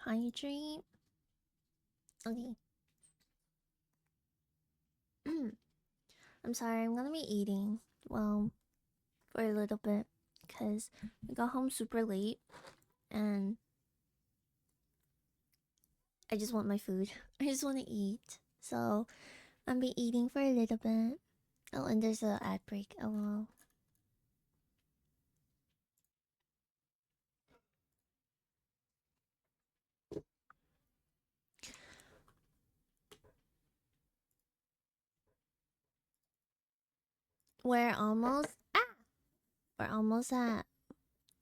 Hydrate. Okay. I'm sorry, I'm gonna be eating. Well, for a little bit. Because we got home super late. And I just want my food. I just want to eat. So, I'll be eating for a little bit. Oh, and there's a ad break. Oh, well. We're almost... We're almost at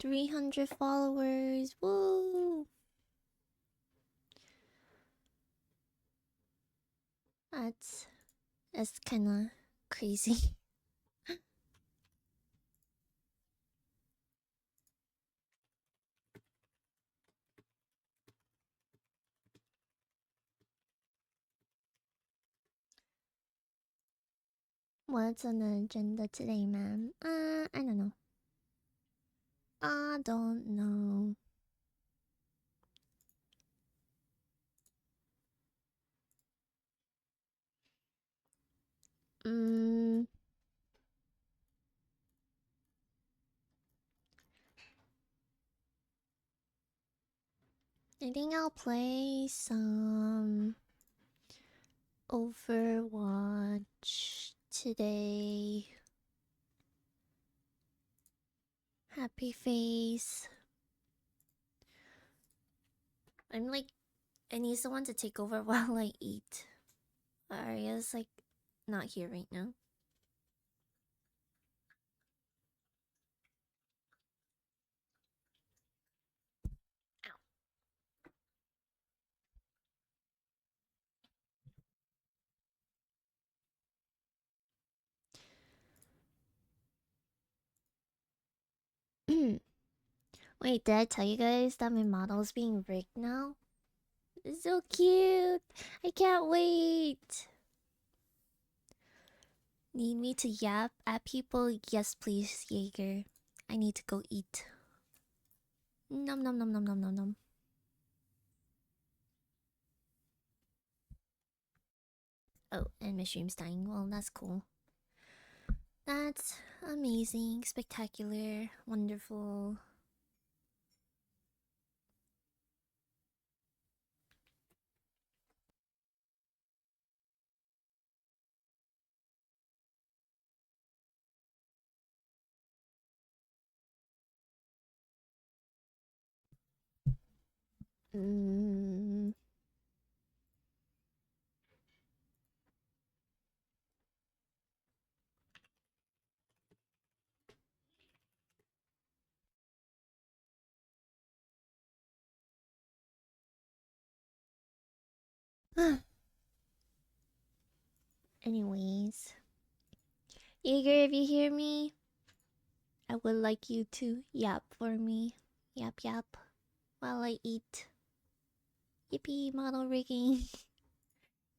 300 followers. Woo! That's kind of crazy. What's on the agenda today, ma'am? I don't know. I don't know. I think I'll play some Overwatch today. Happy face. I'm like, I need someone to take over while I eat. Arya's like not here right now. Ow. Wait, did I tell you guys that my model's being rigged now? It's so cute. I can't wait. Need me to yap at people? Yes, please, Jaeger. I need to go eat. Nom nom nom nom nom nom nom. Oh, and my stream's dying. Well, that's cool. That's amazing, spectacular, wonderful. Mm. Anyways, Jaeger, if you hear me, I would like you to yap for me. Yap yap while I eat. Yippee, model rigging.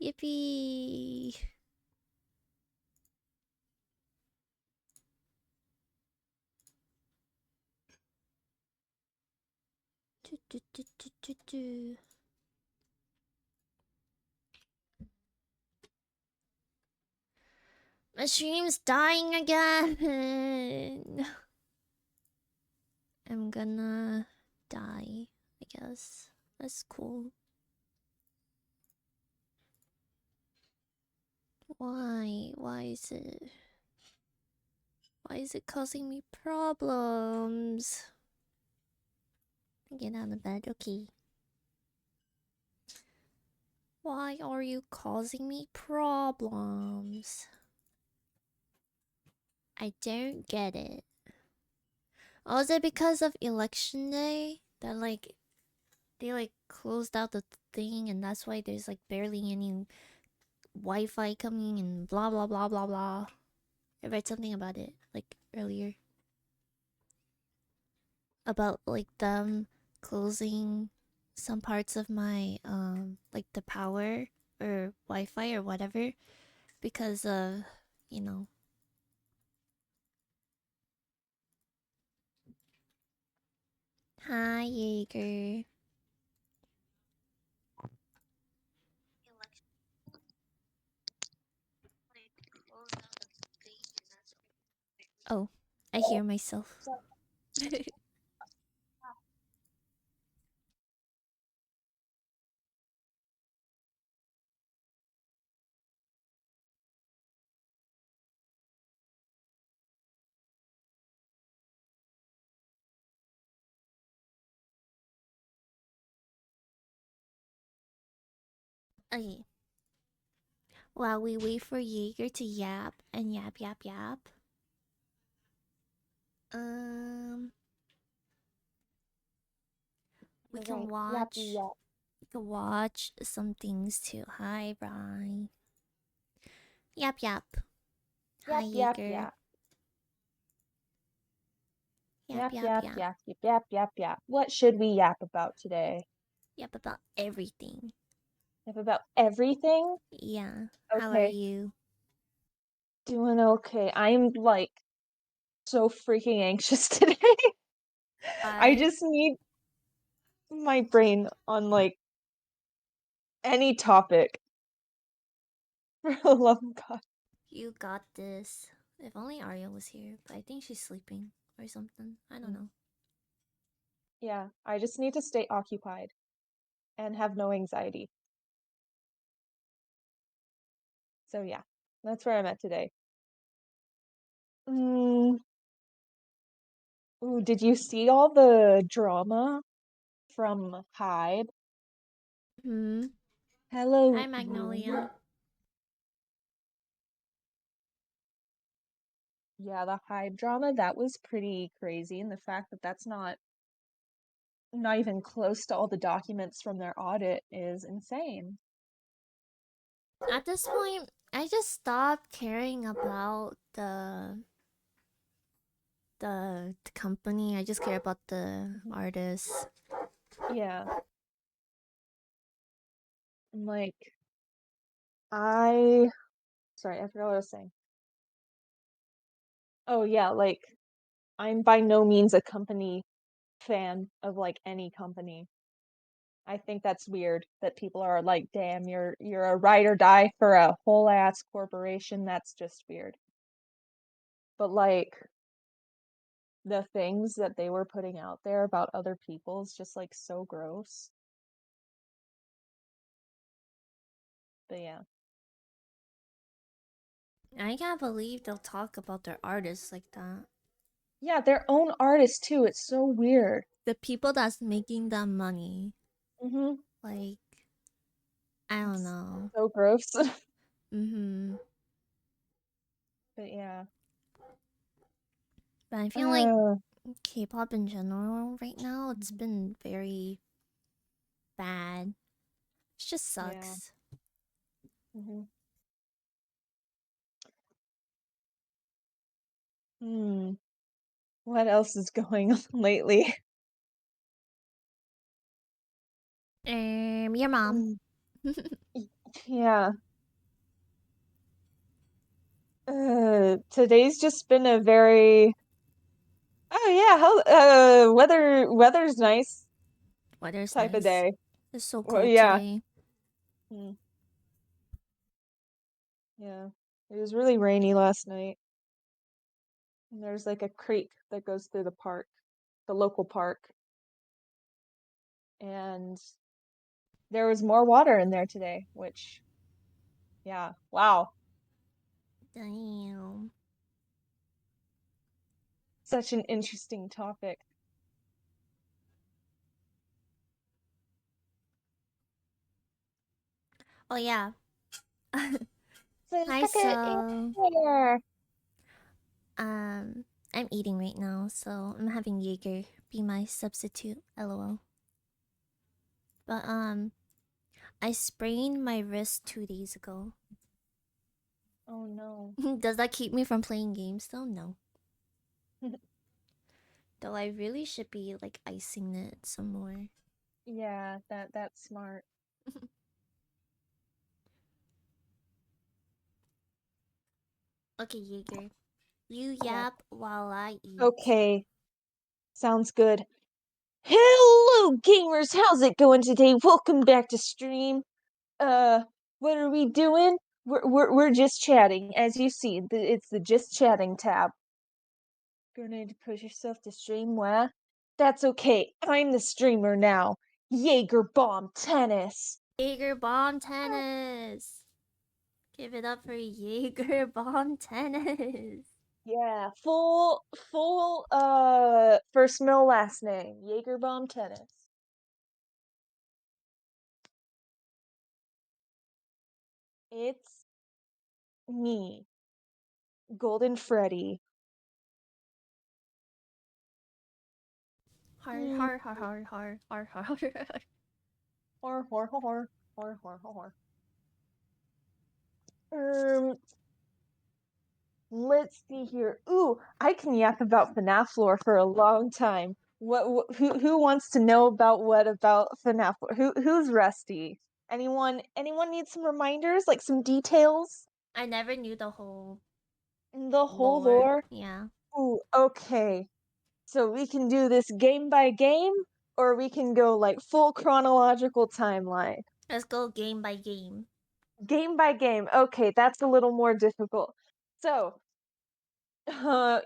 Yippee. Do, do, do, do, do, do. My stream's dying again. I'm gonna die, I guess. That's cool. Why? Why is it causing me problems? Get out of bed, okay. Why are you causing me problems? I don't get it. Oh, is it because of election day? That like they like closed out the thing and that's why there's like barely any Wi-Fi coming and blah blah blah blah blah. I read something about it like earlier. About like them closing some parts of my like the power or Wi-Fi or whatever because of, you know. Hi, Jaeger. I hear myself. So- Okay. While we wait for Jaeger to yap and yap yap yap, um, we You're can right. Yappy watch. yap. We can watch some things too. Hi, Bri. Yap yap. Hi, Yap yap Jaeger. yap. Yap Yap yap yap yap. yap yap yap yap yap. What should we yap about today? Yap about everything. Yap about everything? Yeah. How are Okay. you? Doing okay. I'm like so freaking anxious today. I Why? just need my brain on like any topic. For the love of God. You got this. If only Arya was here, but I think she's sleeping or something. I don't Mm. know. Yeah, I just need to stay occupied and have no anxiety. So yeah, that's where I'm at today. Mm, ooh, did you see all the drama from Hyde? Hmm. Hi, Hello. Magnolia. Yeah, the Hyde drama, that was pretty crazy. And the fact that that's not even close to all the documents from their audit is insane. At this point, I just stopped caring about the company. I just care about the Mhm. artists. Yeah, and like I sorry, I forgot what I was saying. Oh yeah, like I'm by no means a company fan of like any company. I think that's weird that people are like, "Damn, you're a ride or die for a whole ass corporation." That's just weird. But like the things that they were putting out there about other people is just like so gross. But yeah. I can't believe they'll talk about their artists like that. Yeah, their own artists too. It's so weird. The people that's making them money. Mm-hmm. Like, I don't It's know. so gross. Mm-hmm. But yeah. But I feel like Uh, K-pop in general right now, it's mhm. been very bad. It just Yeah. sucks. Mm-hmm. Hmm. What else is going on lately? Your mom. Mm, yeah. Today's just been a very oh yeah, weather's nice Weather's type of nice. day. It's so Well, cold yeah. today. Mm, yeah. It was really rainy last night. And there's like a creek that goes through the park, the local park, and there was more water in there today, which yeah, wow. Damn. Such an interesting topic. Oh yeah. So Hi, stuck it in so here. um I'm eating right now, so I'm having Jaeger be my substitute. LOL. But I sprained my wrist 2 days ago. Oh no. Does that keep me from playing games though? No. Though I really should be like icing it some more. Yeah, that's smart. Okay, Jaeger. You Yep. yap while I eat. Okay, sounds good. Hello, gamers. How's it going today? Welcome back to stream. Uh, what are we doing? We're just chatting. As you see, it's the just chatting tab. Gonna push yourself to stream where? That's okay. I'm the streamer now. Jaeger bomb tennis. Jaeger bomb tennis. Give it up for Jaeger bomb tennis. Yeah, full first middle last name. Jaeger bomb tennis. It's me, Golden Freddy. Har har har har har har har har. Hor hor hor hor hor hor. Um, let's see here. Ooh, I can yap about FNAF lore for a long time. Who wants to know about what about FNAF lore? Who's rusty? Anyone need some reminders, like some details? I never knew the whole The whole lore. lore? Yeah. Ooh, okay. So we can do this game by game, or we can go like full chronological timeline. Let's go game by game. Game by game. Okay, that's a little more difficult. So,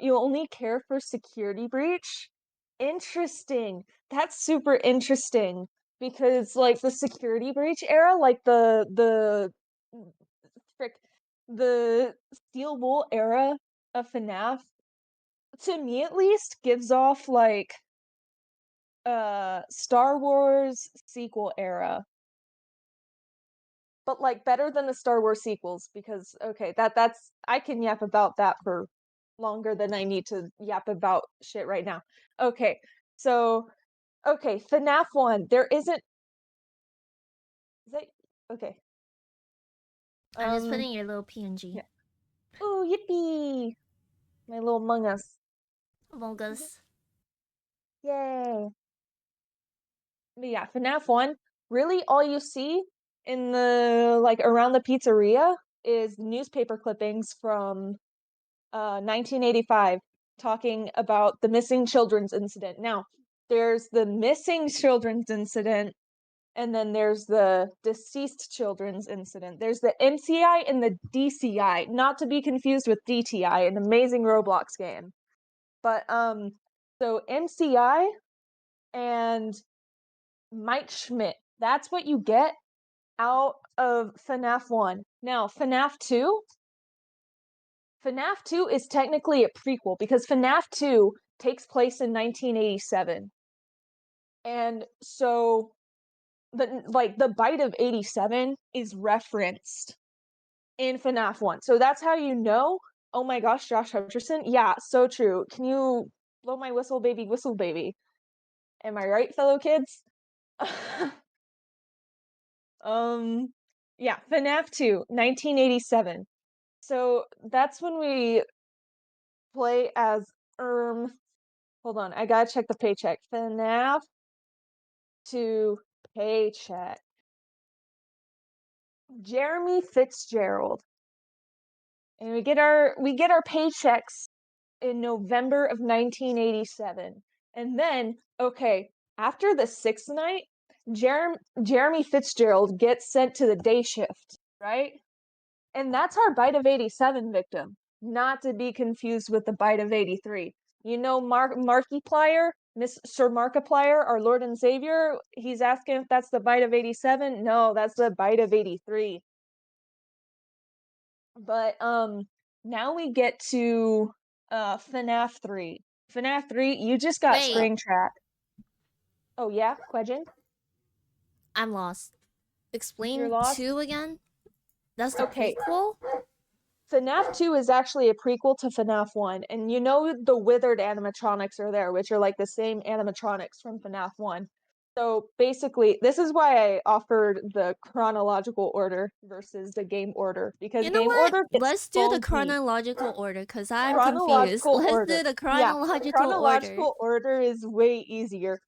you only care for security breach? Interesting. That's super interesting because like the security breach era, like the frick the steel wool era of FNAF, to me at least, gives off like Star Wars sequel era, but like better than the Star Wars sequels because okay, that's I can yap about that for longer than I need to yap about shit right now. Okay. So, okay, FNAF 1, there isn't is that okay. I'm just Um putting your little PNG. yeah. Ooh, yippee. My little Among Us. Among Us. Yay. But yeah, FNAF 1, really all you see in the like around the pizzeria is newspaper clippings from 1985 talking about the missing children's incident. Now, there's the missing children's incident, and then there's the deceased children's incident. There's the MCI and the DCI, not to be confused with DTI, an amazing Roblox game. But so MCI and Mike Schmidt, that's what you get out of FNAF 1. Now, FNAF 2 is technically a prequel because FNAF 2 takes place in 1987. And so the bite of 87 is referenced in FNAF 1. So that's how you know, oh my gosh, Josh Hutcherson. Yeah, so true. Can you blow my whistle, baby, whistle, baby? Am I right, fellow kids? um yeah, FNAF 2, 1987. So that's when we play as hold on, I gotta check the paycheck. FNAF to paycheck. Jeremy Fitzgerald. And we get our paychecks in November of 1987. And then, okay, after the sixth night, Jeremy Fitzgerald gets sent to the day shift, right? And that's our Bite of 87 victim, not to be confused with the Bite of 83. You know Markiplier, Miss Sir Markiplier, our Lord and Savior, he's asking if that's the Bite of 87. No, that's the Bite of 83. But now we get to FNAF 3. FNAF 3, you just got Wait, Springtrap. Oh yeah, question? I'm lost. You're Explain lost? 2 again? That's the Okay. prequel? FNAF 2 is actually a prequel to FNAF 1, and you know the withered animatronics are there, which are like the same animatronics from FNAF 1. So basically, this is why I offered the chronological order versus the game order, because You know game what? order gets Let's do the faulty. chronological order because I'm confused. Chronological Let's order. do the Yeah, chronological order. chronological order is way easier.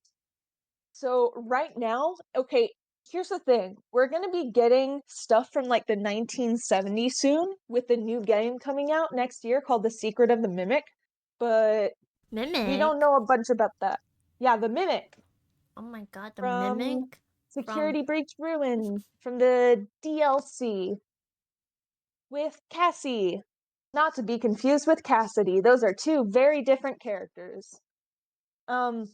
So right now, okay, here's the thing. We're gonna be getting stuff from like the 1970s soon with the new game coming out next year called The Secret of the Mimic, but we don't Mimic? know a bunch about that. Yeah, the Mimic Oh my god, the from Mimic? From. Security Breach Ruin from the DLC with Cassie. Not to be confused with Cassidy. Those are two very different characters. Um,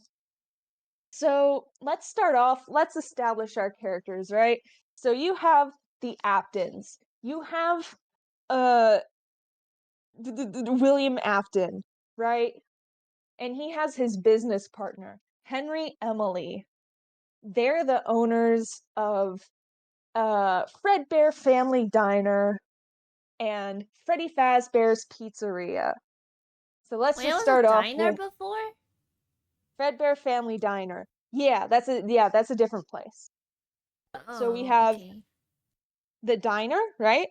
so let's start off, let's establish our characters, right? So you have the Aptons. You have uh William Afton, right? And he has his business partner, Henry Emily. They're the owners of Fredbear Family Diner and Freddy Fazbear's Pizzeria. So let's Wait, it just was a start off diner with before? Fredbear Family Diner. Yeah, that's a different place. So we Oh, have okay. the diner, right?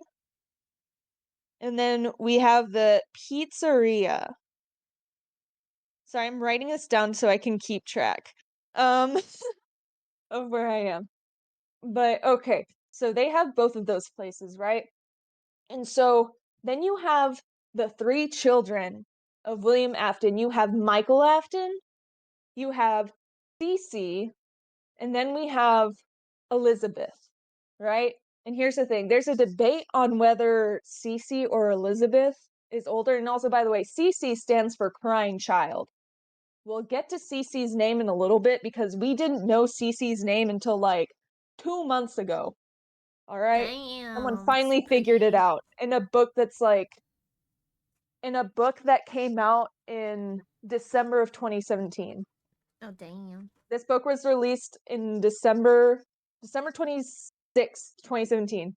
And then we have the pizzeria. Sorry, I'm writing this down so I can keep track um of where I am. But okay, so they have both of those places, right? And so then you have the three children of William Afton. You have Michael Afton, you have Cece, and then we have Elizabeth, right? And here's the thing, there's a debate on whether Cece or Elizabeth is older. And also, by the way, Cece stands for crying child. We'll get to Cece's name in a little bit because we didn't know Cece's name until like 2 months ago. All right. Someone Damn, it's finally figured it pretty. out in a book that's like in a book that came out in December of 2017. Oh, damn. This book was released in December 26th, 2017,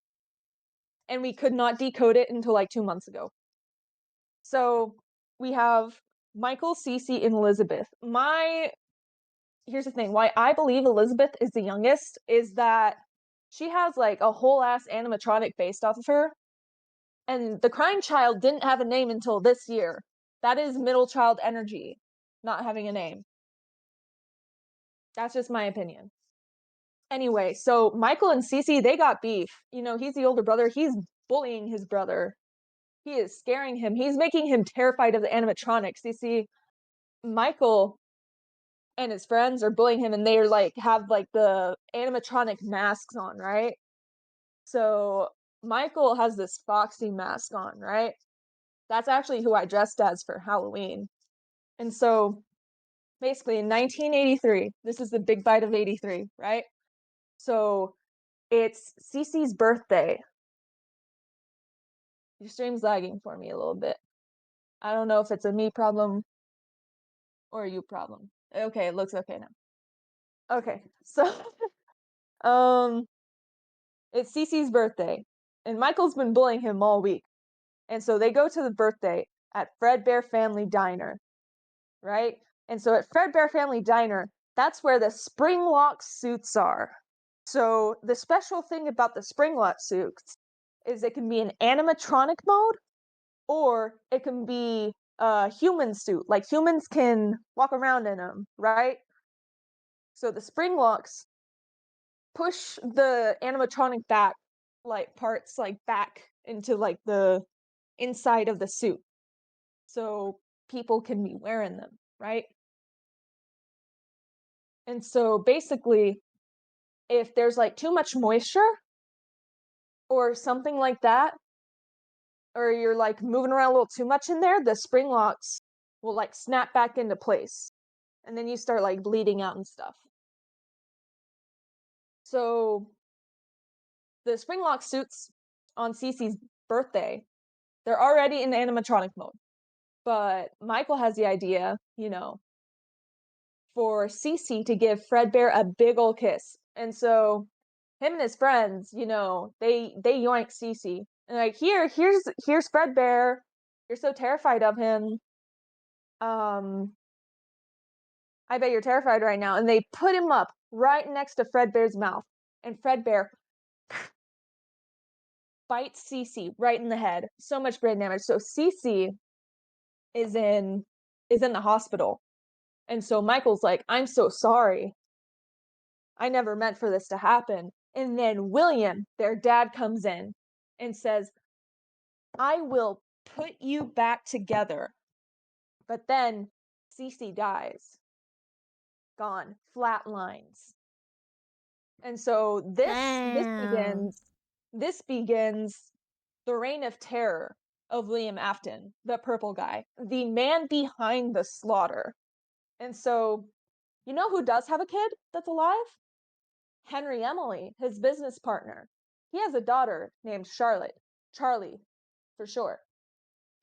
and we could not decode it until like 2 months ago. So we have Michael, Cece, and Elizabeth. My Here's the thing, why I believe Elizabeth is the youngest is that she has like a whole ass animatronic based off of her. And the crying child didn't have a name until this year. That is middle child energy, not having a name. That's just my opinion. Anyway, so Michael and Cece, they got beef. You know, he's the older brother. He's bullying his brother. He is scaring him. He's making him terrified of the animatronics. You see, Michael and his friends are bullying him and they're like have like the animatronic masks on, right? So Michael has this Foxy mask on, right? That's actually who I dressed as for Halloween. And so basically in 1983, this is the big bite of 83, right? So it's Cece's birthday. Your stream's lagging for me a little bit. I don't know if it's a me problem or a you problem. Okay, it looks okay now. Okay, so um it's Cece's birthday, and Michael's been bullying him all week. And so they go to the birthday at Fredbear Family Diner, right? And so at Fredbear Family Diner, that's where the Springlock suits are. So the special thing about the Springlock suits is it can be an animatronic mode or it can be a human suit. Like humans can walk around in them, right? So the Springlocks push the animatronic back like parts like back into like the inside of the suit so people can be wearing them, right? And so basically, if there's like too much moisture or something like that, or you're like moving around a little too much in there, the spring locks will like snap back into place. And then you start like bleeding out and stuff. So the spring lock suits on Cece's birthday, they're already in animatronic mode. But Michael has the idea, for Cece to give Fredbear a big ol' kiss. And so him and his friends, they yoink Cece. And like, here's Fredbear. You're so terrified of him. Um, I bet you're terrified right now. And they put him up right next to Fredbear's mouth. And Fredbear bites Cece right in the head. So much brain damage. So Cece is in the hospital. And so Michael's like, I'm so sorry. I never meant for this to happen. And then William, their dad, comes in and says, I will put you back together. But then Cece dies. Gone. Flatlines. And so this Damn. begins the reign of terror of William Afton, the purple guy, the man behind the slaughter. And so, you know who does have a kid that's alive? Henry Emily, his business partner. He has a daughter named Charlotte. Charlie, for short.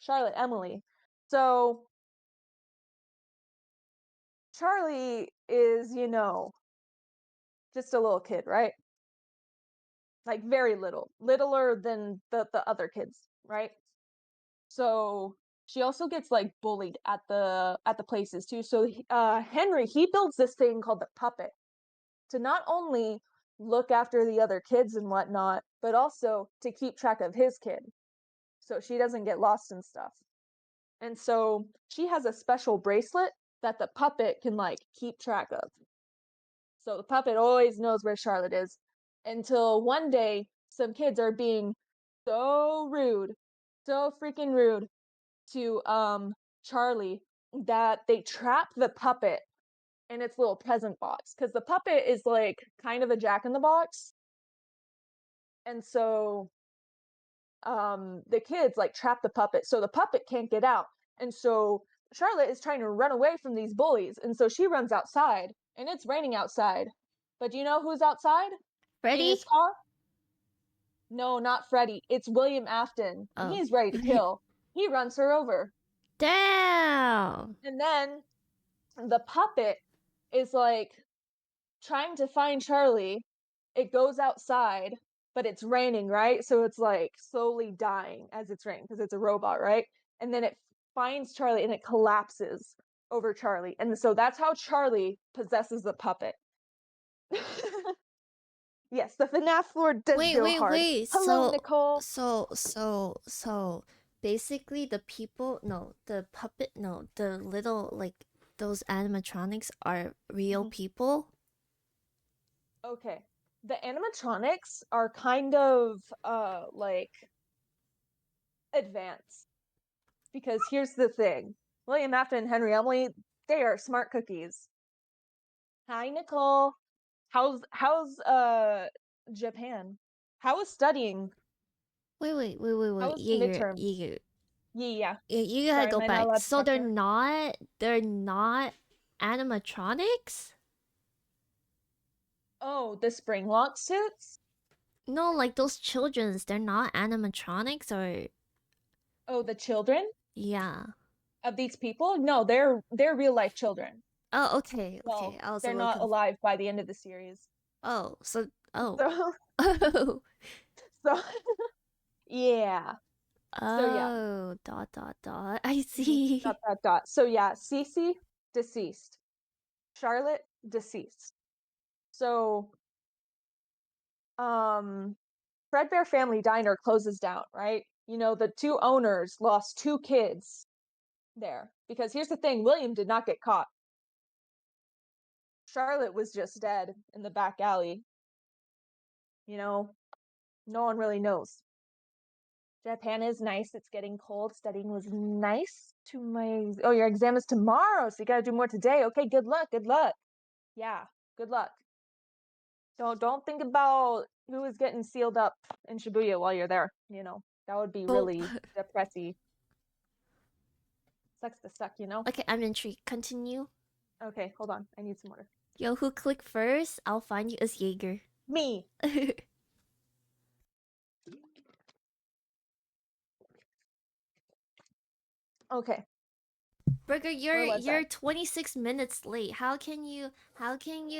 Charlotte Emily. So, Charlie is, just a little kid, right? Like very little, littler than the other kids, right? So she also gets like bullied at the places too. So Henry, he builds this thing called the puppet to not only look after the other kids and whatnot, but also to keep track of his kid so she doesn't get lost and stuff. And so she has a special bracelet that the puppet can like keep track of. So the puppet always knows where Charlotte is until one day some kids are being so rude, so freaking rude to Charlie that they trap the puppet in its little present box because the puppet is like kind of a jack in the box. And so the kids like trap the puppet so the puppet can't get out. And so Charlotte is trying to run away from these bullies. And so she runs outside and it's raining outside. But do you know who's outside in his Ready? car? No, not Freddy. It's William Afton. And Oh. he's ready to kill. He runs her over. Damn. And then the puppet is like trying to find Charlie. It goes outside, but it's raining, right? So it's like slowly dying as it's raining because it's a robot, right? And then it finds Charlie and it collapses over Charlie. And so that's how Charlie possesses the puppet. Yes, the FNAF floor does Wait, go wait, hard. wait. Hello, So, Nicole. so, so, so, basically, the people, no, the puppet, no, the little, like, those animatronics are real Mhm. people? Okay. The animatronics are kind of like advanced because here's the thing. William Afton and Henry Emily, they are smart cookies. Hi, Nicole. How's Japan? How is studying? How Wait. is the Jaeger, midterms? Jaeger. Yeah. You gotta Sorry, go am I not back. allowed to So talk to her? they're not animatronics? Oh, the spring lock suits? No, like those children's, they're not animatronics or, Oh, the children yeah. of these people? No, they're real life children. Oh, okay, Well, okay. I was a they're little not alive by the end of the series. oh, so, oh. So Oh. so yeah. So yeah. Oh, dot. I Mhm. see. Dot dot dot. So yeah, Cece deceased. Charlotte deceased. So um Fredbear Family Diner closes down, right? The two owners lost two kids there. Because here's the thing, William did not get caught. Charlotte was just dead in the back alley. You know, no one really knows. Japan is nice. It's getting cold. Studying was nice to my. Oh, your exam is tomorrow, so you gotta do more today. Okay, good luck. Good luck. Yeah, good luck. Don't think about who is getting sealed up in Shibuya while you're there. That would be Oh, really depressing. Sucks to suck. okay, I'm intrigued. Continue. Okay, hold on. I need some water. Yo, who click first? I'll find you as Jaeger. Me. Okay, Burger, where was I? you're 26 minutes late. How can you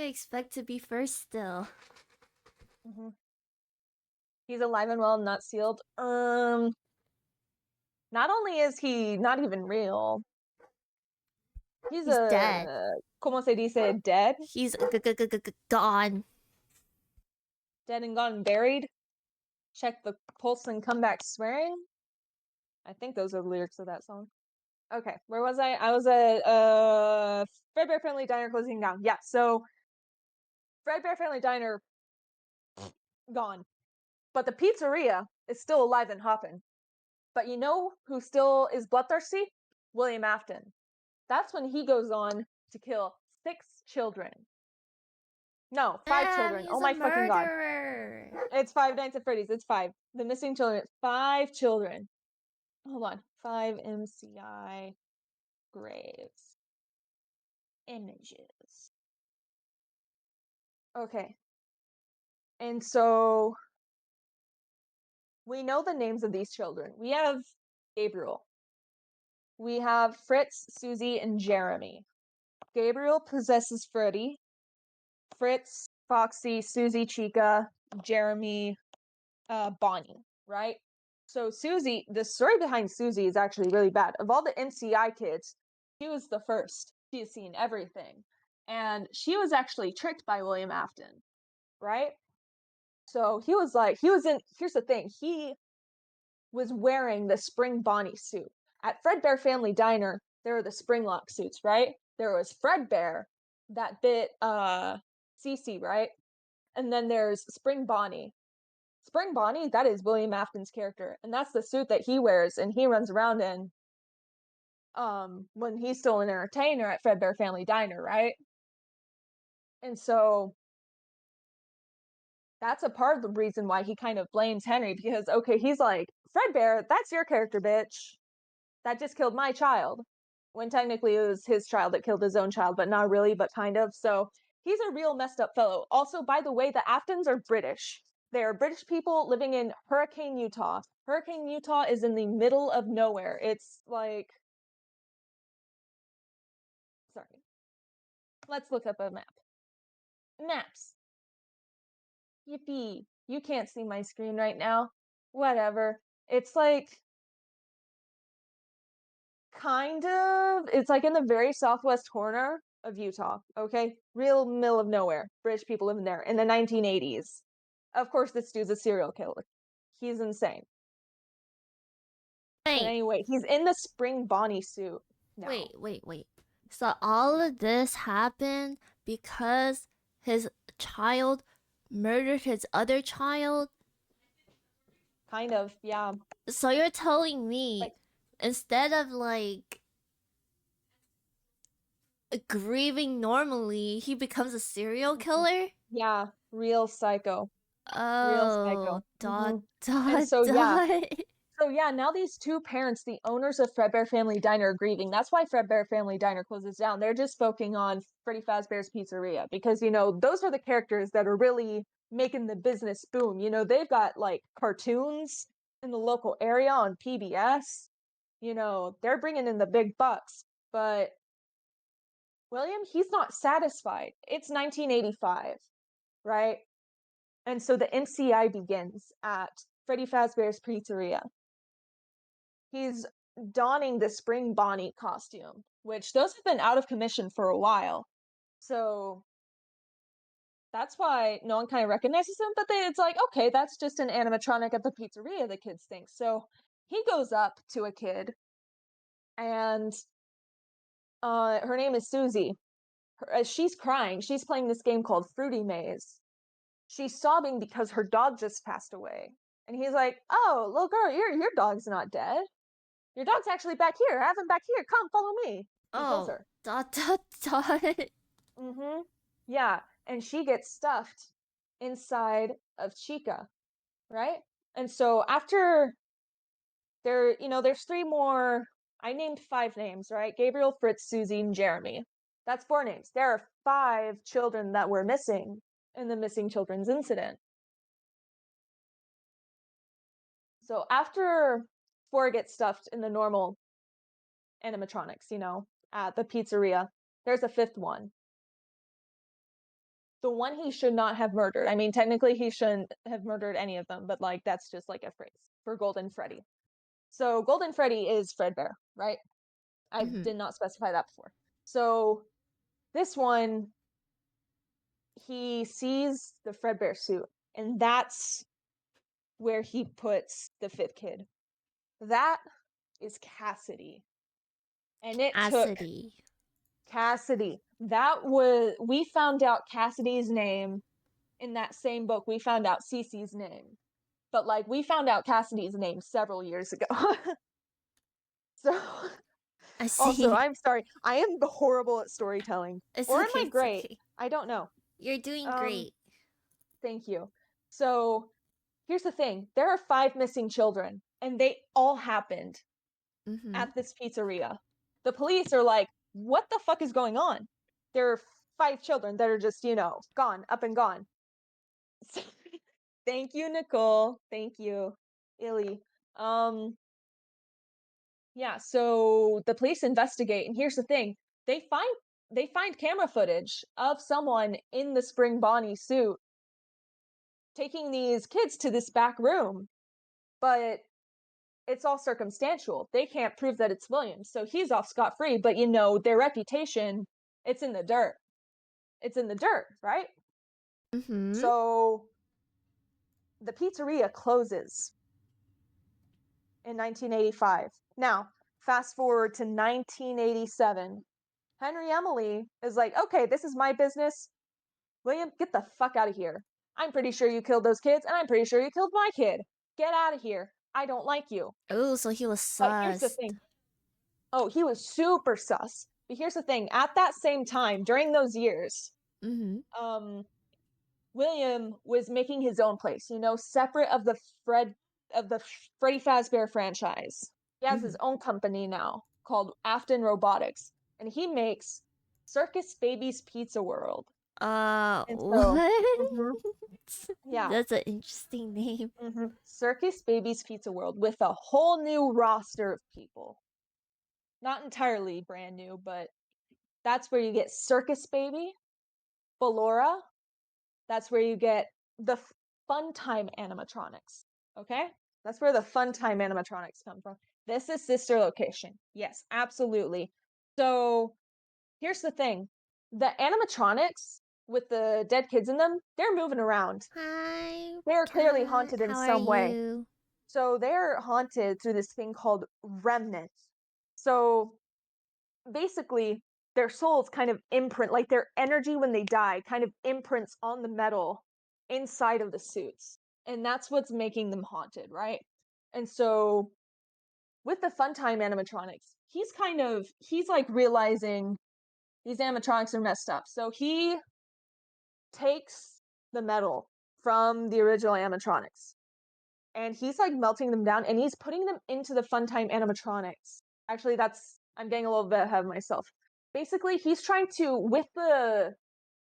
expect to be first still? hmm He's alive and well, not sealed. Not only is he not even real, he's He's dead. ¿cómo se dice? Dead, He's gone. dead and gone and buried. Check the pulse and come back swearing. I think those are the lyrics of that song. Okay, where was I? I was at Fredbear Family Diner closing down. Yeah, so Fredbear Family Diner gone, but the pizzeria is still alive and hopping. But you know who still is bloodthirsty? William Afton. That's when he goes on to kill 6 children. No, five Damn, children. Oh he's a my fucking god. murderer. It's Five Nights at Freddy's. It's five. The missing children. 5 children. hold on. 5 MCI graves. Images. Okay. And so we know the names of these children. We have Gabriel. We have Fritz, Susie, and Jeremy. Gabriel possesses Freddy. Fritz, Foxy, Susie, Chica, Jeremy, Bonnie, right? So Susie, the story behind Susie is actually really bad. Of all the NCI kids, she was the first. She has seen everything. And she was actually tricked by William Afton, right? So here's the thing, he was wearing the Spring Bonnie suit. At Fredbear Family Diner, there were the Springlock suits, right? There was Fredbear that bit Cece, right? And then there's Spring Bonnie. Spring Bonnie, that is William Afton's character, and that's the suit that he wears and he runs around in when he's still an entertainer at Fredbear Family Diner, right? And so that's a part of the reason why he kind of blames Henry, because okay, he's like, Fredbear, that's your character, bitch. That just killed my child. When technically it was his child that killed his own child, but not really, but kind of. So he's a real messed up fellow. Also, by the way, the Aftons are British. They are British people living in Hurricane, Utah. Hurricane, Utah is in the middle of nowhere. It's like, sorry. Let's look up a map. Maps. Yippee. You can't see my screen right now. Whatever. It's like it's like in the very southwest corner of Utah, okay? Real middle of nowhere. British people living there in the 1980s. Of course, this dude's a serial killer. He's insane. But Wait, anyway, he's in the Spring Bonnie suit now. wait. So all of this happened because his child murdered his other child? Kind of, yeah. So you're telling me Like, instead of like grieving normally, he becomes a serial mhm. killer? Yeah, real psycho. Real Oh, psycho. And dot, so, yeah, dot. So yeah, now these two parents, the owners of Fredbear Family Diner, are grieving. That's why Fredbear Family Diner closes down. They're just focusing on Freddy Fazbear's Pizzeria because those are the characters that are really making the business boom. They've got like cartoons in the local area on PBS. They're bringing in the big bucks. But William, he's not satisfied. It's 1985, right? And so the MCI begins at Freddy Fazbear's Pizzeria. He's donning the Spring Bonnie costume, which those have been out of commission for a while. So that's why no one kind of recognizes him, but it's like, okay, that's just an animatronic at the pizzeria, the kids think. So he goes up to a kid, and her name is Susie. She's crying. She's playing this game called Fruity Maze. She's sobbing because her dog just passed away. And he's like, oh, little girl, your dog's not dead. Your dog's actually back here. Have him back here. Come, follow me. He pulls Oh, her. dot. Mm-hmm. Yeah, and she gets stuffed inside of Chica, right? And so after there's three more. I named five names, right? Gabriel, Fritz, Susie, and Jeremy. That's four names. There are five children that were missing in the missing children's incident. So after four get stuffed in the normal animatronics, at the pizzeria, there's a fifth one. The one he should not have murdered. I mean, technically he shouldn't have murdered any of them, but like that's just like a phrase for Golden Freddy. So Golden Freddy is Fredbear, right? I Mhm. did not specify that before. So this one, he sees the Fredbear suit, and that's where he puts the fifth kid. That is Cassidy. And it took Acidity. Cassidy. We found out Cassidy's name in that same book. We found out Cece's name. But like we found out Cassidy's name several years ago. So I also, see. I'm sorry. I am horrible at storytelling. It's Or am okay, I it's great? okay. I don't know. You're doing Um, great. thank you. So here's the thing. There are five missing children. and they all happened Mm-hmm. at this pizzeria. The police are like, what the fuck is going on? There are 5 children that are just, gone, up and gone. So, thank you, Nicole. Thank you, Illy. Um, yeah, so the police investigate, and here's the thing. They find they find camera footage of someone in the Spring Bonnie suit taking these kids to this back room, but it's all circumstantial. They can't prove that it's Williams, so he's off scot-free, but their reputation, it's in the dirt. It's in the dirt, right? Mm-hmm. So the pizzeria closes in 1985. Now, fast forward to 1987. Henry Emily is like, okay, this is my business. William, get the fuck out of here. I'm pretty sure you killed those kids, and I'm pretty sure you killed my kid. Get out of here. I don't like you. Oh, so he was But here's the sussed. thing. Oh, he was super sus. But here's the thing. At that same time, during those years, Mm-hmm. um, William was making his own place, separate of the Freddy Fazbear franchise. He has Mm-hmm. his own company now called Afton Robotics, and he makes Circus Baby's Pizza World. And so, What? mhm, yeah, That's an interesting name. Circus Baby's Pizza World with a whole new roster of people. Not entirely brand new, but that's where you get Circus Baby, Ballora. That's where you get the Fun Time animatronics. Okay? That's where the Fun Time animatronics come from. This is sister location. Yes, absolutely. So here's the thing. The animatronics with the dead kids in them, they're moving around. Hi, They're clearly cat. haunted in How are some way. you? So they're haunted through this thing called remnants. So basically, their souls kind of imprint, like their energy when they die, kind of imprints on the metal inside of the suits. And that's what's making them haunted, right? And so with the Funtime animatronics, he's like realizing these animatronics are messed up. So he takes the metal from the original animatronics and he's like melting them down and he's putting them into the Funtime animatronics. Actually, I'm getting a little bit ahead of myself. Basically, he's trying to, with the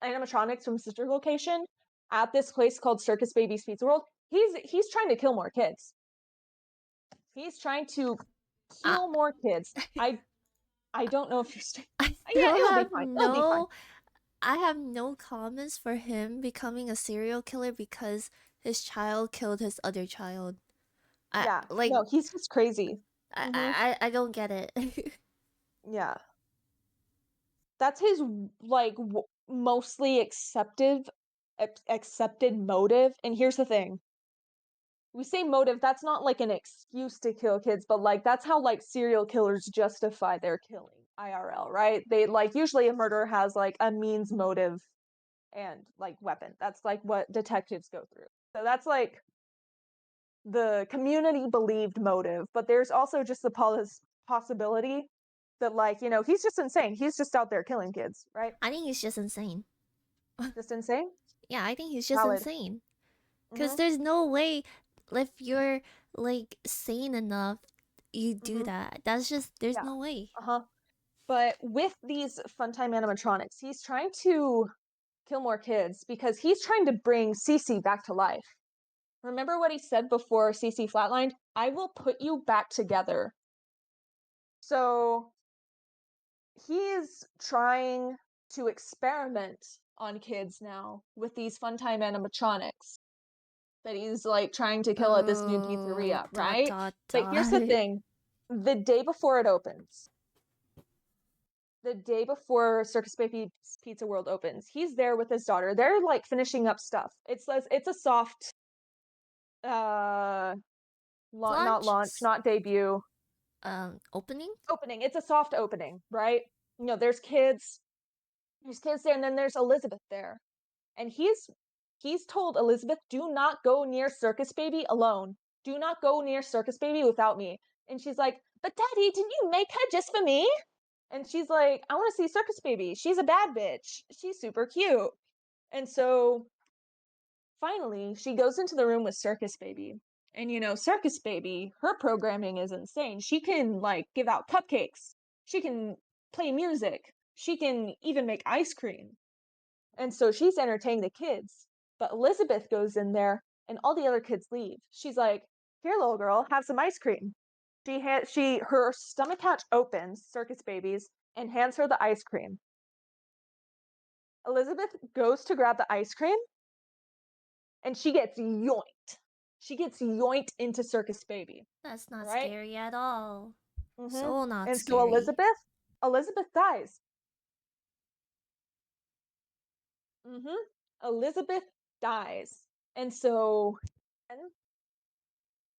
animatronics from Sister Location at this place called Circus Baby's Pizza World, he's trying to kill more kids. He's trying to I kill more kids. I don't know if you're I yeah, still it'll be have fine. It'll be fine. no I have no comments for him becoming a serial killer because his child killed his other child. I Yeah. like No, he's just crazy. I Mhm. I, I don't get it. Yeah. That's his like mostly accepted motive. And here's the thing. We say motive, that's not like an excuse to kill kids, but like that's how like serial killers justify their killing IRL, right? They like usually a murderer has like a means motive and like weapon. That's like what detectives go through. So that's like the community believed motive, but there's also just the possibility that like, he's just insane. He's just out there killing kids, right? I think he's just insane. Just insane. Yeah, I think he's just Valid. insane. Cause Mhm. there's no way if you're like sane enough you do Mhm. that. That's just there's Yeah. no way. Uh-huh. But with these Funtime animatronics, he's trying to kill more kids because he's trying to bring Cece back to life. Remember what he said before Cece flatlined? I will put you back together. So he's trying to experiment on kids now with these Funtime animatronics that he's like trying to kill at this new Oh, pizzeria, dot right? dot But here's the dot. thing. The day before it opens, the day before Circus Baby's Pizza World opens, he's there with his daughter. They're like finishing up stuff. It's a soft uh not Launch launch, not debut, opening? opening. It's a soft opening, right? There's kids there and then there's Elizabeth there. And he's told Elizabeth, "Do not go near Circus Baby alone. Do not go near Circus Baby without me." And she's like, "But Daddy, didn't you make her just for me?" And she's like, "I want to see Circus Baby. She's a bad bitch. She's super cute." And so finally, she goes into the room with Circus Baby And Circus Baby, her programming is insane. She can like give out cupcakes. She can play music. She can even make ice cream. And so she's entertaining the kids. But Elizabeth goes in there and all the other kids leave. She's like, "Here, little girl, have some ice cream." Her stomach hatch opens, Circus Baby's, and hands her the ice cream. Elizabeth goes to grab the ice cream and she gets yoinked. She gets yoinked into Circus Baby. That's All not right? scary at all. Mm-hmm. So not And so scary. Elizabeth dies. Mm-hmm. Elizabeth dies. And so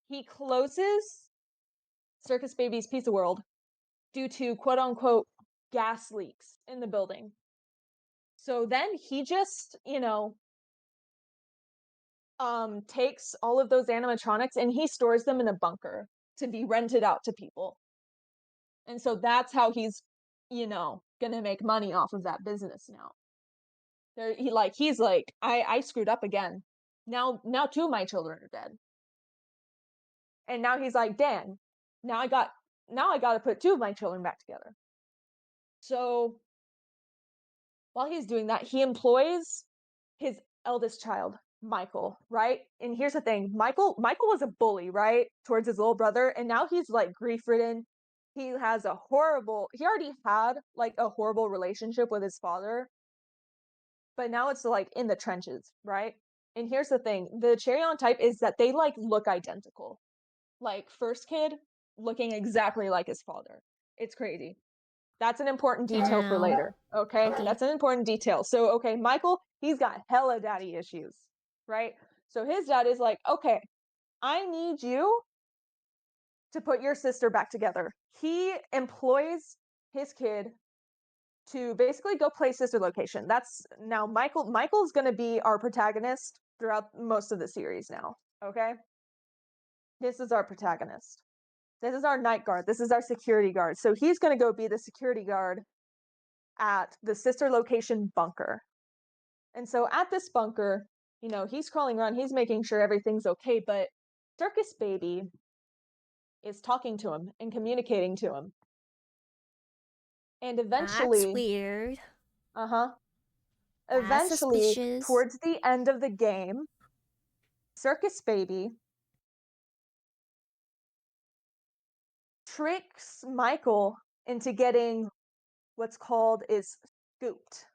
he closes Circus Baby's Pizza World due to quote unquote gas leaks in the building. So then he just, takes all of those animatronics and he stores them in a bunker to be rented out to people. And so that's how he's, gonna make money off of that business now. He's like, I screwed up again. Now two of my children are dead. And now he's like, Dan, now I got now I gotta put two of my children back together. So while he's doing that, he employs his eldest child, Michael, right? And here's the thing, Michael was a bully, right, towards his little brother, and now he's like grief-ridden. He already had like a horrible relationship with his father, but now it's like in the trenches, right? And here's the thing, the cherry on type is that they like look identical. Like first kid looking exactly like his father. It's crazy. That's an important detail for Damn. later. Okay. Okay. That's an important detail. So, okay, Michael, he's got hella daddy issues, right? So his dad is like, okay, I need you to put your sister back together. He employs his kid to basically go play sister location. That's now Michael's going to be our protagonist throughout most of the series now. Okay. This is our protagonist. This is our night guard. This is our security guard. So he's going to go be the security guard at the sister location bunker. And so at this bunker, he's crawling around, he's making sure everything's okay, but Circus Baby is talking to him and communicating to him. And That's eventually, weird. uh-huh, That's eventually, suspicious. towards the end of the game, Circus Baby tricks Michael into getting what's called is scooped.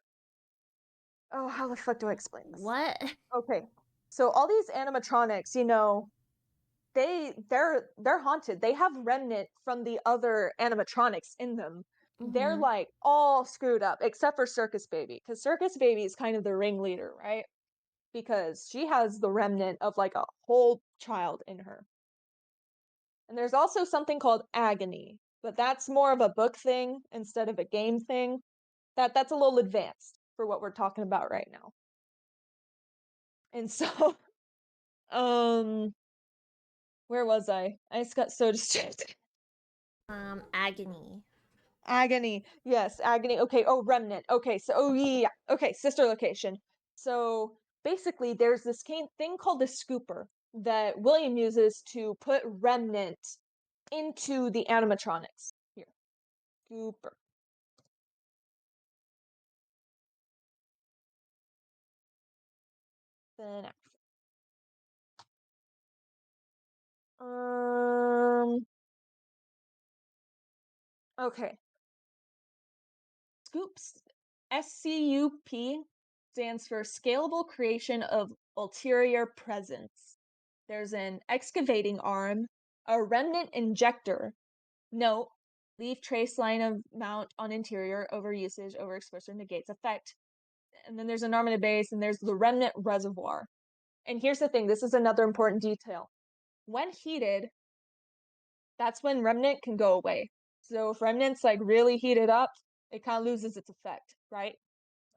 Oh, how the fuck do I explain this? What? Okay. So all these animatronics, they're haunted. They have remnant from the other animatronics in them. They're Mm-hmm. like all screwed up except for Circus Baby, because Circus Baby is kind of the ringleader, right? Because she has the remnant of like a whole child in her. And there's also something called agony, but that's more of a book thing instead of a game thing. That's a little advanced for what we're talking about right now. And so, um, where was I? I just got so distracted. Agony. Agony. Yes, agony. Okay. Oh, remnant. Okay. So, oh, yeah. Okay. Sister location. So basically, there's this thing called the scooper that William uses to put remnant into the animatronics. Here, scooper. Then, um, okay. Scoops. SCUP stands for Scalable Creation of Ulterior Presence. There's an excavating arm, a remnant injector. Note, leave trace line of mount on interior, overusage, overexposure negates effect. And then there's an arm and a base, and there's the remnant reservoir. And here's the thing, this is another important detail. When heated, that's when remnant can go away. So if remnant's like really heated up, it kind of loses its effect, right?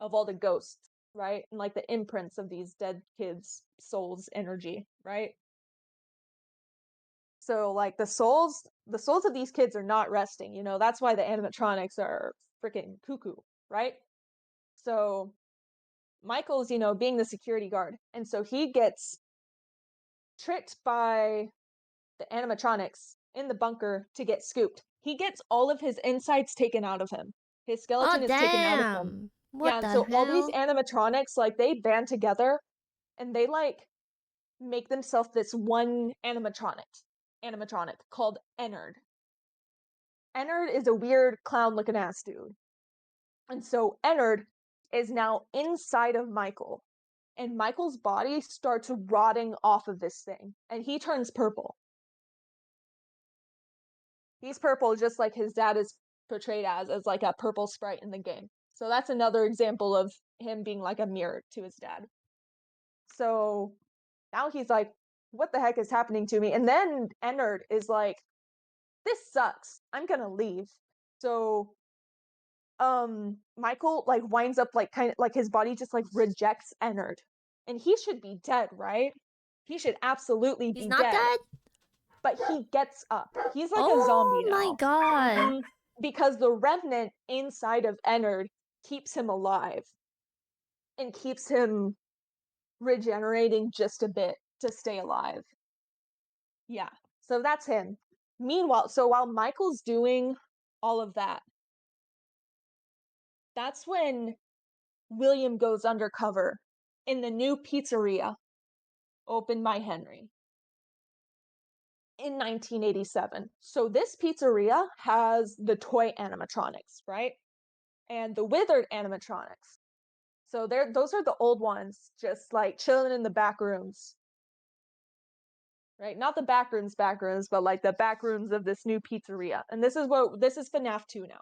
Of all the ghosts, right? And like the imprints of these dead kids' souls' energy, right? So like the souls of these kids are not resting, that's why the animatronics are freaking cuckoo, right? So Michael's, being the security guard, and so he gets tricked by the animatronics in the bunker to get scooped. He gets all of his insides taken out of him. His Oh skeleton is taken out of him. damn! Yeah, What and the so all these hell? animatronics, like, they band together and they like make themselves this one animatronic called Ennard. Ennard is a weird clown looking ass dude. And so Ennard is now inside of Michael. And Michael's body starts rotting off of this thing. And he turns purple. He's purple just like his dad is portrayed as like a purple sprite in the game. So that's another example of him being like a mirror to his dad. So now he's like, what the heck is happening to me? And then Ennard is like, this sucks. I'm gonna leave. So Michael like winds up like kind of like his body just like rejects Ennard. And he should be dead, right? He should absolutely He's be not dead. dead? But he gets up. He's like a zombie Oh my now. god. Mm-hmm. Because the remnant inside of Ennard keeps him alive and keeps him regenerating just a bit to stay alive. Yeah. So that's him. Meanwhile, so while Michael's doing all of that, that's when William goes undercover in the new pizzeria opened by Henry in 1987. So this pizzeria has the toy animatronics, right? And the withered animatronics. So those are the old ones, just like chilling in the back rooms. Right? Not the back rooms, but like the back rooms of this new pizzeria. And this is FNAF 2 now.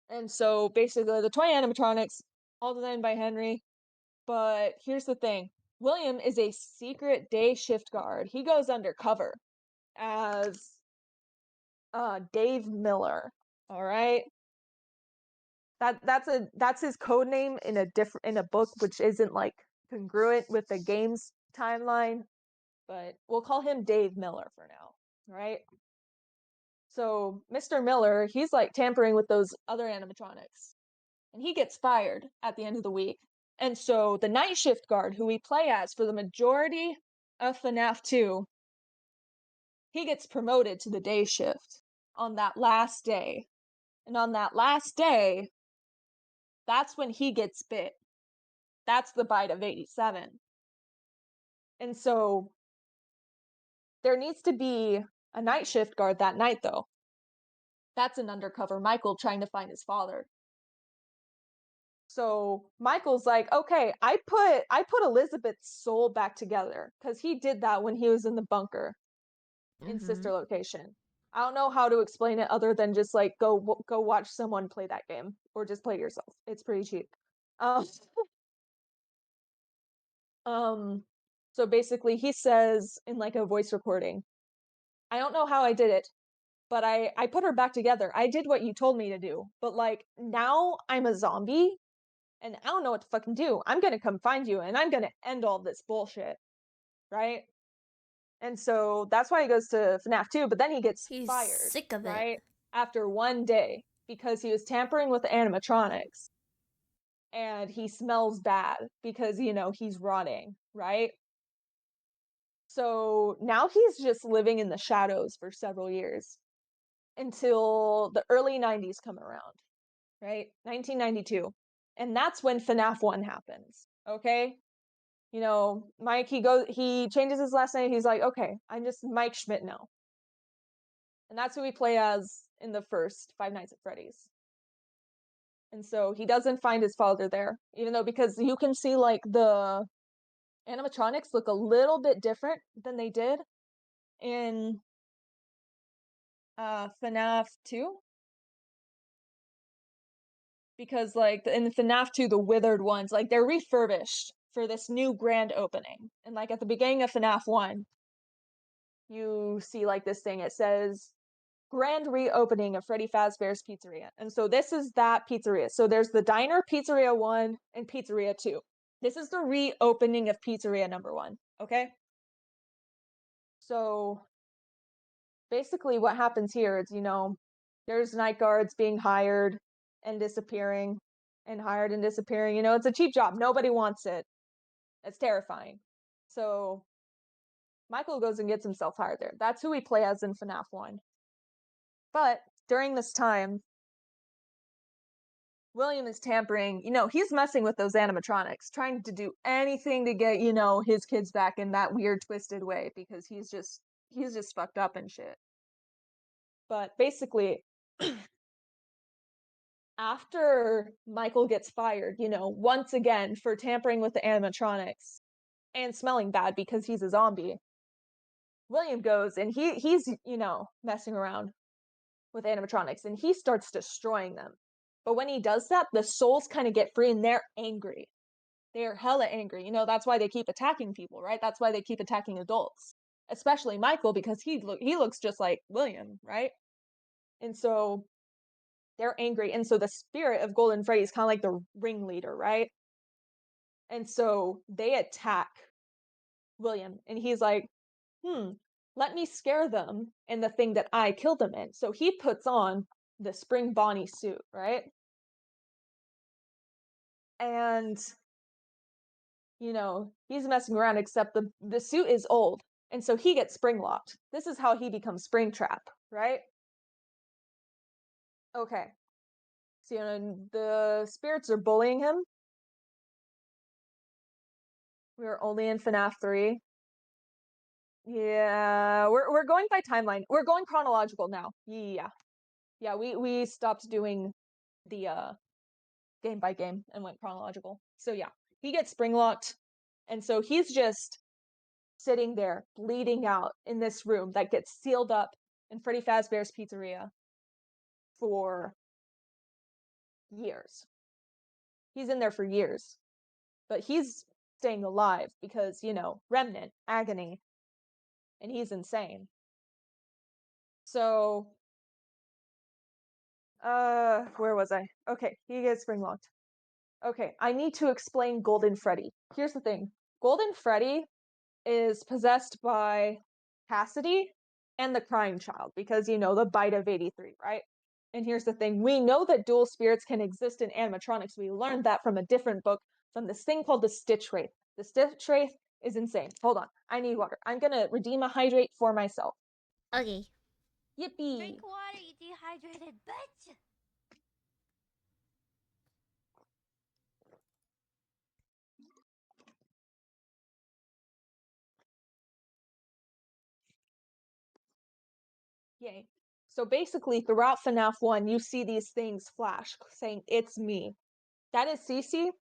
And so basically the toy animatronics, all designed by Henry. But here's the thing. William is a secret day shift guard. He goes undercover as Dave Miller. All right. That's his code name in a book which isn't like congruent with the game's timeline, but we'll call him Dave Miller for now, right? So Mr. Miller, he's like tampering with those other animatronics, and he gets fired at the end of the week. And so the night shift guard, who we play as for the majority of FNAF 2, he gets promoted to the day shift on that last day. And on that last day, that's when he gets bit. That's the bite of 87. And so there needs to be a night shift guard that night, though. That's an undercover Michael trying to find his father. So Michael's like, okay, I put Elizabeth's soul back together because he did that when he was in the bunker in Mm-hmm. Sister Location. I don't know how to explain it other than just like go watch someone play that game or just play it yourself. It's pretty cheap. Um, um so basically he says in like a voice recording, I don't know how I did it, but I put her back together. I did what you told me to do. But like now I'm a zombie and I don't know what to fucking do. I'm gonna come find you and I'm gonna end all this bullshit. Right? And so that's why he goes to FNAF 2, but then he gets He's fired, sick of it. right? After one day because he was tampering with the animatronics and he smells bad because, he's rotting, right? So now he's just living in the shadows for several years until the early 90s come around, right? 1992. And that's when FNAF 1 happens, okay? Mike, he changes his last name. He's like, okay, I'm just Mike Schmidt now. And that's who we play as in the first Five Nights at Freddy's. And so he doesn't find his father there, even though because you can see like the animatronics look a little bit different than they did in FNAF 2. Because like in FNAF 2, the withered ones, like they're refurbished for this new grand opening. And like at the beginning of FNAF 1, you see like this thing. It says grand reopening of Freddy Fazbear's Pizzeria. And so this is that pizzeria. So there's the diner, Pizzeria 1, and Pizzeria 2. This is the reopening of Pizzeria number 1, okay? So basically what happens here is, there's night guards being hired and disappearing and hired and disappearing. It's a cheap job. Nobody wants it. It's terrifying. So Michael goes and gets himself hired there. That's who we play as in FNAF 1. But during this time, William is tampering, he's messing with those animatronics, trying to do anything to get, his kids back in that weird twisted way because he's just fucked up and shit. But basically, after Michael gets fired, once again for tampering with the animatronics and smelling bad because he's a zombie, William goes and he's, messing around with animatronics and he starts destroying them. But when he does that, the souls kind of get free and they're angry. They're hella angry. That's why they keep attacking people, right? That's why they keep attacking adults, especially Michael because he looks just like William, right? And so they're angry. And so the spirit of Golden Freddy is kind of like the ringleader, right? And so they attack William and he's like, let me scare them in the thing that I killed them in. So he puts on the Spring Bonnie suit, right? And he's messing around, except the suit is old. And so he gets spring locked. This is how he becomes Springtrap, right? Okay. So the spirits are bullying him. We are only in FNAF 3. Yeah, we're going by timeline. We're going chronological now. Yeah. Yeah, we stopped doing the game by game and went chronological. So yeah, he gets spring locked. And so he's just sitting there bleeding out in this room that gets sealed up in Freddy Fazbear's Pizzeria for years. He's in there for years. But he's staying alive because, remnant, agony, and he's insane. So, where was I? Okay, he gets spring locked. Okay, I need to explain Golden Freddy. Here's the thing. Golden Freddy is possessed by Cassidy and the Crying Child because, the bite of 83, right? And here's the thing. We know that dual spirits can exist in animatronics. We learned that from a different book from this thing called the Stitch Wraith. The Stitch Wraith is insane. Hold on. I need water. I'm gonna redeem a hydrate for myself. Okay. Yippee! Drink water, you dehydrated bitch! Yay. So basically, throughout FNAF 1, you see these things flash saying, "It's me." That is Cece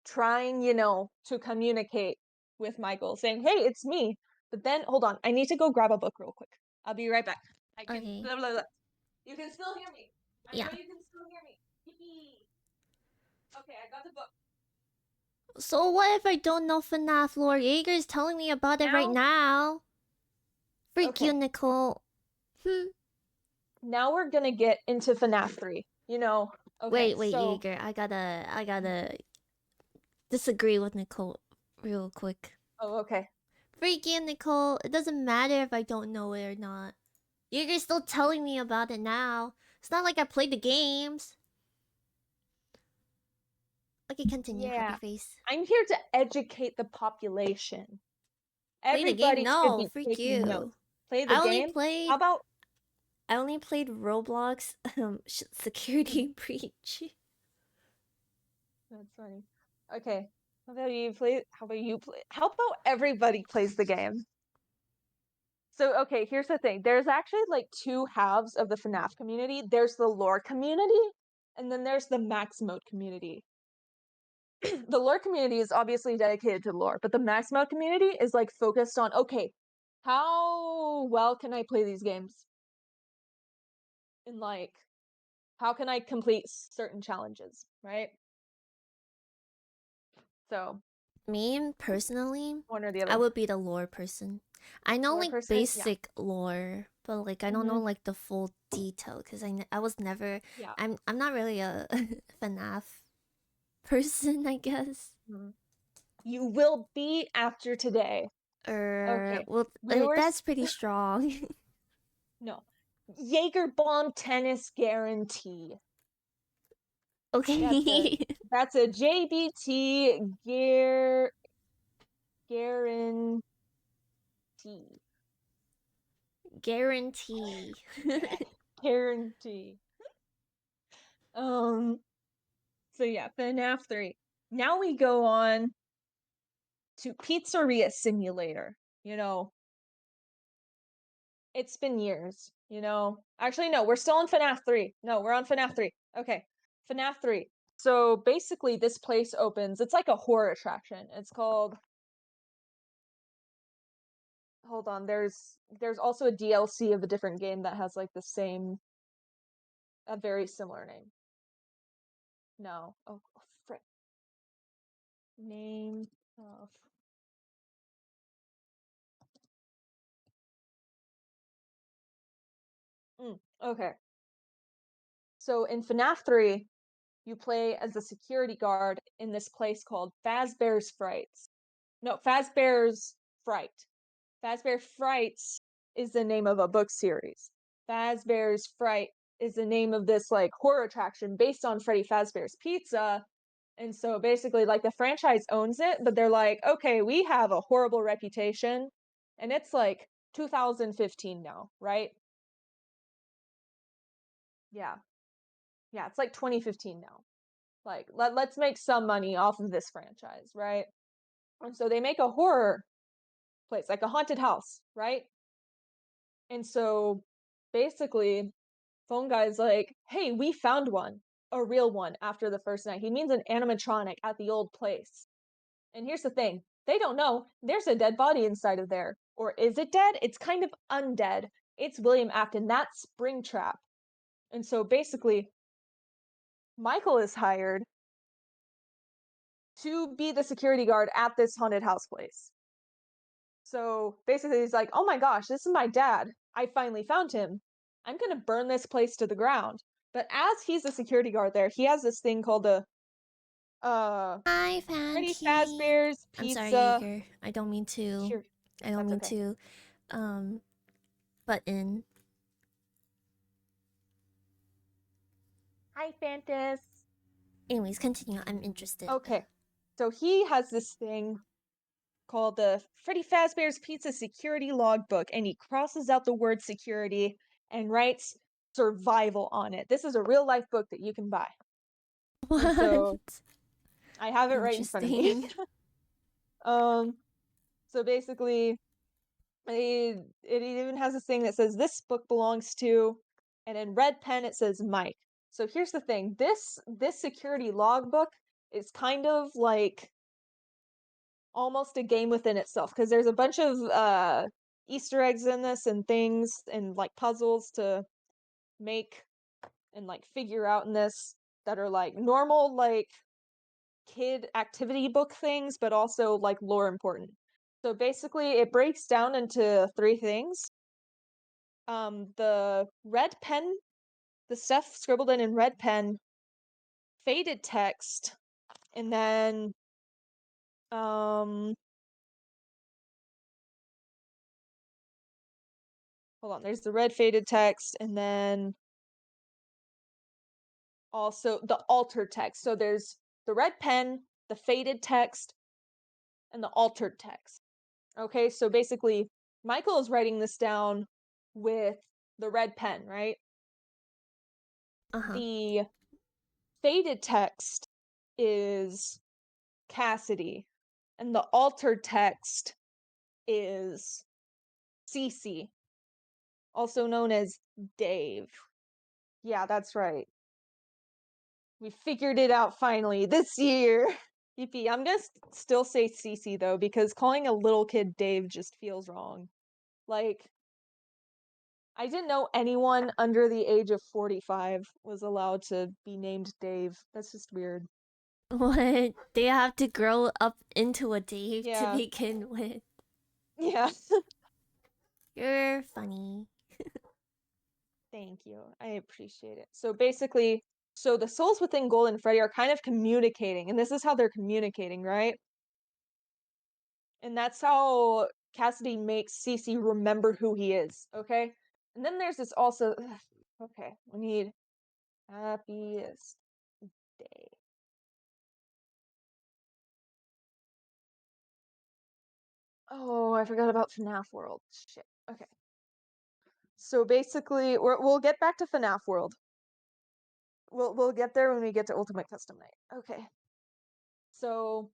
trying, to communicate with Michael, saying, "Hey, it's me." But then, hold on, I need to go grab a book real quick. I'll be right back. I can. Okay. Blah, blah, blah. You can still hear me. I Yeah. know you can still hear me. Yippee! Okay, I got the book. So what if I don't know FNAF lore? Jaeger's telling me about it right Now, now. Freak you, okay, Nicole. now we're gonna get into FNAF 3. Okay, Wait, so Jaeger. I gotta disagree with Nicole real quick. oh, okay. Freak you, Nicole. It doesn't matter if I don't know it or not. Jaeger's still telling me about it now. It's not like I played the games. Okay, continue, happy Yeah, face. I'm here to educate the population. Play the game? Everybody should No, be freak taking notes. you. Play the I only game? How played about I only played Roblox security breach. That's funny. Okay. How about everybody plays the game? So, okay, here's the thing. There's actually like two halves of the FNAF community. There's the lore community, and then there's the max mode community. The lore community is obviously dedicated to lore, but the max mode community is like focused on, okay, how well can I play these games? And like, how can I complete certain challenges, right? So, Me personally, one or the I other. would be the lore person. I know Lore like person? Yeah. basic lore, but like I don't know like the full detail because I was never. Yeah. I'm not really a FNAF person, I guess. Mhm. You will be after today. Okay. Well, Viewers, that's pretty strong. no. Jaeger bomb tennis guarantee. That's a Okay. that's a JBT guarantee. guarantee. Guarantee. Guarantee. Um, so yeah, FNAF 3. Now we go on to Pizzeria Simulator. You know, it's been years, you know. Actually, no, we're still on FNAF 3. No, we're on FNAF 3. Okay. FNAF 3. So basically this place opens. It's like a horror attraction. It's called Hold on, there's also a DLC of a different game that has like the same a very similar name. No. Oh, frick. Name of okay. So in FNAF 3, you play as a security guard in this place called Fazbear's Frights. No, Fazbear's Fright. Fazbear Frights is the name of a book series. Fazbear's Fright is the name of this like horror attraction based on Freddy Fazbear's Pizza. And so basically, like the franchise owns it, but they're like, okay, we have a horrible reputation. And it's like 2015 now, right? Yeah. Yeah, it's like 2015 now. Like, let's make some money off of this franchise, right? And so they make a horror place, like a haunted house, right? And so basically, Phone Guy's like, hey, we found one, a real one after the first night. He means an animatronic at the old place. And here's the thing, they don't know there's a dead body inside of there. Or is it dead? It's kind of undead. It's William Afton, that Springtrap. And so basically, Michael is hired to be the security guard at this haunted house place. So basically, he's like, oh my gosh, this is my dad. I finally found him. I'm going to burn this place to the ground. But as he's the security guard there, he has this thing called a uh Hi, Freddy Fancy. Fazbear's I'm sorry, Pizza. Yeager. I don't mean to. Sure, I don't that's mean okay. to. Um, butt in. Hi, Fantas. Anyways, continue. I'm interested. Okay, so he has this thing called the Freddy Fazbear's Pizza Security Logbook, and he crosses out the word security and writes survival on it. This is a real life book that you can buy. And so What? I have it right in front of me. Interesting. um, so basically, it even has this thing that says this book belongs to, and in red pen it says Mike. So here's the thing: this security logbook is kind of like almost a game within itself because there's a bunch of Easter eggs in this and things and like puzzles to make and like figure out in this that are like normal like kid activity book things, but also like lore important. So basically, it breaks down into three things. The red pen, the stuff scribbled in red pen, faded text, and then um hold on, there's the red faded text and then also the altered text. So there's the red pen, the faded text, and the altered text. Okay, so basically Michael is writing this down with the red pen, right? Uh huh. The faded text is Cassidy, and the altered text is Cece, also known as Dave. Yeah, that's right. We figured it out finally this year. Yippee. I'm gonna still say Cece though, because calling a little kid Dave just feels wrong. Like, I didn't know anyone under the age of 45 was allowed to be named Dave. That's just weird. What? They have to grow up into a Dave to Yeah. begin with. Yeah. You're funny. Thank you. I appreciate it. So basically, so the souls within Gold and Freddy are kind of communicating, and this is how they're communicating, right? And that's how Cassidy makes Cece remember who he is, okay? And then there's this also, okay, we need happiest day. Oh, I forgot about FNAF World. Shit. Okay. So basically, we'll get back to FNAF World. We'll get there when we get to Ultimate Custom Night. Okay. So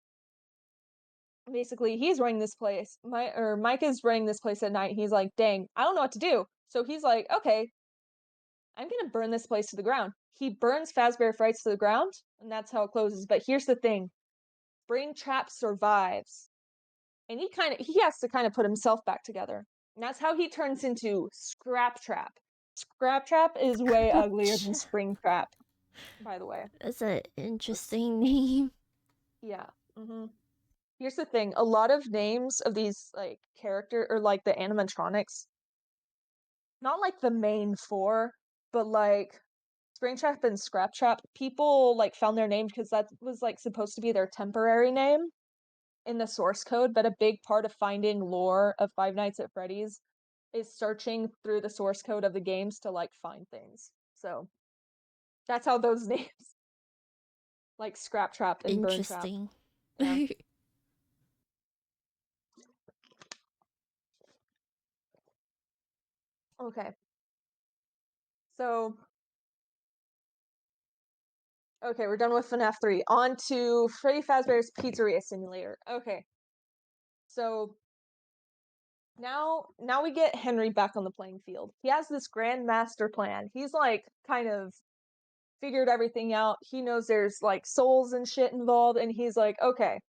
basically, he's running this place. Mike is running this place at night. He's like, "Dang, I don't know what to do." So he's like, "Okay, I'm gonna burn this place to the ground." He burns Fazbear Frights to the ground, and that's how it closes. But here's the thing: Springtrap survives, and he has to kind of put himself back together. And that's how he turns into Scraptrap. Scraptrap is way uglier than Springtrap, by the way. That's an That's, interesting name. yeah. Here's the thing: a lot of names of these like character or like the animatronics, not like the main four, but like Springtrap and Scraptrap, people like found their name because that was like supposed to be their temporary name in the source code, but a big part of finding lore of Five Nights at Freddy's is searching through the source code of the games to like find things. So that's how those names like Scrap Trap and Burn Trap. Interesting. Yeah. Okay. So okay, we're done with FNAF 3. On to Freddy Fazbear's Pizzeria Simulator. Okay. So now we get Henry back on the playing field. He has this grand master plan. He's like kind of figured everything out. He knows there's like souls and shit involved, and he's like, okay.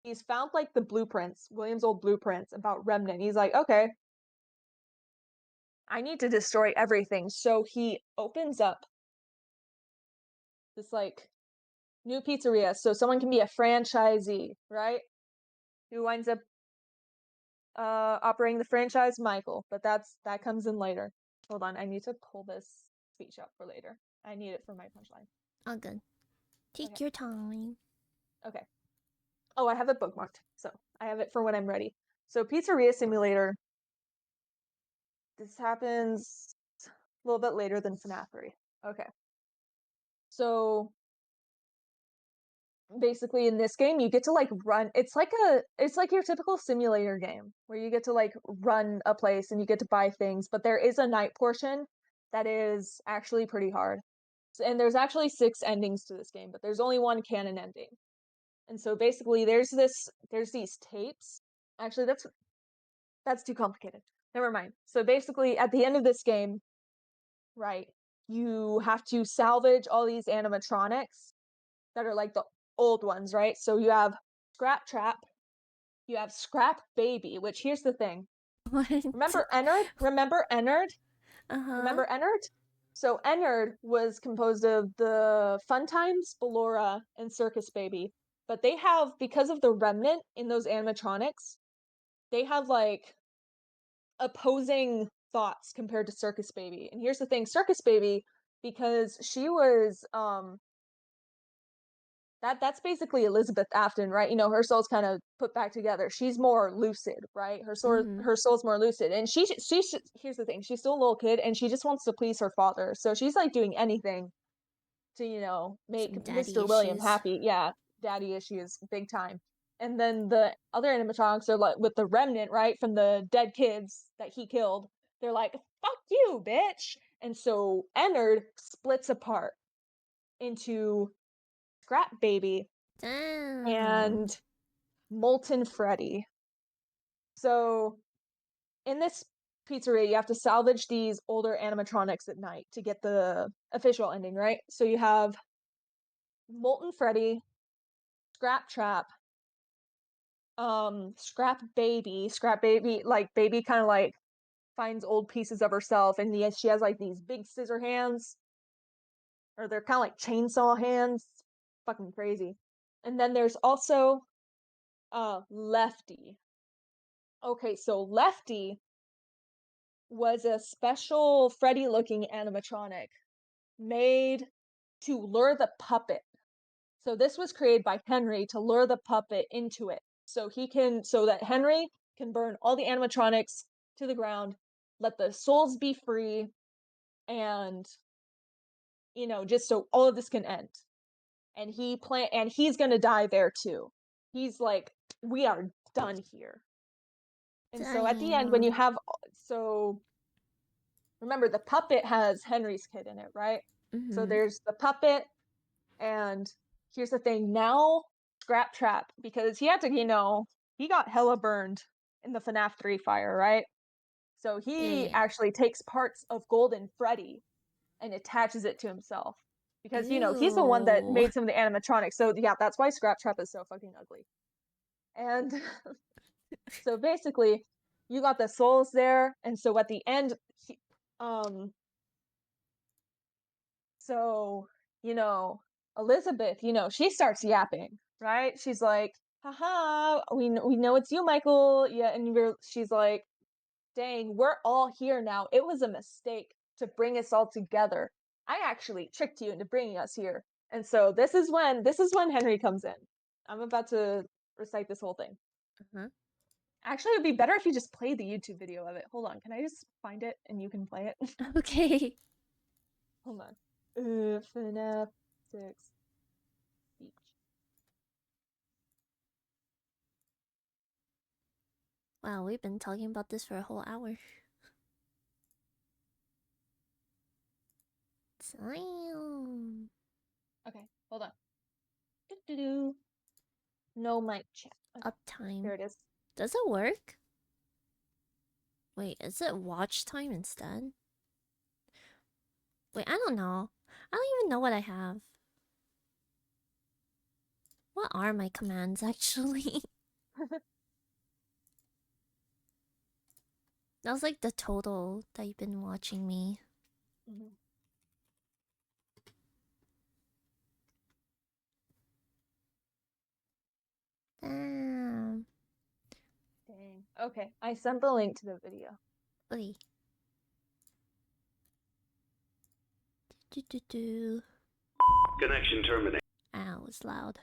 He's found like the blueprints, William's old blueprints about Remnant. He's like, okay, I need to destroy everything. So he opens up this like new pizzeria so someone can be a franchisee, right? Who winds up operating the franchise? Michael. But that comes in later. Hold on, I need to pull this speech up for later. I need it for my punchline. All good. Take Okay. your time. Okay. Oh, I have it bookmarked, so I have it for when I'm ready. So Pizzeria Simulator, this happens a little bit later than FNAF 3. Okay. So basically in this game you get to like run it's like your typical simulator game where you get to like run a place and you get to buy things, but there is a night portion that is actually pretty hard. And there's actually 6 endings to this game, but there's only one canon ending. And so basically there's these tapes. Actually, that's too complicated. Never mind. So basically, at the end of this game, right, you have to salvage all these animatronics that are like the old ones, right? So you have Scrap Trap, you have Scrap Baby, which here's the thing. What? Remember Ennard? Remember Ennard? Uh huh. Remember Ennard? So Ennard was composed of the Fun Times, Ballora, and Circus Baby. But they have, because of the remnant in those animatronics, they have like opposing thoughts compared to Circus Baby. And here's the thing, Circus Baby, because she was that's basically Elizabeth Afton, right? You know, her soul's kind of put back together. She's more lucid, right? Mm-hmm. Her soul's more lucid. And here's the thing, she's still a little kid and she just wants to please her father. So she's like doing anything to, you know, make Some daddy Mr. William issues. happy. Yeah, daddy issues big time. And then the other animatronics are like with the remnant, right, from the dead kids that he killed. They're like, "Fuck you, bitch!" And so Ennard splits apart into Scrap Baby Damn. and Molten Freddy. So in this pizzeria, you have to salvage these older animatronics at night to get the official ending, right? So you have Molten Freddy, Scrap Trap, Scrap Baby, like Baby kind of like finds old pieces of herself, and she has like these big scissor hands, or they're kind of like chainsaw hands. Fucking crazy. And then there's also Lefty. Okay, so Lefty was a special Freddy looking animatronic made to lure the puppet. So this was created by Henry to lure the puppet into it. So that Henry can burn all the animatronics to the ground, let the souls be free, and you know, just so all of this can end. And he's gonna die there too. He's like, we are done here. And so at the end, when you Damn. have, so remember the puppet has Henry's kid in it, right? So Mm-hmm. there's the puppet, and here's the thing now, Scrap Trap, because he had to, he got hella burned in the FNAF 3 fire, right? So Yeah, he yeah. actually takes parts of Golden Freddy and attaches it to himself. Because, he's the one that Ew. made some of the animatronics. So, yeah, that's why Scrap Trap is so fucking ugly. And so basically, you got the souls there. And so at the end, um, so, Elizabeth, she starts yapping, right? She's like, haha, we know it's you, Michael. Yeah. And she's like, dang, we're all here now. It was a mistake to bring us all together. I actually tricked you into bringing us here. And so this is when Henry comes in. I'm about to recite this whole thing. Uh-huh. Actually, it'd be better if you just played the YouTube video of it. Hold on, can I just find it and you can play it? Okay. Hold on. FNAF 6 speech. Wow, we've been talking about this for a whole hour. Damn. Okay, hold on. Doo-doo-doo. No mic chat. Okay, Uptime. here it is. Does it work? Wait, is it watch time instead? Wait, I don't know. I don't even know what I have. What are my commands actually? That was like the total that you've been watching me. Mhm. Damn. Dang. Okay, I sent the link to the video. Wait. Do do do. Connection terminated. Ow, it was loud.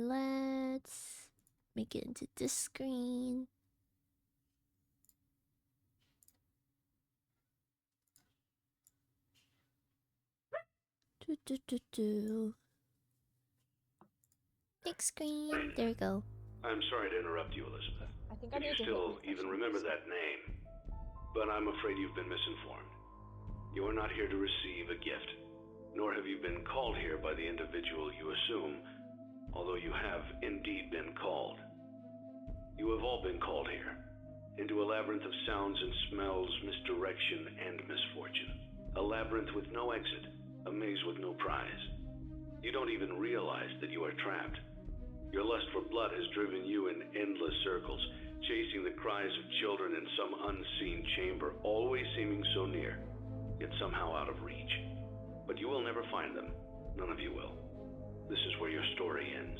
Let's make it into this screen. Do do do do. Big screen. There we go. I'm sorry to interrupt you, Elizabeth. I think I If you need to hit still refresh even on remember this. that name, but I'm afraid you've been misinformed. You are not here to receive a gift, nor have you been called here by the individual you assume, although you have indeed been called. You have all been called here, into a labyrinth of sounds and smells, misdirection, and misfortune. A labyrinth with no exit, a maze with no prize. You don't even realize that you are trapped. Your lust for blood has driven you in endless circles, chasing the cries of children in some unseen chamber, always seeming so near, yet somehow out of reach. But you will never find them. None of you will. This is where your story ends.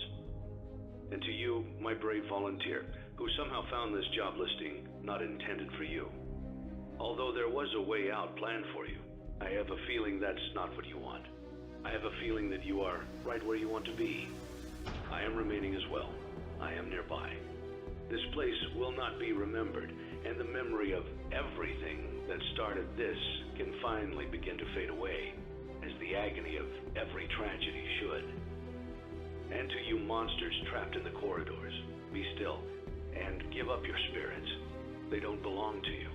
And to you, my brave volunteer, who somehow found this job listing not intended for you. Although there was a way out planned for you, I have a feeling that's not what you want. I have a feeling that you are right where you want to be. I am remaining as well. I am nearby. This place will not be remembered, and the memory of everything that started this can finally begin to fade away, as the agony of every tragedy should. And to you monsters trapped in the corridors, be still, and give up your spirits. They don't belong to you.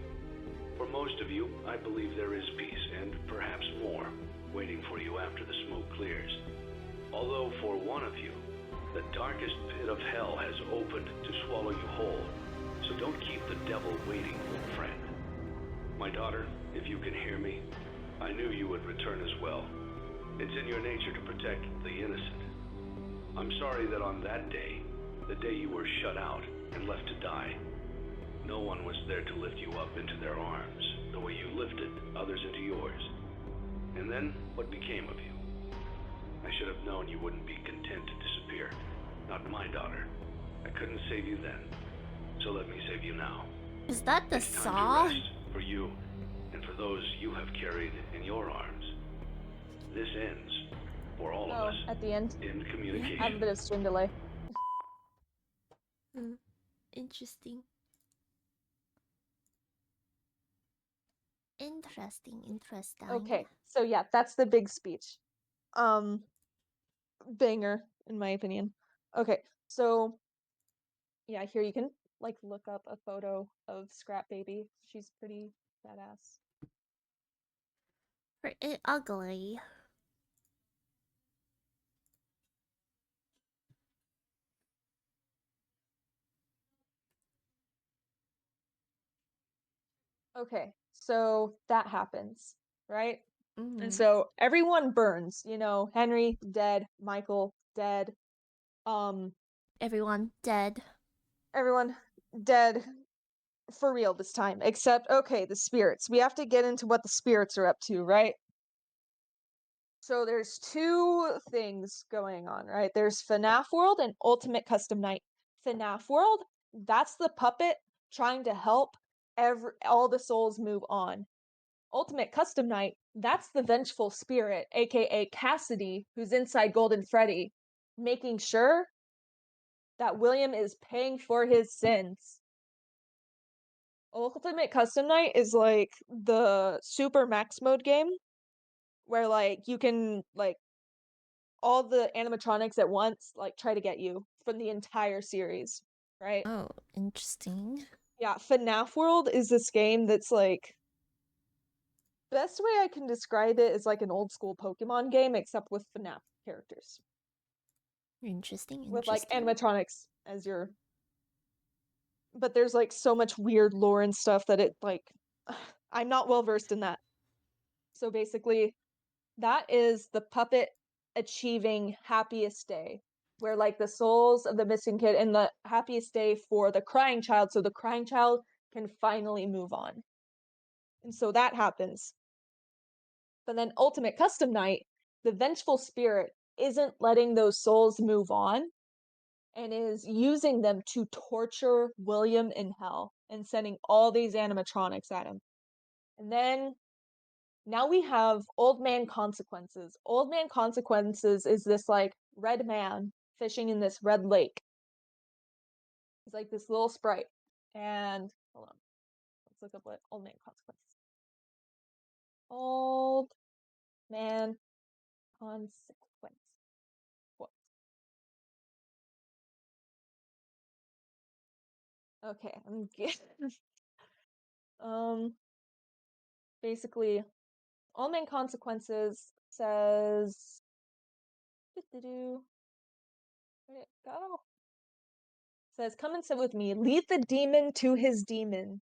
For most of you, I believe there is peace, and perhaps more, waiting for you after the smoke clears. Although for one of you, the darkest pit of hell has opened to swallow you whole, so don't keep the devil waiting, friend. My daughter, if you can hear me, I knew you would return as well. It's in your nature to protect the innocent. I'm sorry that on that day, the day you were shut out and left to die, no one was there to lift you up into their arms, the way you lifted others into yours. And then, what became of you? I should have known you wouldn't be content to disappear. Not my daughter. I couldn't save you then, so let me save you now. Is that the It's time saw? to rest for you and for those you have carried in your arms. This ends, for all of Oh, us, at the end, in I have a communication. bit of stream delay. Interesting. Interesting. Okay, so yeah, that's the big speech. Um, banger, in my opinion. Okay, So yeah, here you can like look up a photo of Scrap Baby. She's pretty badass. Pretty ugly. Okay, so that happens, right? And Mm. so everyone burns, Henry dead, Michael dead, Everyone dead. everyone dead for real this time, except, okay, the spirits. We have to get into what the spirits are up to, right? So there's two things going on, right? There's FNAF World and Ultimate Custom Night. FNAF World, that's the puppet trying to help all the souls move on. Ultimate Custom Night, that's the vengeful spirit, aka Cassidy, who's inside Golden Freddy, making sure that William is paying for his sins. Ultimate Custom Night is like the super max mode game where like you can like all the animatronics at once like try to get you from the entire series, right? Oh, interesting. Yeah, FNAF World is this game that's like best way I can describe it is like an old school Pokemon game except with FNAF characters. Interesting, With like interesting. animatronics as your but there's like so much weird lore and stuff that it like I'm not well versed in that. So basically that is the puppet achieving happiest day, where like the souls of the missing kid and the happiest day for the crying child, so the crying child can finally move on. And so that happens. But then Ultimate Custom Night, the vengeful spirit isn't letting those souls move on and is using them to torture William in hell and sending all these animatronics at him. And then now we have Old Man Consequences. Old Man Consequences is this like red man fishing in this red lake. He's like this little sprite. And hold on. Let's look up what Old Man Consequences. Old Man Consequence. What? Okay, I'm um basically Old Man Consequences says where'd it go? Says, come and sit with me. Lead the demon to his demon.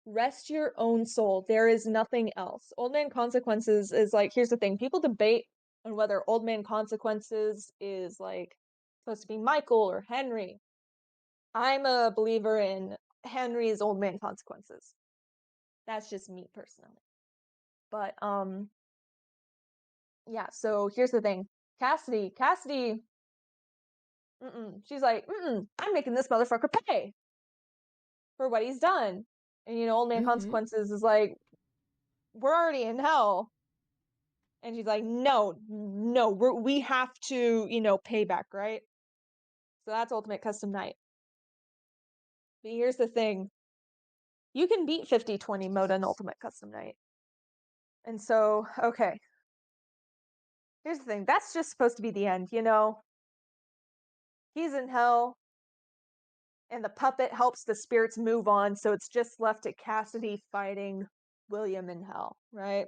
Rest your own soul. There is nothing else. Old Man Consequences is like, here's the thing. People debate on whether Old Man Consequences is like supposed to be Michael or Henry. I'm a believer in Henry's Old Man Consequences. That's just me personally. But yeah, so here's the thing. Cassidy, she's like, I'm making this motherfucker pay for what he's done. And Old Man Consequences is like, we're already in hell. And she's like, no, we have to, pay back, right? So that's Ultimate Custom Night. But here's the thing. You can beat 50/20 mode on Ultimate Custom Night. And so, okay. Here's the thing. That's just supposed to be the end, He's in hell, and the puppet helps the spirits move on, so it's just left to Cassidy fighting William in hell, right?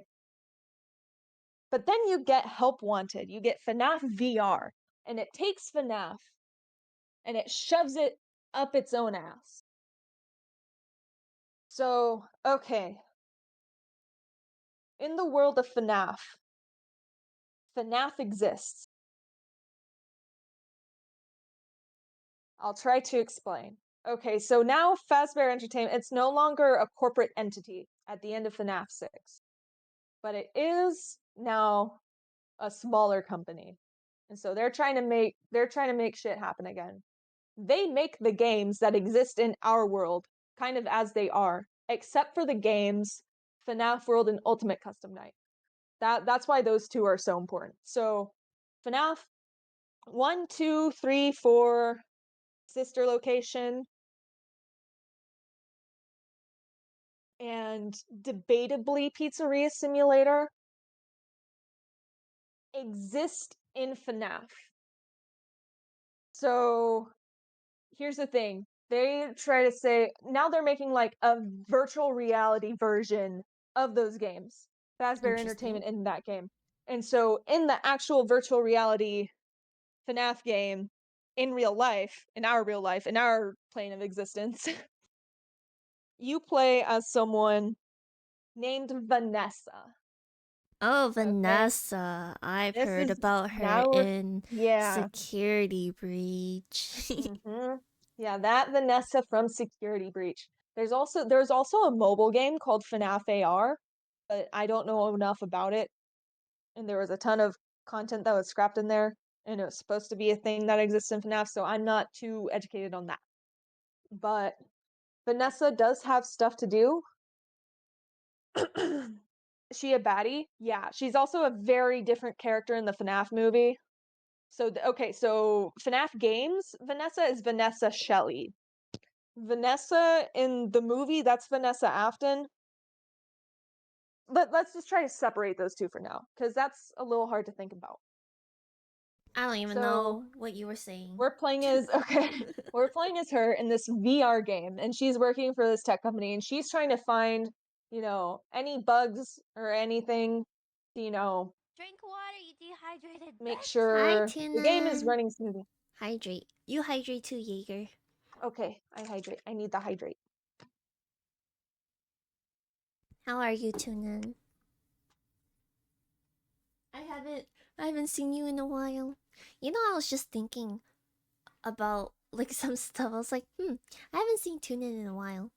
But then you get Help Wanted. You get FNAF VR, and it takes FNAF and it shoves it up its own ass. So, okay. In the world of FNAF, FNAF exists. I'll try to explain. Okay, so now Fazbear Entertainment, it's no longer a corporate entity at the end of FNAF 6, but it is now a smaller company. And so they're trying to make shit happen again. They make the games that exist in our world kind of as they are, except for the games FNAF World and Ultimate Custom Night. That's why those two are so important. So FNAF 1, 2, 3, 4, sister location, and debatably Pizzeria Simulator exist in FNAF. So here's the thing. They try to say now they're making like a virtual reality version of those games. Fazbear Interesting. Entertainment in that game. And so in the actual virtual reality FNAF game, in real life, in our real life, in our plane of existence, you play as someone named Vanessa. Oh, Okay. Vanessa. I've This heard is about her now, in yeah. Security Breach. Hmm. Yeah, that Vanessa from Security Breach. There's also a mobile game called FNAF AR, but I don't know enough about it. And there was a ton of content that was scrapped in there, and it was supposed to be a thing that exists in FNAF, so I'm not too educated on that. But Vanessa does have stuff to do. She a baddie? Yeah, she's also a very different character in the FNAF movie. So okay, so FNAF games, Vanessa is Vanessa Shelley. Vanessa in the movie, that's Vanessa Afton. But let's just try to separate those two for now, because that's a little hard to think about. I don't even So know what you were saying. we're playing as okay, we're playing as her in this VR game, and she's working for this tech company, and she's trying to find, any bugs or anything, you know, Drink water, you dehydrated make bitch. Hi, sure the game is Tunan. running smoothly. Hydrate. You hydrate too, Jaeger. Okay, I hydrate. I need the hydrate. How are you, Tunan? I haven't seen you in a while. You know, I was just thinking about like some stuff. I was like, I haven't seen Tunan in a while.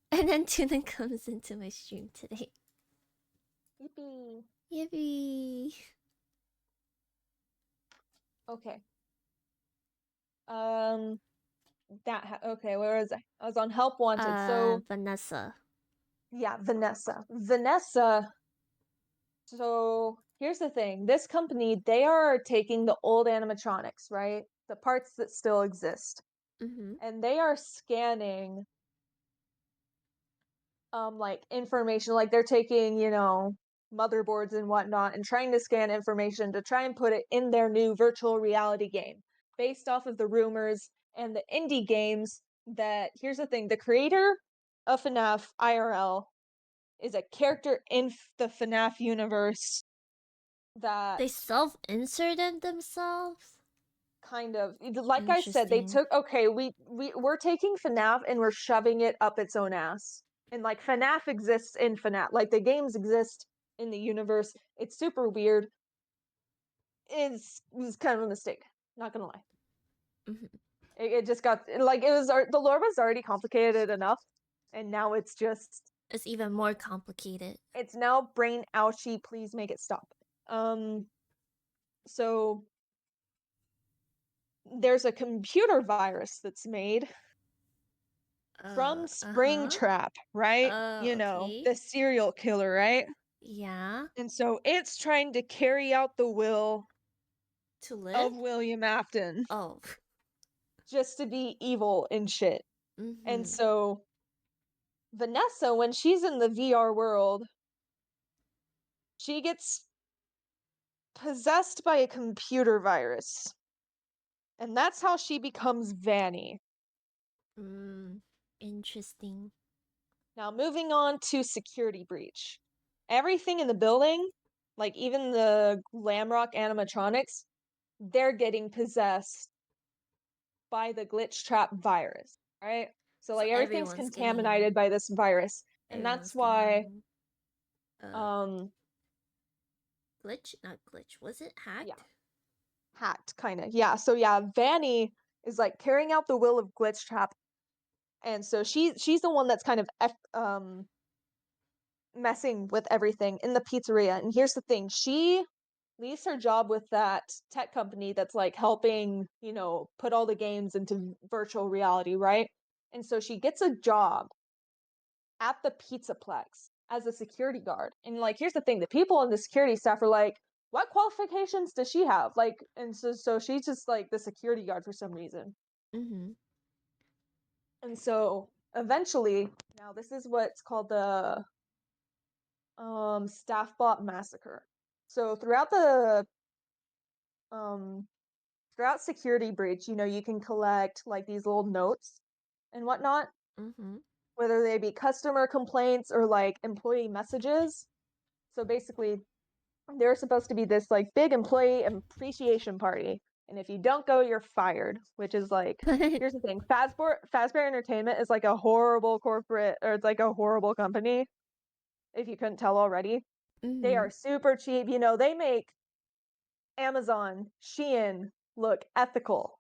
And then Tunan comes into my stream today. Yippee. Yippee! Okay. Okay, where was I? I was on Help Wanted. So Vanessa. yeah, Vanessa. Vanessa. So here's the thing. This company, they are taking the old animatronics, right? The parts that still exist. Mm-hmm. And they are scanning like information, like they're taking, motherboards and whatnot and trying to scan information to try and put it in their new virtual reality game based off of the rumors and the indie games that here's the thing, the creator of FNAF IRL is a character in the FNAF universe that They self-inserted themselves? kind of, like I said, they Interesting. took, okay, we're taking FNAF and we're shoving it up its own ass. And like FNAF exists in FNAF, like the games exist in the universe. It's super weird. It was kind of a mistake, not gonna lie. Mm-hmm. It just got like it was the lore was already complicated enough, and now It's even more complicated. it's now brain ouchie, please make it stop. So there's a computer virus that's made from Uh-huh. Springtrap, right? Okay. The serial killer, right? Yeah. And so it's trying to carry out the will To live? of William Afton Oh. just to be evil and shit. And Mm-hmm. so Vanessa, when she's in the VR world, she gets possessed by a computer virus. And that's how she becomes Vanny. Interesting. Now, moving on to Security Breach. Everything in the building, like even the Glamrock animatronics, they're getting possessed by the glitch trap virus, right? So So like everything's everyone's getting contaminated by this virus. And that's everyone's why getting uh um glitch? Not glitch. Was it yeah, hacked? hacked kind of. Yeah, so yeah, Vanny is like carrying out the will of glitch trap. And so she's the one that's kind of messing with everything in the pizzeria. And here's the thing, she leaves her job with that tech company that's like helping, put all the games into virtual reality, right? And so she gets a job at the Pizzaplex as a security guard. And like here's the thing, the people on the security staff are like, what qualifications does she have? Like, and so she's just like the security guard for some reason. Mm-hmm. And so eventually, now this is what's called the staff bot massacre. So throughout the um throughout Security Breach, you can collect like these little notes and whatnot, whether they be customer complaints or like employee messages. So basically, there's supposed to be this like big employee appreciation party, and if you don't go, you're fired. Which is like, here's the thing: Fazbear Entertainment is like a horrible corporate, or it's like a horrible company. If you couldn't tell already, they are super cheap. They make Amazon, Shein look ethical.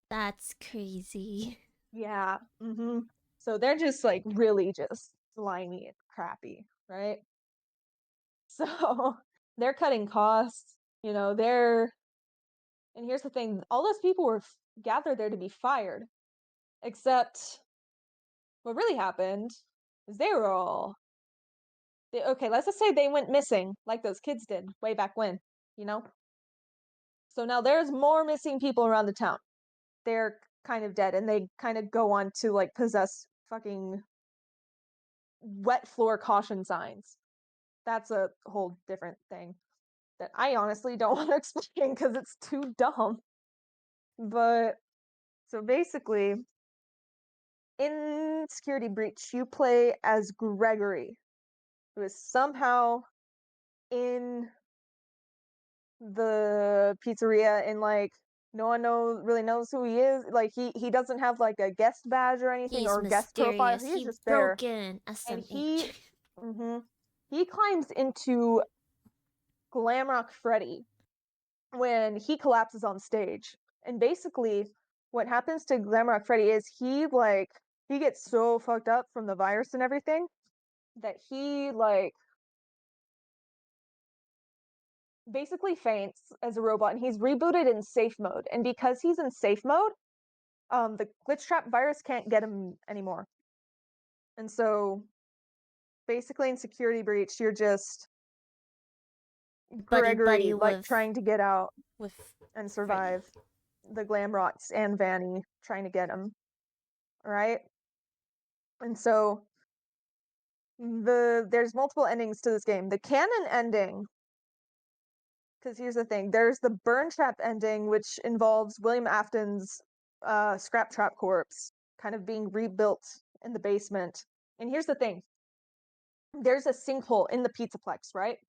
That's crazy. Yeah. So they're just like really just slimy and crappy, right? So they're cutting costs. And here's the thing: all those people were gathered there to be fired, except what really happened is they were all okay. Let's just say they went missing, like those kids did way back when. So now there's more missing people around the town. They're kind of dead, and they kind of go on to like possess fucking wet floor caution signs. That's a whole different thing that I honestly don't want to explain because it's too dumb. But so basically, in Security Breach, you play as Gregory, who is somehow in the pizzeria, and like no one really knows who he is. Like he doesn't have like a guest badge or anything, He's or guest profile. mysterious. He's He just there, broke in and SMH. he climbs into Glamrock Freddy when he collapses on stage. And basically, what happens to Glamrock Freddy is he gets so fucked up from the virus and everything that he like basically faints as a robot, and he's rebooted in safe mode. And because he's in safe mode, the glitch trap virus can't get him anymore. And so basically in Security Breach, you're just Gregory like trying to get out with and survive the Glamrocks and Vanny trying to get him. Right? And so there's multiple endings to this game. The canon ending, because here's the thing: there's the burn trap ending, which involves William Afton's scrap trap corpse kind of being rebuilt in the basement. And here's the thing: there's a sinkhole in the Pizzaplex, right?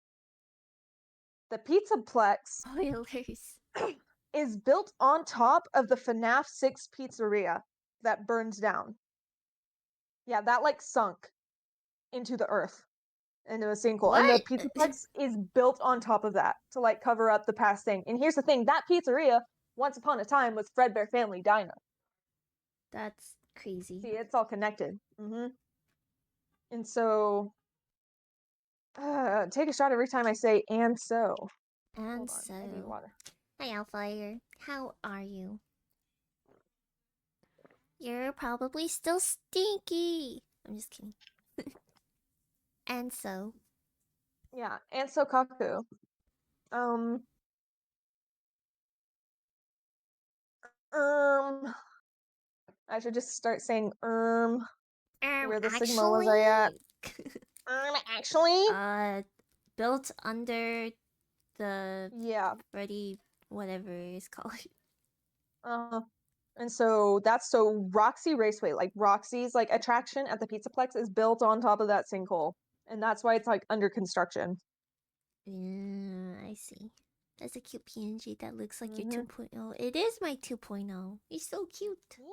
The Pizzaplex spoilers is built on top of the FNAF 6 pizzeria that burns down. Yeah, that like sunk into the earth, into a sinkhole. What? And the Pizzaplex is built on top of that to like cover up the past thing. And here's the thing: that pizzeria, once upon a time, was Fredbear Family Diner. That's crazy. See, it's all connected. And so, take a shot every time I say "and so." And Hold on, I need water. Hi, Alfire. How are you? You're probably still stinky. I'm just kidding. And so. Yeah, and so Kaku. I should just start saying where the Sigma was I at? Actually? Built under the Yeah. Freddy whatever it's called. And so Roxy Raceway, like Roxy's like attraction at the Pizzaplex, is built on top of that sinkhole. And that's why it's like under construction. Yeah, I see. That's a cute PNG that looks like your 2.0. It is my 2.0. He's so cute. Yeah.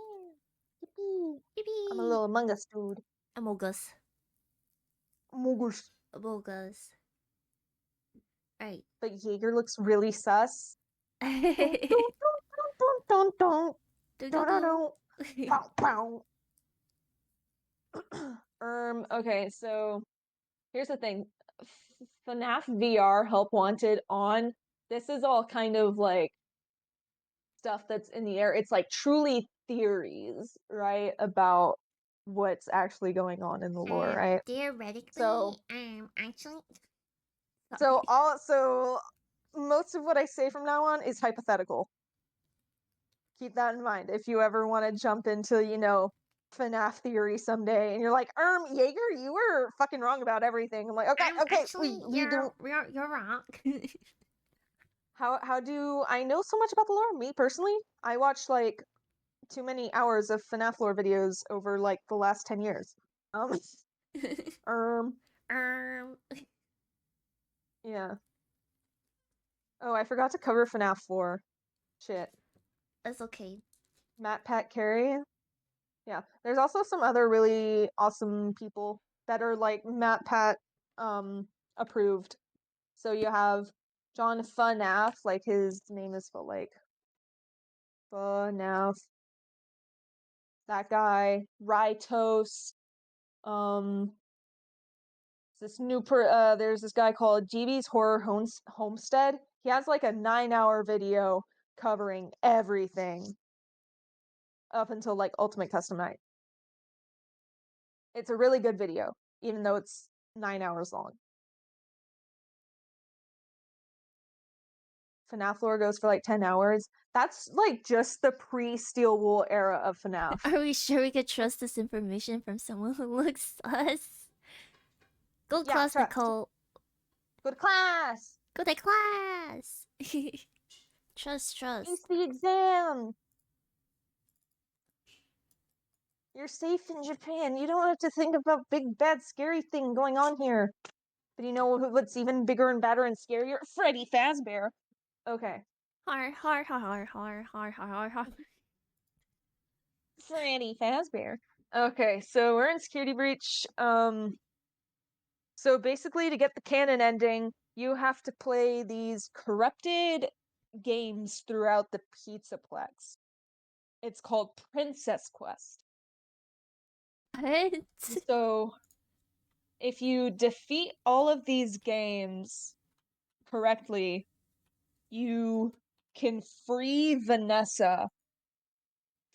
Yippee. Yippee. I'm a little Among Us dude. Among Us. Among Us. Right. But Jaeger looks really sus. Okay, so here's the thing. FNAF VR Help Wanted on. This is all kind of like stuff that's in the air. It's like truly theories, right, about what's actually going on in the lore, right? Theoretically, actually. So most of what I say from now on is hypothetical. Keep that in mind if you ever want to jump into, FNAF theory someday, and you're like, Jaeger, you were fucking wrong about everything. I'm like, okay, Actually, we do. you're wrong. How do I know so much about the lore? Me personally, I watched like too many hours of FNAF lore videos over like the last 10 years. Um, um, um, yeah. Oh, I forgot to cover FNAF 4. Shit. that's okay. Matt Pat Carey. Yeah. There's also some other really awesome people that are like Matt Pat approved. So you have John FNAF, like his name is spelled like FNAF. That guy, Rytos, um there's this guy called GB's Horror Homestead. He has like a 9-hour video covering everything up until like Ultimate Custom Night. It's a really good video, even though it's 9 hours long. FNAF lore goes for like 10 hours. That's like just the pre-Steel Wool era of FNAF. Are we sure we could trust this information from someone who looks sus? Go Yeah, class, trust. Nicole. Go to class! Go to class. Trust. Ace the exam! You're safe in Japan. You don't have to think about big, bad, scary thing going on here. But you know what's even bigger and badder and scarier? Freddy Fazbear. Okay. Har. Freddy Fazbear. Okay, so we're in Security Breach. So basically, to get the canon ending, you have to play these corrupted games throughout the Pizzaplex. It's called Princess Quest. What? So if you defeat all of these games correctly, you can free Vanessa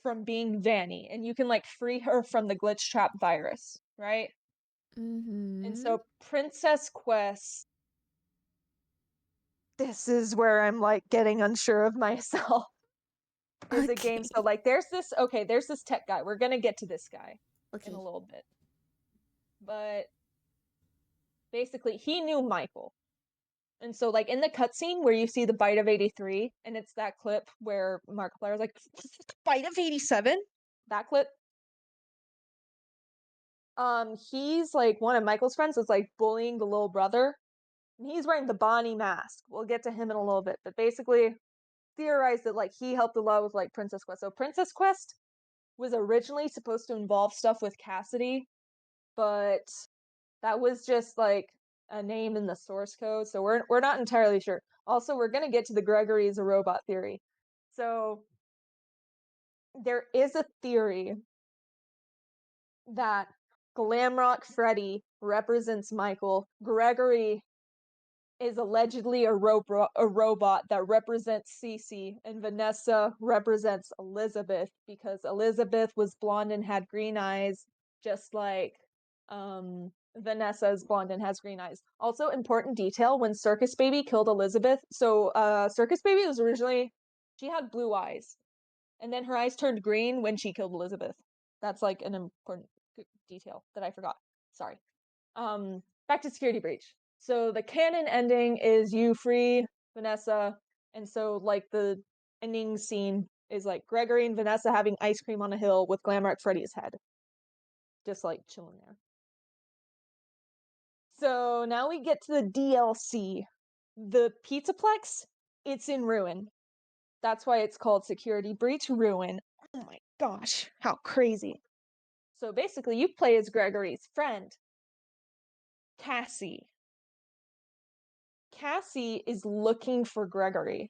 from being Vanny, and you can like free her from the glitch trap virus, right? And so Princess Quest, this is where I'm like getting unsure of myself. Is a game. So like there's this tech guy. We're gonna get to this guy in a little bit. But basically he knew Michael. And so like in the cutscene where you see the bite of 83, and it's that clip where Markiplier's like, bite of 87? That clip. He's like one of Michael's friends that's like bullying the little brother. And he's wearing the Bonnie mask. We'll get to him in a little bit. But basically theorized that like he helped a lot with like Princess Quest. So Princess Quest was originally supposed to involve stuff with Cassidy, but that was just like a name in the source code, so we're not entirely sure. Also, we're gonna get to the Gregory is a robot theory. So there is a theory that Glamrock Freddy represents Michael. Gregory is allegedly a robot that represents Cece, and Vanessa represents Elizabeth because Elizabeth was blonde and had green eyes, just like Vanessa is blonde and has green eyes. Also, important detail, when Circus Baby killed Elizabeth, so Circus Baby was originally, she had blue eyes, and then her eyes turned green when she killed Elizabeth. That's like an important detail that I forgot. Sorry. Back to Security Breach. So the canon ending is you free Vanessa, and so like the ending scene is like Gregory and Vanessa having ice cream on a hill with Glamrock Freddy's head. Just like chilling there. So now we get to the DLC. The Pizzaplex, it's in ruin. That's why it's called Security Breach Ruin. Oh my gosh, how crazy. So basically, you play as Gregory's friend, Cassie. Cassie is looking for Gregory,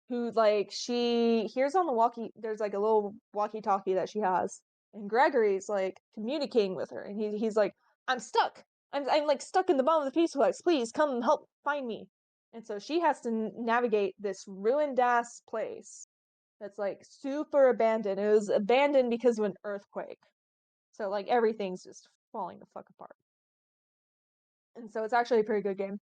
who like she hears on the walkie. There's like a little walkie-talkie that she has, and Gregory's like communicating with her, and he's like, "I'm stuck. I'm like stuck in the bottom of the Pizzaplex. Please come help find me." And so she has to navigate this ruined ass place that's like super abandoned. It was abandoned because of an earthquake, so like everything's just falling the fuck apart. And so it's actually a pretty good game.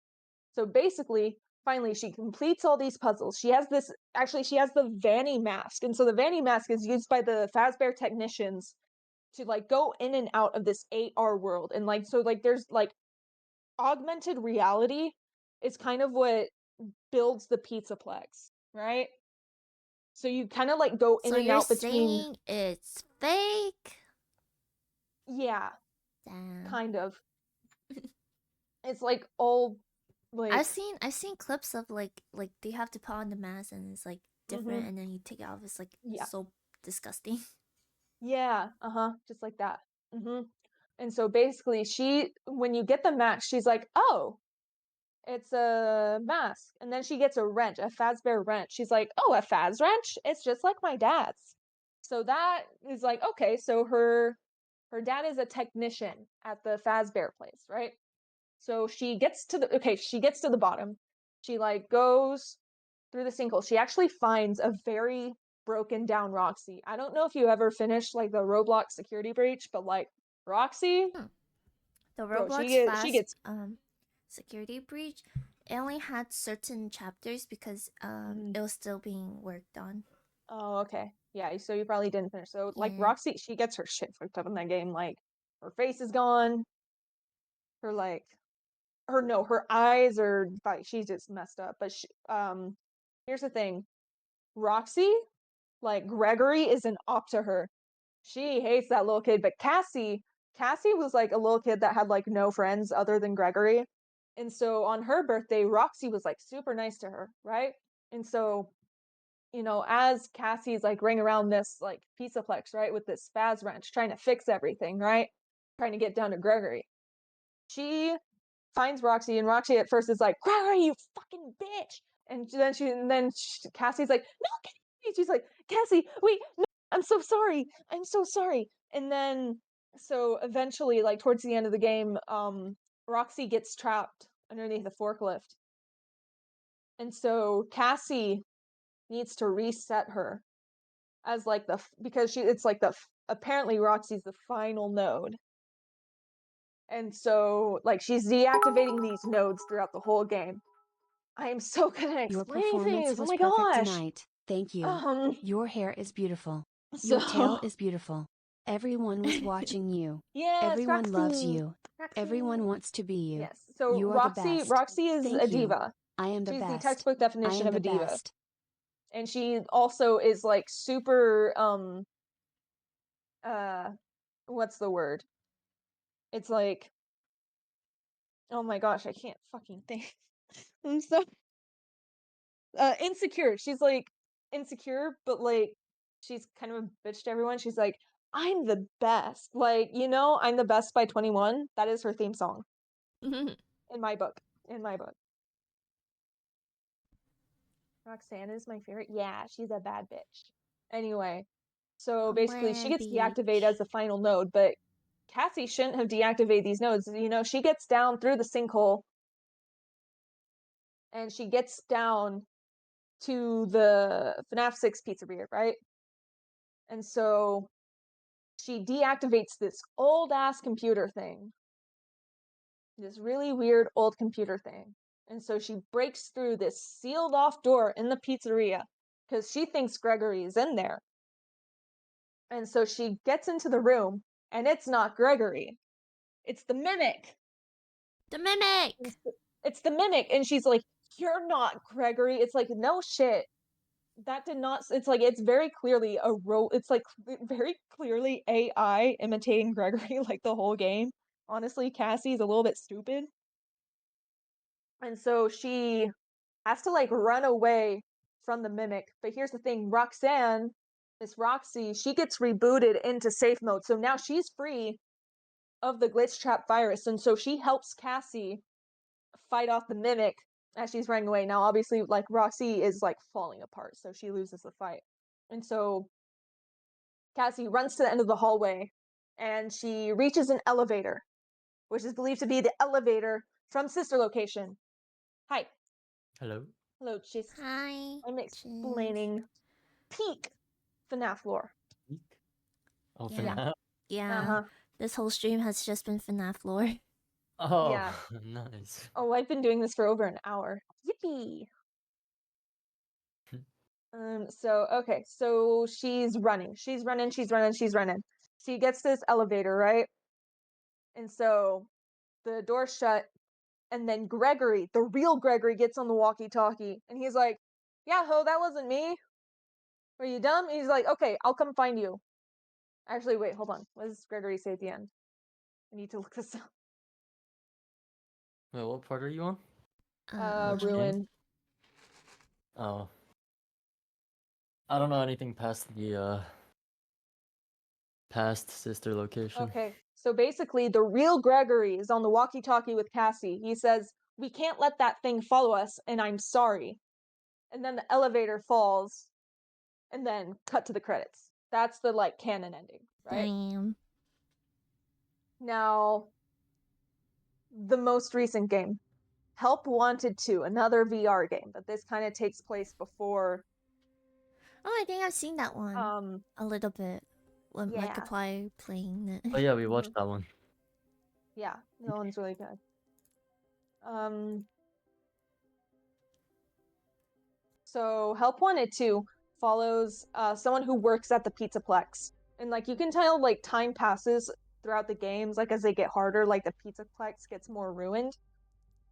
So basically, finally, she completes all these puzzles. She has the Vanny mask. And so the Vanny mask is used by the Fazbear technicians to like go in and out of this AR world. And like, so like there's like augmented reality is kind of what builds the Pizzaplex, right? So you kind of like go in So and you're out between. saying it's fake? Yeah, Damn. kind of. It's like all like. I've seen clips of like they have to put on the mask and it's like different, and then you take it off. It's like Yeah. so disgusting. Yeah, just like that. And so basically, when you get the mask, she's like, "Oh, it's a mask," and then she gets a wrench, a Fazbear wrench. She's like, "Oh, a Faz wrench? It's just like my dad's." So that is like, okay, so her dad is a technician at the Fazbear place, right? So she gets to the bottom. She like goes through the sinkhole. She actually finds a very broken down Roxy. I don't know if you ever finished like the Roblox security breach, but like Roxy, The bro, Roblox she Fast gets security breach, it only had certain chapters because it was still being worked on. Oh, okay. Yeah, so you probably didn't finish. So like Yeah. Roxy, she gets her shit fucked up in that game. Like her face is gone. Her like her eyes are like she's just messed up. But here's the thing. Roxy, like Gregory is an op to her. She hates that little kid, but Cassie was like a little kid that had like no friends other than Gregory. And so on her birthday, Roxy was like super nice to her, right? And so, as Cassie's like ring around this like Pizzaplex, right, with this spaz wrench, trying to fix everything, right? Trying to get down to Gregory. She finds Roxy, and Roxy at first is like, "Gregory, you fucking bitch!" And then Cassie's like, "No, she's like, Cassie, wait, no, I'm so sorry. I'm so sorry." And then, so eventually, like towards the end of the game, Roxy gets trapped underneath the forklift. And so Cassie needs to reset her as like because it's like apparently Roxy's the final node. And so like she's deactivating these nodes throughout the whole game. I am so good at Your explaining performance things. Oh was my perfect gosh. tonight. Thank you. Your hair is beautiful. So Your tail is beautiful. Everyone was watching you. yes, Everyone loves Roxy. you. Everyone wants to be you. Yes. So You are the best. Roxy is a Thank you. diva. I am the She's the best. textbook I definition am of the a diva. best. And she also is like super what's the word? It's like, oh my gosh, I can't fucking think. I'm so insecure. She's like insecure, but like she's kind of a bitch to everyone. She's like, "I'm the best." Like, I'm the best by 21. That is her theme song in my book. In my book. Roxanne is my favorite. Yeah, she's a bad bitch. Anyway, so basically she gets deactivated as the final node, but Cassie shouldn't have deactivated these nodes. She gets down through the sinkhole and she gets down to the FNAF 6 pizzeria, right? And so she deactivates this old ass computer thing. This really weird old computer thing. And so she breaks through this sealed off door in the pizzeria because she thinks Gregory is in there. And so she gets into the room, and it's not Gregory. It's the mimic. The mimic. It's the mimic. And she's like, "You're not Gregory." It's like, no shit. That did not. It's like, it's very clearly it's like very clearly AI imitating Gregory like the whole game. Honestly, Cassie's a little bit stupid. And so she has to like run away from the mimic. But here's the thing, Roxanne, Miss Roxy, she gets rebooted into safe mode. So now she's free of the glitch trap virus. And so she helps Cassie fight off the mimic as she's running away. Now, obviously, like Roxy is like falling apart, so she loses the fight. And so Cassie runs to the end of the hallway and she reaches an elevator, which is believed to be the elevator from Sister Location. Hi. Hello. Hello, Chis. Hi. I'm explaining peak FNAF lore. Peak? Oh, Yeah. FNAF? Yeah. This whole stream has just been FNAF lore. Oh, Yeah. nice. Oh, I've been doing this for over an hour. Yippee! So she's running. She's running. She gets to this elevator, right? And so the door's shut, And then Gregory, the real Gregory, gets on the walkie-talkie, and he's like, "Yeah, ho, that wasn't me. Were you dumb?" And he's like, "Okay, I'll come find you." Actually, wait, hold on. What does Gregory say at the end? I need to look this up. Wait, what part are you on? Which game? Ruin. Oh. I don't know anything past the past sister location. Okay, so basically, the real Gregory is on the walkie-talkie with Cassie. He says, "We can't let that thing follow us, and I'm sorry." And then the elevator falls, and then cut to the credits. That's the like canon ending, right? Damn. Now, the most recent game, Help Wanted 2, another VR game, but this kind of takes place before. Oh, I think I've seen that one a little bit. With yeah. Markiplier playing it. Oh yeah, we watched that one. Yeah, that one's really good. So Help Wanted 2 follows someone who works at the Pizzaplex. And like you can tell like time passes throughout the games, like as they get harder, like the Pizzaplex gets more ruined.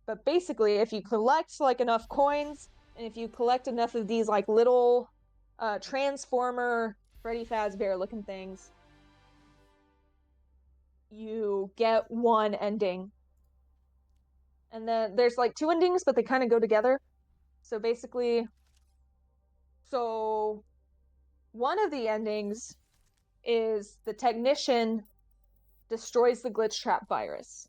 But basically, if you collect like enough coins, and if you collect enough of these like little Transformer Freddy Fazbear looking things, you get one ending. And then there's like two endings, but they kind of go together. So basically, one of the endings is the technician destroys the glitch trap virus.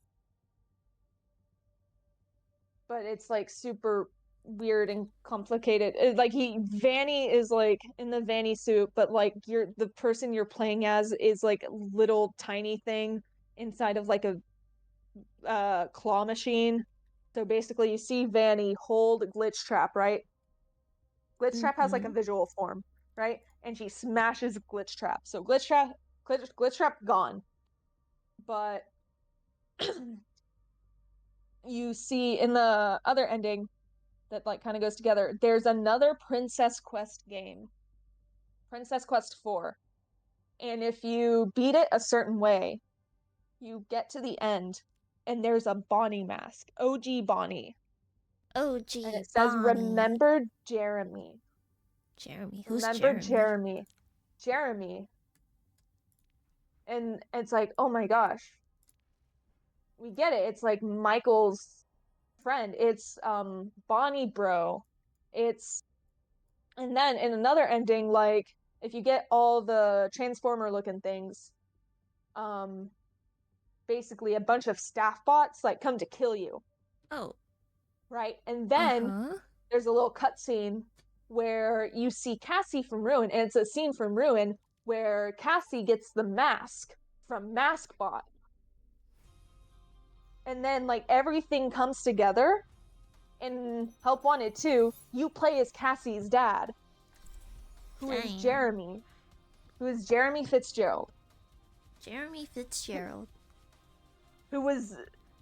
But it's like super weird and complicated. Like Vanny is like in the Vanny suit, but like the person you're playing as is like a little tiny thing inside of like a claw machine. So basically you see Vanny hold glitch trap, right? Glitch trap has like a visual form, right? And she smashes glitch trap. So glitch trap gone. But you see in the other ending that like kind of goes together, there's another Princess Quest game, Princess Quest 4. And if you beat it a certain way, you get to the end and there's a Bonnie mask, OG Bonnie. OG and it says Bonnie. remember Jeremy. Jeremy. Who's Remember Jeremy? Jeremy. And it's like, oh my gosh. We get it. It's like Michael's friend. It's Bonnie bro. And then in another ending, like if you get all the Transformer looking things, basically a bunch of staff bots like come to kill you. Oh. Right? And then there's a little cutscene where you see Cassie from Ruin, and it's a scene from Ruin where Cassie gets the mask from Maskbot. And then like everything comes together. In Help Wanted 2, you play as Cassie's dad, who is Jeremy. Who is Jeremy Fitzgerald. Jeremy Fitzgerald. Who was...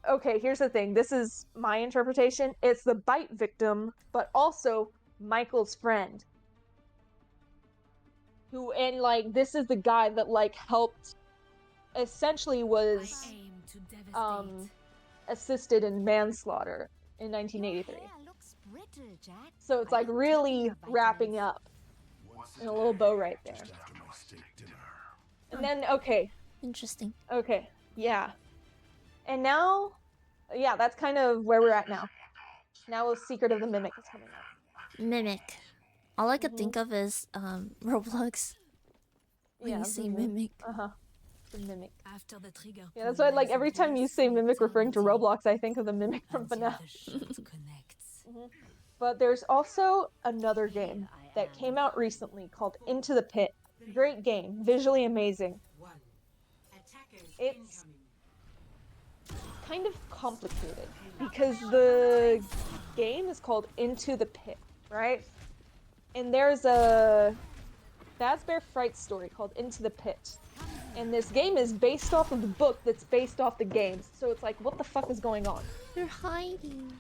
Okay, here's the thing. This is my interpretation. It's the bite victim, but also Michael's friend. Who, and like, this is the guy that like helped, essentially was assisted in manslaughter in 1983. So it's like really wrapping up in a little bow right there. And then, okay. Interesting. Okay, yeah. And now, yeah, that's kind of where we're at now. Now Secret of the Mimic is coming up. Mimic. All I could think of is Roblox. When you say Mimic. The Mimic. Yeah, that's why like every time you say Mimic referring to Roblox, I think of the Mimic from FNAF. But there's also another game that came out recently called Into the Pit. Great game, visually amazing. It's kind of complicated because the game is called Into the Pit, right? And there's a Fazbear Fright story called Into the Pit. And this game is based off of the book that's based off the games. So it's like, what the fuck is going on? They're hiding.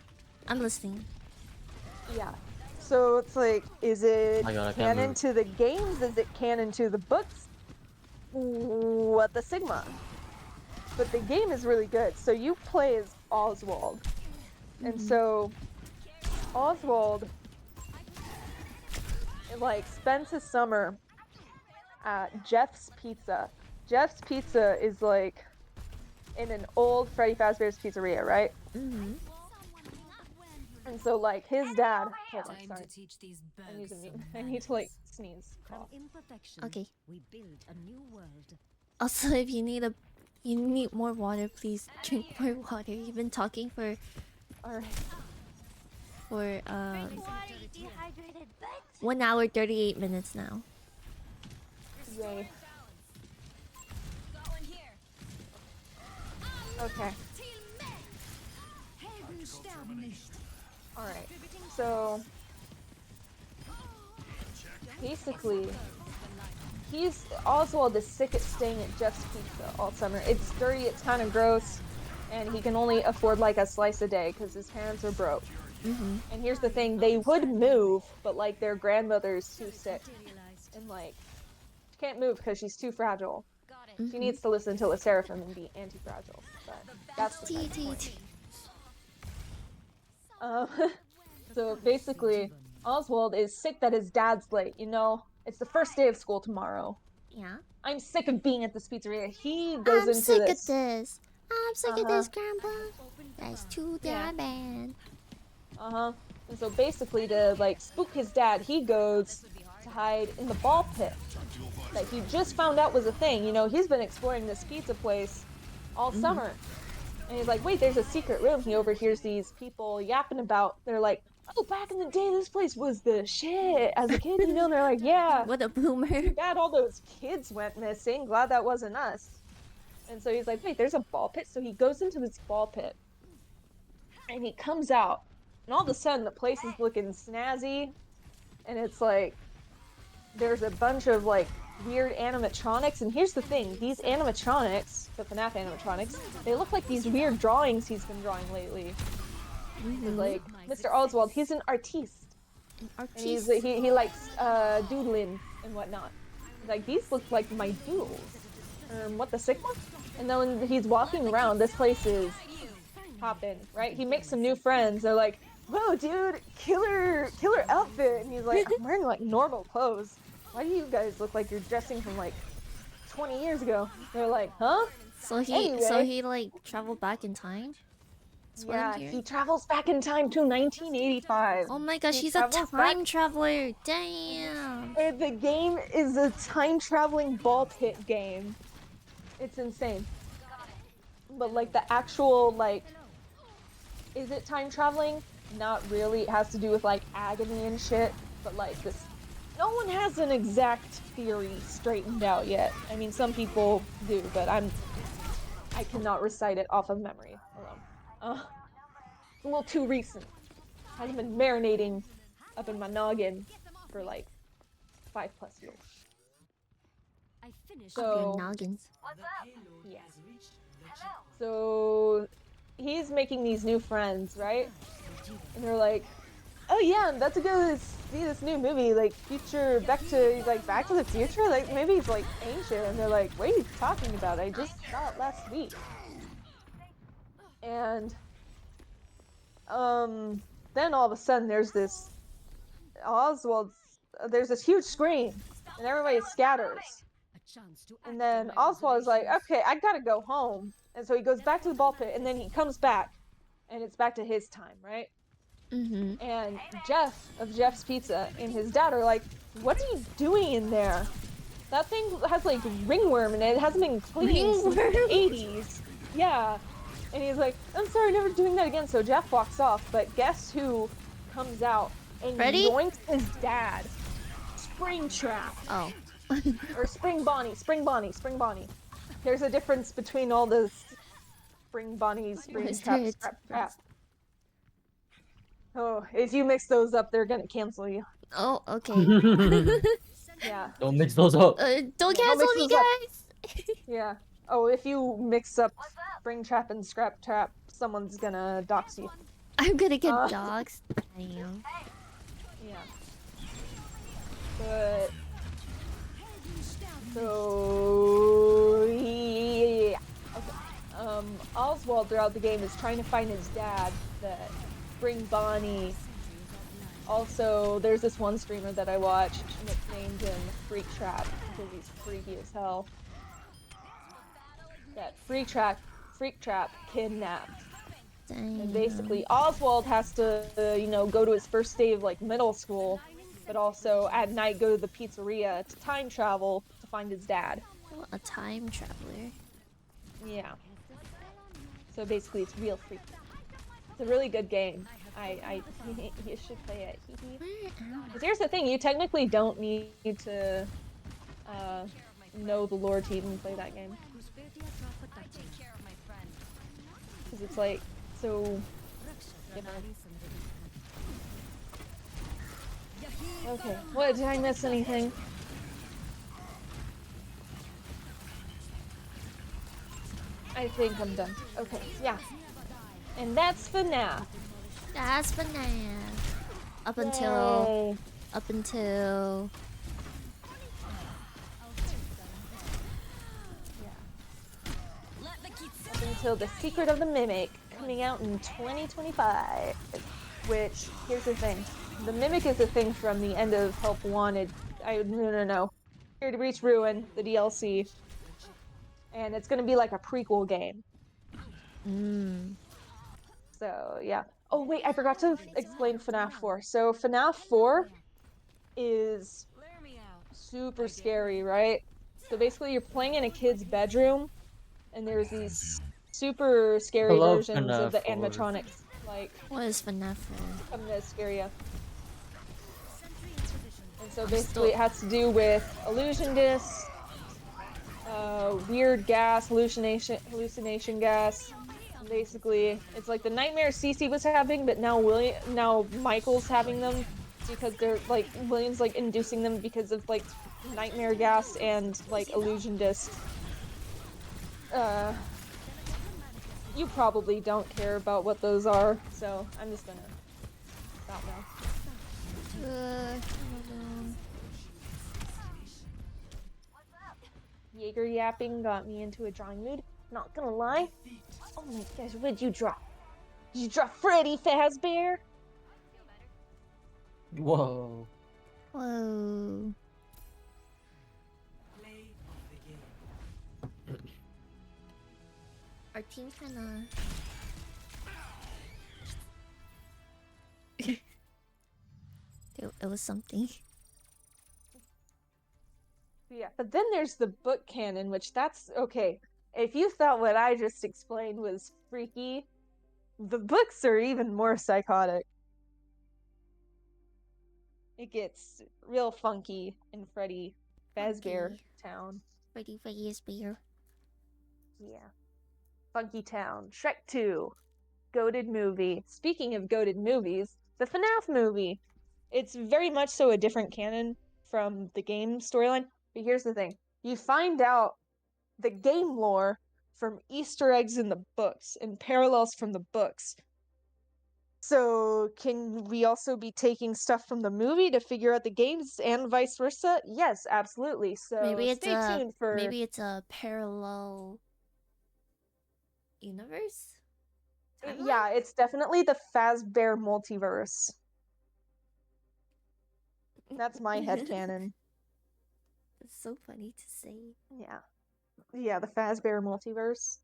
I'm listening. Yeah. So it's like, is it God, canon to the games? Is it canon to the books? What the Sigma? But the game is really good. So you play as Oswald. And so Oswald like spends his summer at Jeff's Pizza. Jeff's Pizza is like in an old Freddy Fazbear's Pizzeria, right? Mm-hmm. And so like his dad, hold on, Time sorry. to teach these I need bugs to some I need to like manners. sneeze. From Cough. imperfection, Okay. we build a new world. Also, if you need more water, please drink more water. You've been talking for Alright. Water, you dehydrated bitch. 1 hour 38 minutes now. Yay. Okay. Alright. So basically Oswald is sick of staying at Jeff's Pizza all summer. It's dirty, it's kind of gross, and he can only afford like a slice a day because his parents are broke. Mm-hmm. And here's the thing, they would move, but like their grandmother's too sick. And like, she can't move because she's too fragile. She needs to listen to the Seraphim and be anti-fragile. But that's the side point. So basically, Oswald is sick that his dad's late, you know? It's the first day of school tomorrow. Yeah. I'm sick of being at this pizzeria. He goes I'm into sick this. of this. I'm sick of this, Grandpa. That's too Yeah. damn bad. And so basically, to like spook his dad, he goes to hide in the ball pit that he just found out was a thing. You know, he's been exploring this pizza place all summer. And he's like, wait, there's a secret room. He overhears these people yapping about. They're like, oh, back in the day, this place was the shit. As a kid, you know, they're like, yeah. What a boomer. Too bad all those kids went missing. Glad that wasn't us. And so he's like, wait, there's a ball pit? So he goes into this ball pit. And he comes out. And all of a sudden, the place is looking snazzy. And it's like, there's a bunch of like weird animatronics. And here's the thing, these animatronics, the FNAF animatronics, they look like these weird drawings he's been drawing lately. Like, Mr. Oswald, he's an artiste. And he likes doodling and whatnot. Like, these look like my doodles. What the Sigma? And then when he's walking around, this place is poppin', right? He makes some new friends. They're like, whoa, dude, killer outfit. And he's like, I'm wearing like normal clothes. Why do you guys look like you're dressing from like 20 years ago? They're like, huh? So he like traveled back in time? Yeah, he travels back in time to 1985. Oh my gosh, he's a time traveler. Damn. And the game is a time traveling ball pit game. It's insane. But like the actual like, is it time traveling? Not really. It has to do with like agony and shit. But like this, no one has an exact theory straightened out yet. I mean, some people do, but I cannot recite it off of memory alone. It's a little too recent. Hasn't been marinating up in my noggin for like 5+ years. So, noggins. yeah. So he's making these new friends, right? And they're like, oh yeah, that's to go see this new movie, like Back to the Future? Like maybe it's like ancient. And they're like, what are you talking about? I just saw it last week. And then all of a sudden there's this there's this huge scream and everybody scatters. And then Oswald is like, okay, I gotta go home. And so he goes back to the ball pit and then he comes back and it's back to his time, right? And Jeff of Jeff's Pizza and his dad are like, what are you doing in there? That thing has like ringworm in it. It hasn't been cleaned since the 80s. Yeah. And he's like, I'm sorry, never doing that again. So Jeff walks off, but guess who comes out and yoinks his dad? Springtrap. Oh. Or Spring Bonnie. There's a difference between all the Spring Bonnie, Springtrap, Scrap. Oh, if you mix those up, they're gonna cancel you. Oh, okay. Yeah. Don't mix those up. Don't cancel me, guys! Yeah. Oh, if you mix up Springtrap and Scrap Trap, someone's gonna dox you. I'm gonna get doxed. I am. Yeah. But so yeah. Okay. Oswald throughout the game is trying to find his dad that Bring Bonnie. Also, there's this one streamer that I watch that named him Freak Trap because he's freaky as hell. That Freak Trap kidnapped. Damn. And basically, Oswald has to, go to his first day of like middle school, but also at night go to the pizzeria to time travel to find his dad. Oh, a time traveler. Yeah. So basically, it's real freaky. It's a really good game. You should play it. Because here's the thing: you technically don't need to know the lore to even play that game. Because it's like so different. Okay, what, did I miss anything? I think I'm done. Okay, yeah. And that's FNAF. That's banana. Up Yay. until Up until The Secret of the Mimic, coming out in 2025. Which, here's the thing. The Mimic is a thing from the end of Help Wanted. No. Here to Reach Ruin, the DLC. And it's gonna be like a prequel game. So, yeah. Oh, wait, I forgot to explain FNAF 4. So, FNAF 4 is super scary, right? So basically, you're playing in a kid's bedroom, and there's these super I scary love versions of FNAF the 4. animatronics, like, what is FNAF for? coming to scare you. And so I'm basically, it has to do with illusion discs, weird gas, hallucination gas. And basically, it's like the nightmare Cece was having, but now Michael's having them because they're like William's like inducing them because of like nightmare gas and like illusion discs. You probably don't care about what those are, so I'm just gonna stop now. I don't know. Jaeger yapping got me into a drawing mood. Not gonna lie. Oh my gosh, what'd you draw? Did you draw Freddy Fazbear? Whoa. Whoa. Our team kinda it was something. Yeah, but then there's the book canon, which that's okay. If you thought what I just explained was freaky, the books are even more psychotic. It gets real funky in Freddy Fazbear Funky. Town. Freddy Fazbear. Yeah. Funky Town. Shrek 2. Goated movie. Speaking of goated movies, the FNAF movie. It's very much so a different canon from the game storyline. But here's the thing. You find out the game lore from Easter eggs in the books and parallels from the books. So, can we also be taking stuff from the movie to figure out the games and vice versa? Yes, absolutely. So, Maybe stay tuned for. maybe it's a parallel universe? Timeline? Yeah, it's definitely the Fazbear multiverse. That's my headcanon. It's so funny to say. Yeah. Yeah, the Fazbear multiverse.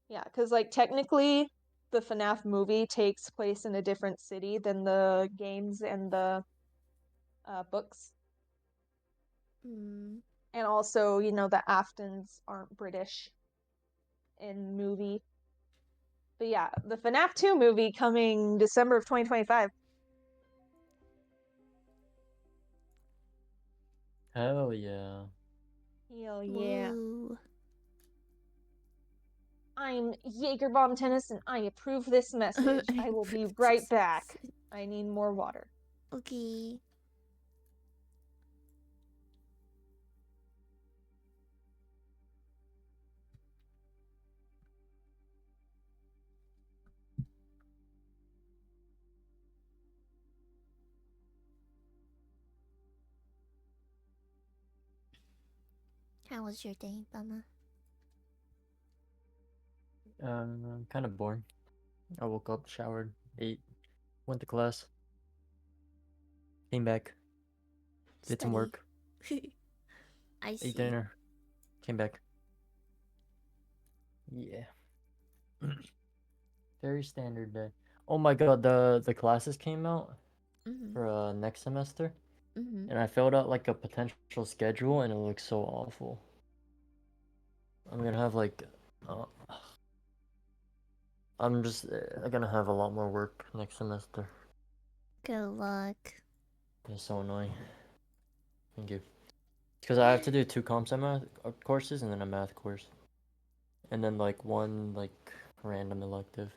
Yeah, because, like, technically, the FNAF movie takes place in a different city than the games and the books. Mm. And also, the Aftons aren't British in movie. But yeah, the FNAF 2 movie coming December of 2025. Hell yeah. Hell yeah. Whoa. I'm Jaeger Bomb Tennis and I approve this message. I will be right back. I need more water. Okay. How was your day, Bummer? Kind of boring. I woke up, showered, ate, went to class, came back, did some Study. work, I ate see. dinner, came back. Yeah. Very standard day. Oh my god, the classes came out Mhm. for next semester, Mhm. and I filled out like a potential schedule, and it looks so awful. I'm gonna have like, uh, I'm just gonna have a lot more work next semester. Good luck. It's so annoying. Thank you. Because I have to do 2 comp sci math courses and then a math course, and then like one like random elective.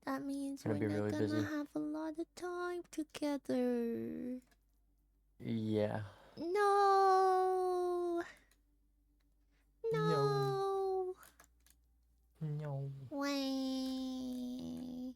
That means Gonna we're be not really gonna busy. have a lot of time together. Yeah. No. No. No. No. Way.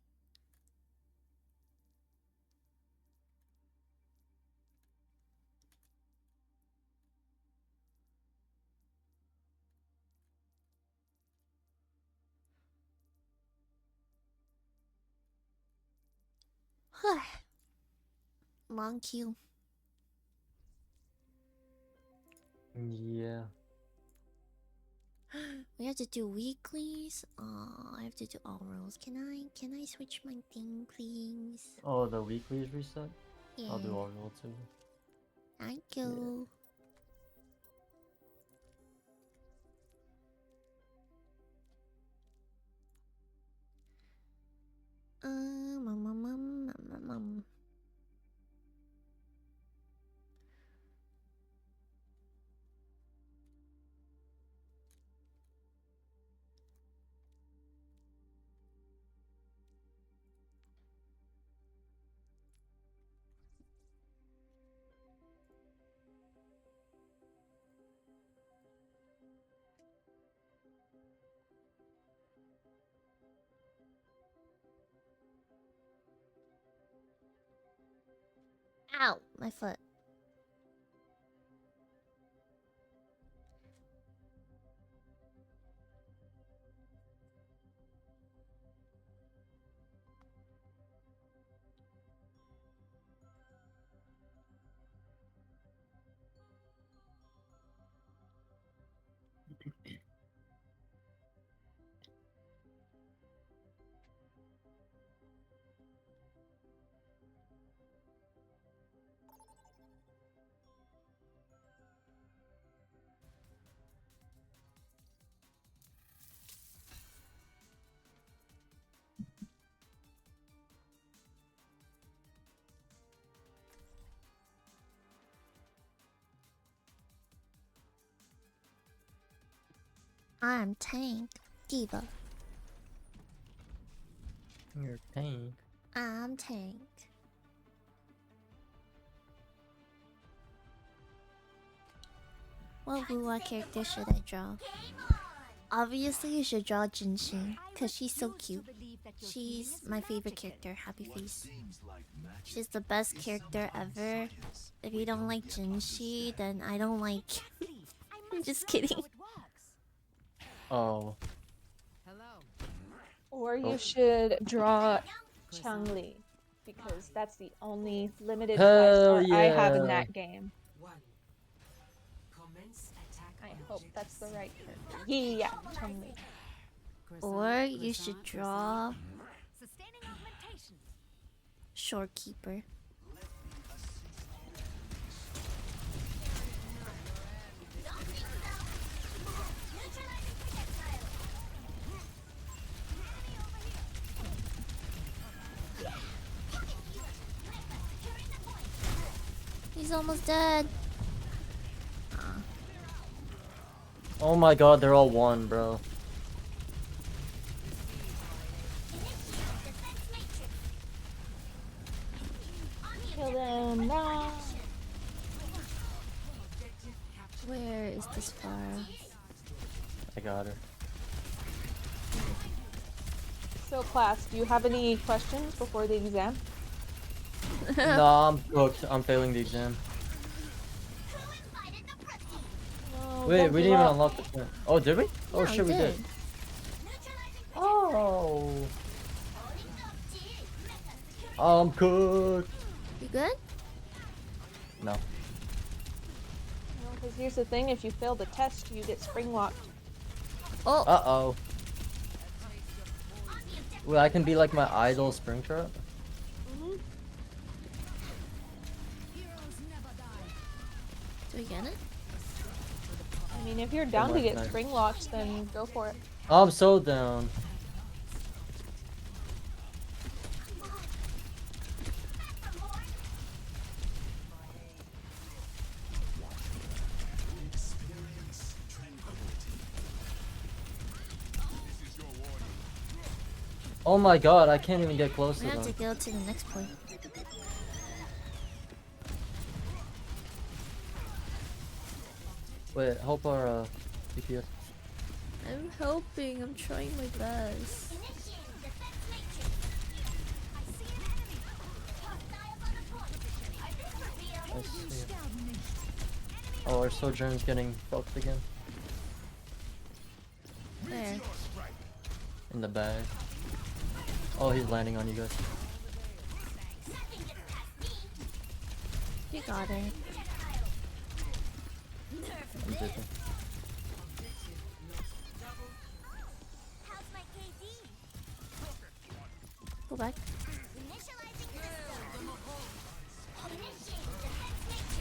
Long queue. Yeah. We have to do weeklies. I have to do all roles. Can I switch my thing, please? Oh, the weekly is reset? Yeah. I'll do all roll too. Thank you. Um. Ow, my foot. I'm Tank Diva. You're paying. I'm Tank. What character should I draw? Obviously, you should draw Jinxin, because she's so cute. She's my favorite character, Happy Face. She's the best character ever. If you don't like Jinxi, then I don't like. I'm just kidding. Oh. Or you Oh. should draw Chun-Li, because that's the only limited Hell 5-star I have in yeah. that game. I hope that's the right character. Yeah, Chun-Li. Or you should draw Shorekeeper. He's almost dead. Oh my god, they're all one, bro. Kill them now. Where is this Pharah? I got her. So class, do you have any questions before the exam? Nah, I'm cooked. I'm failing the exam. No. Oh, Wait, don't we give didn't even up. unlock the point. Oh, did we? Oh Yeah, shit, we did. Oh. I'm cooked. You good? No. Because here's the thing: if you fail the test, you get spring locked. Oh, Uh-oh. Wait, I can be like my idol Springtrap? do we get it? I mean, if you're down to much, get nice. spring locked, then go for it. I'm so down. Oh my god, I can't even get close to We have to them. go to the next point. Wait, help our DPS. I'm helping. I'm trying my best. I see. Oh, our Sojourn's getting fucked again. Where? In the bag. Oh, he's landing on you guys. You got it. I'm dipping. Go back.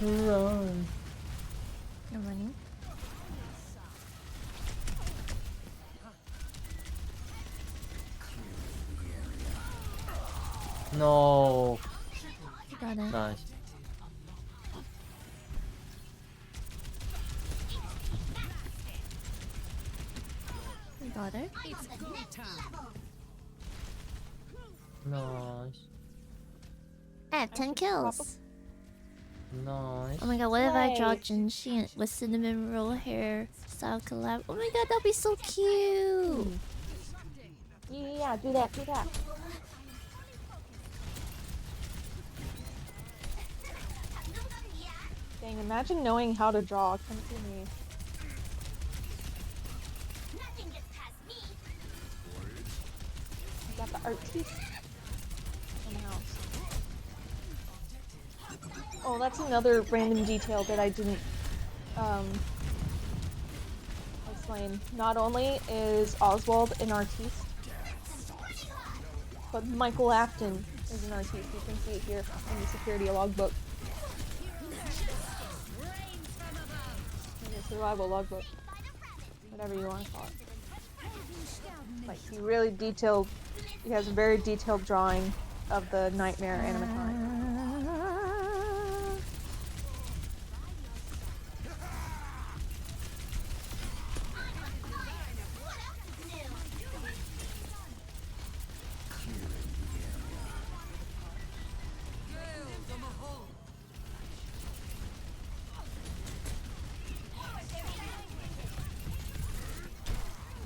Run. I'm running. No. You got it. Nice. You got it. Nice. I have 10 kills. Nice. Oh my god, what if I draw Nice. Jinshi with cinnamon roll hair style collab? Oh my god, that'd be so cute! Yeah, do that, do that. Dang, imagine knowing how to draw. Come to me. I got the artiste in the house. Oh, that's another random detail that I didn't explain. Not only is Oswald an artiste, but Michael Afton is an artiste. You can see it here in the security logbook. In the survival logbook. Whatever you want to call it. Like, he really detailed, he has a very detailed drawing of the nightmare animatronic.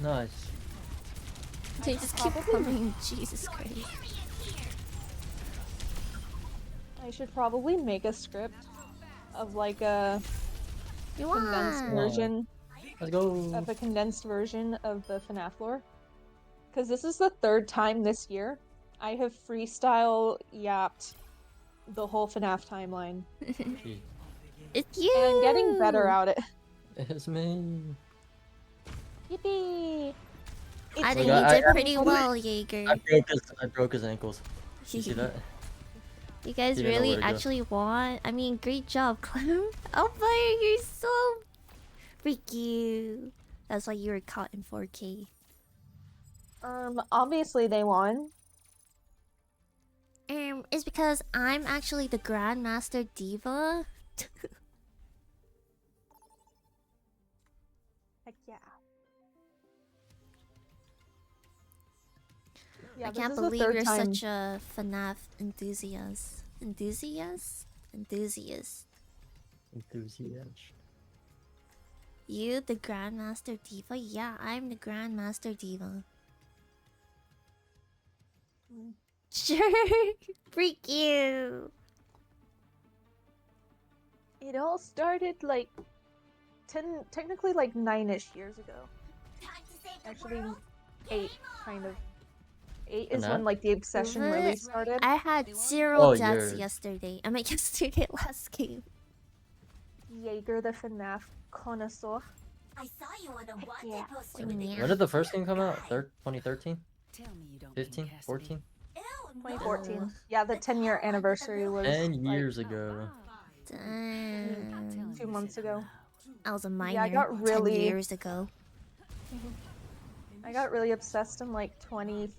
Nice. They just keep coming. Jesus Christ. I should probably make a script of like a You condensed won! version Let's go. of a condensed version of the FNAF lore. Because this is the third time this year I have freestyle yapped the whole FNAF timeline. Gee, It's you! And I'm getting better at it. it's me. Yippee! I It's think Look, you I- did pretty well, Jaeger. I broke his ankles. You see that? You guys Didn't know really where to go. actually won? I mean, great job, Clem. Oh, Fire, you're so... Freak you. That's why you were caught in 4K. Obviously they won. It's because I'm actually the Grandmaster Diva. Heck yeah. Yeah, I this can't is the believe third you're time. such a FNAF enthusiast. Enthusiast? Enthusiast. Enthusiast. You, the Grandmaster Diva? Yeah, I'm the Grandmaster Diva. Sure. Freak you. It all started like technically like 9-ish years ago. Actually, 8 kind of. 8 is when FNAF? like the obsession really started. I had 0 Oh, deaths yours. yesterday. I mean, yesterday last game. Jaeger the FNAF connoisseur. I saw you on a Heck wanted yeah. poster with Yeah. When did the first game come out? 2013? Tell me you don't 15? mean Cassidy. 14? Ew, 2014. Yeah, the 10-year anniversary was 10 like years ago. Damn. 2 months ago. I was a minor Yeah, I got 10 really years ago. I got really obsessed in like 2015.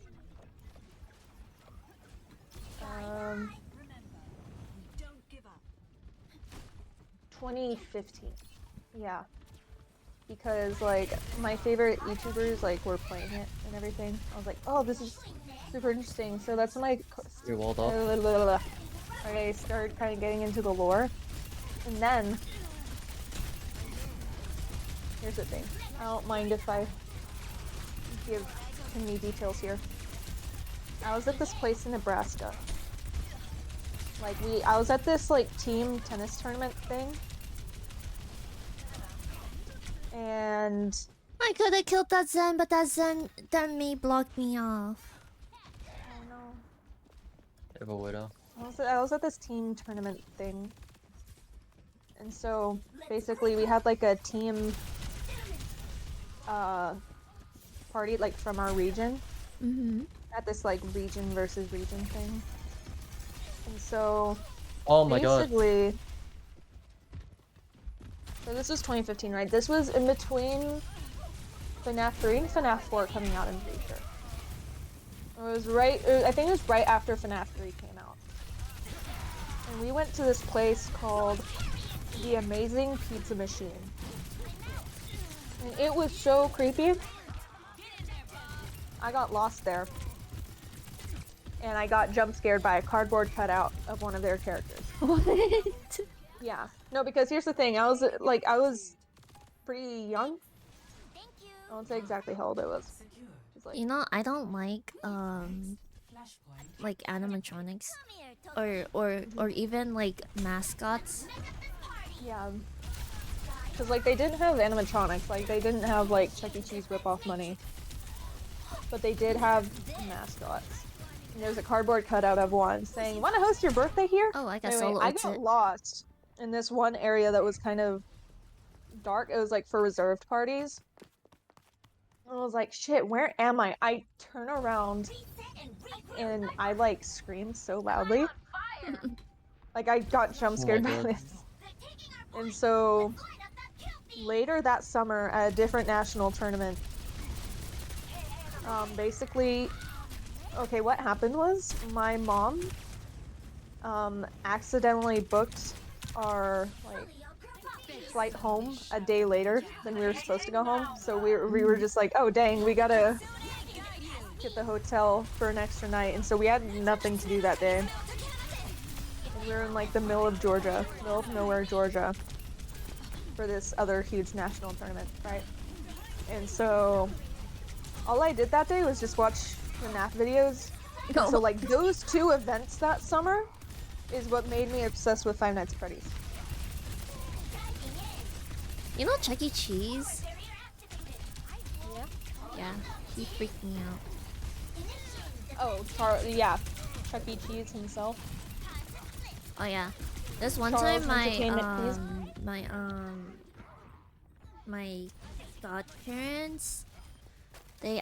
Yeah. Because like my favorite YouTubers like were playing it and everything. I was like, oh, this is super interesting. So that's when You're walled off. I started kind of getting into the lore. And then here's the thing. I don't mind if I give too many details here. I was at this place in Nebraska. Like I was at this like team tennis tournament thing. And I could have killed that Zen, but that May blocked me off. oh no. They have a widow. I was at this team tournament thing. And so basically we had like a team party like from our region. At this like region versus region thing. And so Oh my god. basically so this was 2015, right? This was in between FNAF 3 and FNAF 4 coming out, I'm pretty sure. It was right, I think it was right after FNAF 3 came out. And we went to this place called The Amazing Pizza Machine. And it was so creepy. I got lost there. And I got jump scared by a cardboard cutout of one of their characters. What? Yeah. No, because here's the thing. I was pretty young. I won't say exactly how old I was. Just like, You know, I don't like animatronics or even like mascots. yeah. Because like they didn't have animatronics. Like they didn't have like Chuck E. Cheese rip-off money. But they did have mascots. And there's a cardboard cutout of one saying, "Want to host your birthday here?" Oh, I got Anyway, solo I ults got it. lost in this one area that was kind of dark. It was like for reserved parties. And I was like, shit, where am I? I turn around and I like screamed so loudly. Like I got jump scared by God. this. And so later that summer at a different national tournament, basically, okay, what happened was my mom accidentally booked our like flight home a day later than we were supposed to go home. So we were just like, oh dang, we gotta get the hotel for an extra night. And so we had nothing to do that day. And we were in like the middle of nowhere, Georgia, for this other huge national tournament, right? And so all I did that day was just watch FNAF videos. No. So like those two events that summer is what made me obsessed with Five Nights at Freddy's. You know Chuck E. Cheese? Yeah. Yeah, he freaked me out. Oh, yeah, Chuck E. Cheese himself. Oh yeah, this one Charles time Entertainment, my godparents, they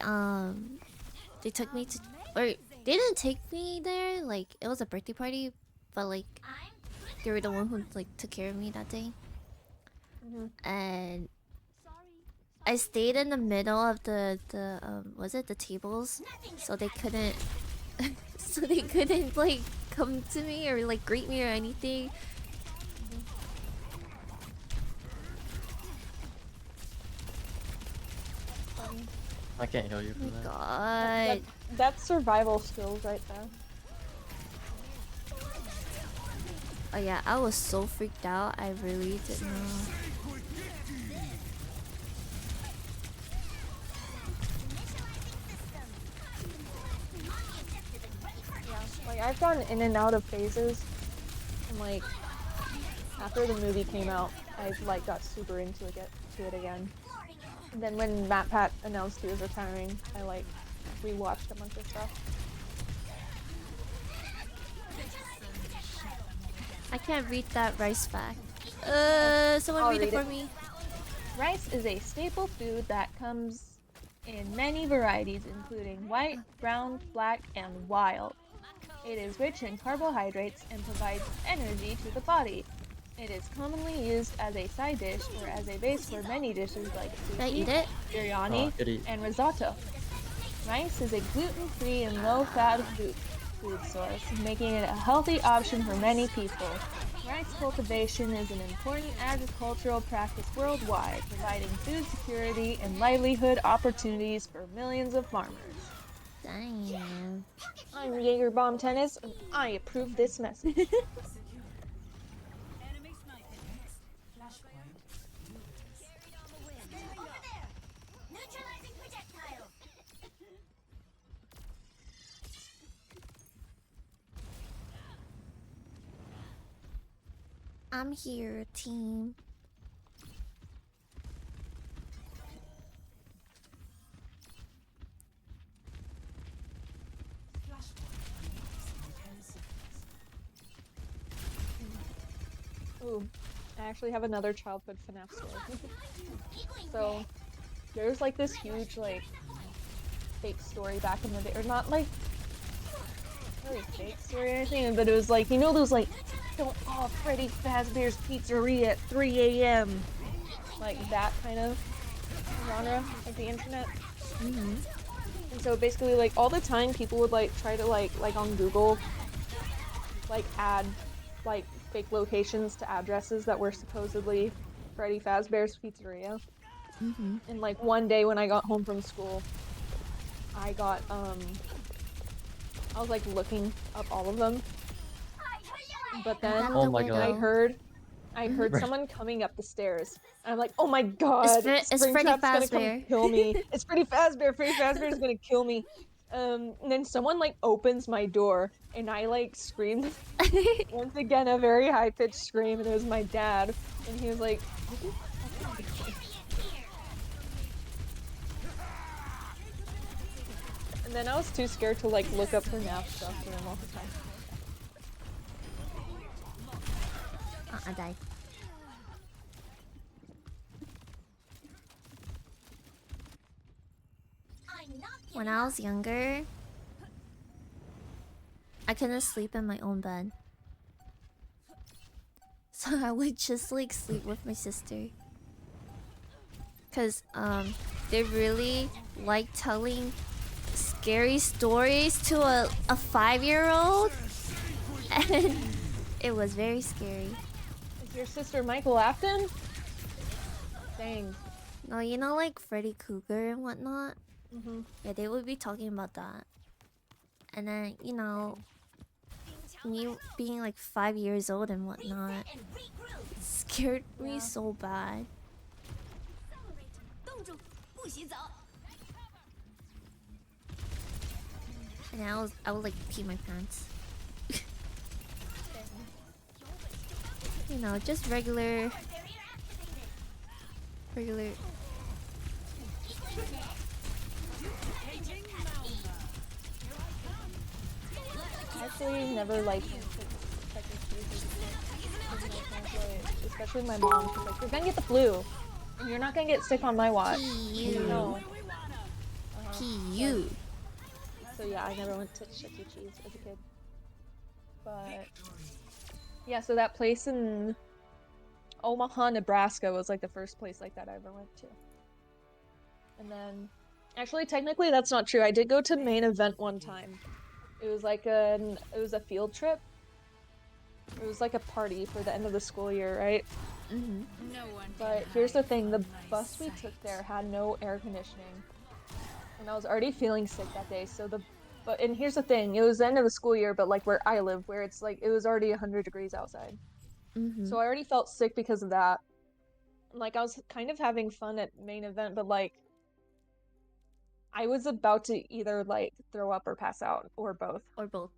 took me to, or they didn't take me there. Like it was a birthday party, but like they were the one who like took care of me that day. And I stayed in the middle of the was it the tables, so they couldn't like come to me or like greet me or anything. I can't heal you for that. God. That's survival skills right there. Oh yeah, I was so freaked out. I really didn't know. Yeah, like I've gone in and out of phases, and like after the movie came out, I like got super into it again. And then when Matt Pat announced he was retiring, I like rewatched a bunch of stuff. I can't read that rice fact. Someone I'll read it read for it. me. Rice is a staple food that comes in many varieties, including white, brown, black, and wild. It is rich in carbohydrates and provides energy to the body. It is commonly used as a side dish or as a base for many dishes like Can I sushi, eat it? biryani, Good eat. and risotto. Rice is a gluten-free and low-fat food source, making it a healthy option for many people. Rice cultivation is an important agricultural practice worldwide, providing food security and livelihood opportunities for millions of farmers. Damn. I'm Jaeger Bomb Tennis, and I approve this message. I'm here, team. Ooh, I actually have another childhood FNAF story. So, there's like this huge like fake story back in the day, or not like really fake story or anything, but it was like, you know those like, don't call Freddy Fazbear's Pizzeria at 3 a.m. Like that kind of genre of the internet. Mm-hmm. And so basically like all the time people would like try to like on Google like add like fake locations to addresses that were supposedly Freddy Fazbear's Pizzeria. Mm-hmm. And like one day when I got home from school, I got I was like looking up all of them. But then Oh my God. I heard someone coming up the stairs. And I'm like, oh my God, It's Freddy Springtrap's gonna come Fazbear. kill me. It's Freddy Fazbear. Freddy Fazbear is gonna kill me. And then someone like opens my door and I like screamed once again a very high pitched scream, and it was my dad. And he was like, "Who the fuck are you?" And then I was too scared to like look up for NAF stuff for him all the time. I died. When I was younger, I couldn't sleep in my own bed. So I would just like sleep with my sister. Cause they really like telling scary stories to a 5-year-old. And it was very scary. Is your sister Michael Afton? Dang. No, you know, like Freddy Krueger and whatnot? Mm-hmm. Yeah, they would be talking about that. And then, you know, me being like 5 years old and whatnot scared me so bad. And I would like pee my pants. You know, just regular. I actually never liked especially my mom. She's like, you're gonna get the flu, and you're not gonna get sick on my watch. You. No. You. So yeah, I never went to Chuck E. Cheese as a kid. But yeah, so that place in Omaha, Nebraska was like the first place like that I ever went to. And then, actually, technically that's not true. I did go to Main Event one time. It was like it was a field trip. It was like a party for the end of the school year, right? Mm-hmm. But here's the thing, the bus we took there had no air conditioning. And I was already feeling sick that day, and here's the thing, it was the end of the school year, but like where I live, where it's like, it was already 100 degrees outside. Mm-hmm. So I already felt sick because of that. Like I was kind of having fun at Main Event, but like, I was about to either like throw up or pass out, or both. Or both.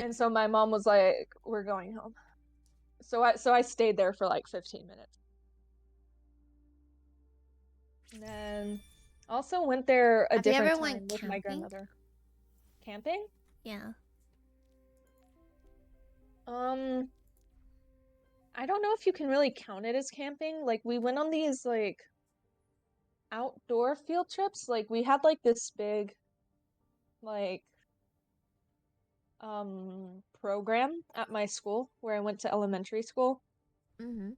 And so my mom was like, we're going home. So I stayed there for like 15 minutes. And then also went there a Have you different ever time went with my camping? grandmother. Camping? Yeah. I don't know if you can really count it as camping. Like we went on these like outdoor field trips. Like we had like this big like program at my school where I went to elementary school Mm-hmm.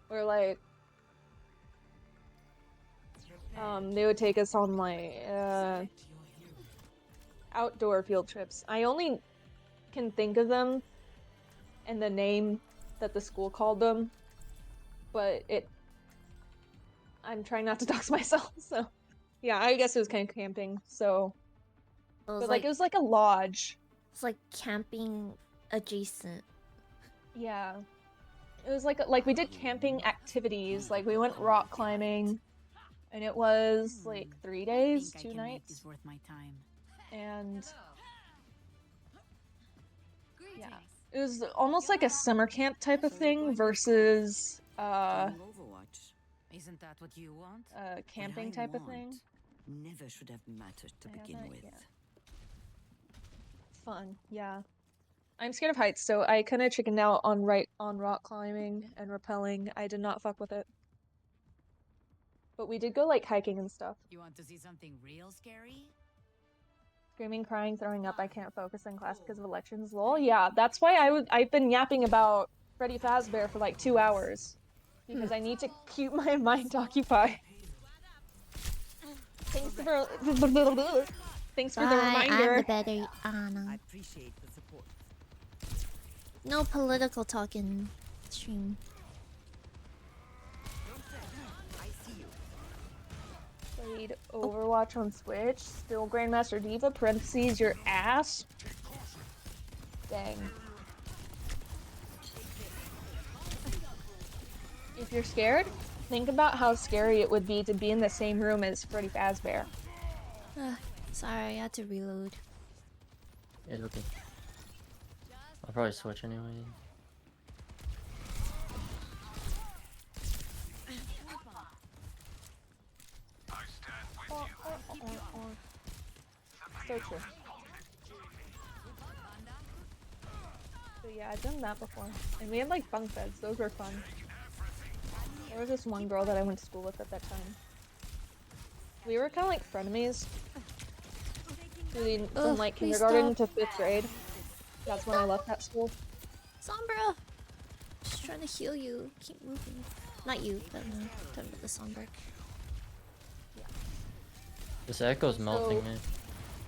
where like they would take us on like outdoor field trips. I only can think of them and the name that the school called them, but I'm trying not to dox myself, so yeah, I guess it was kind of camping. So, It was but like it was like a lodge. it's like camping adjacent. Yeah. It was like we did camping activities. Like we went rock climbing and it was like 3 days, 2 nights. Worth my time. And yeah. It was almost like a summer camp type of thing versus Playing Overwatch. Isn't that what you want? camping What I type of want thing. Never should have mattered to I begin haven't with. yet. Fun, yeah. I'm scared of heights, so I kind of chickened out on rock climbing and rappelling. I did not fuck with it. But we did go like hiking and stuff. You want to see something real scary? Screaming, crying, throwing up. I can't focus in class because of elections. Lol. Yeah, that's why I've been yapping about Freddy Fazbear for like 2 hours because I need to keep my mind occupied. Thanks for thanks for the Bye, I'm reminder. the better Anna. I appreciate the support. No political talk in stream. I see you. Played Overwatch on Switch. Still Grandmaster Diva. Parentheses your ass. Dang. If you're scared, think about how scary it would be to be in the same room as Freddy Fazbear. Sorry, I had to reload. It's okay. I'll probably switch anyway. So true. So yeah, I've done that before. And we had like bunk beds. Those were fun. There was this one girl that I went to school with at that time. We were kind of like frenemies. From like please kindergarten stop. to 5th grade. That's when I left that school. Sombra! Just trying to heal you. Keep moving. Not you, but the Sombra. This echo's melting me.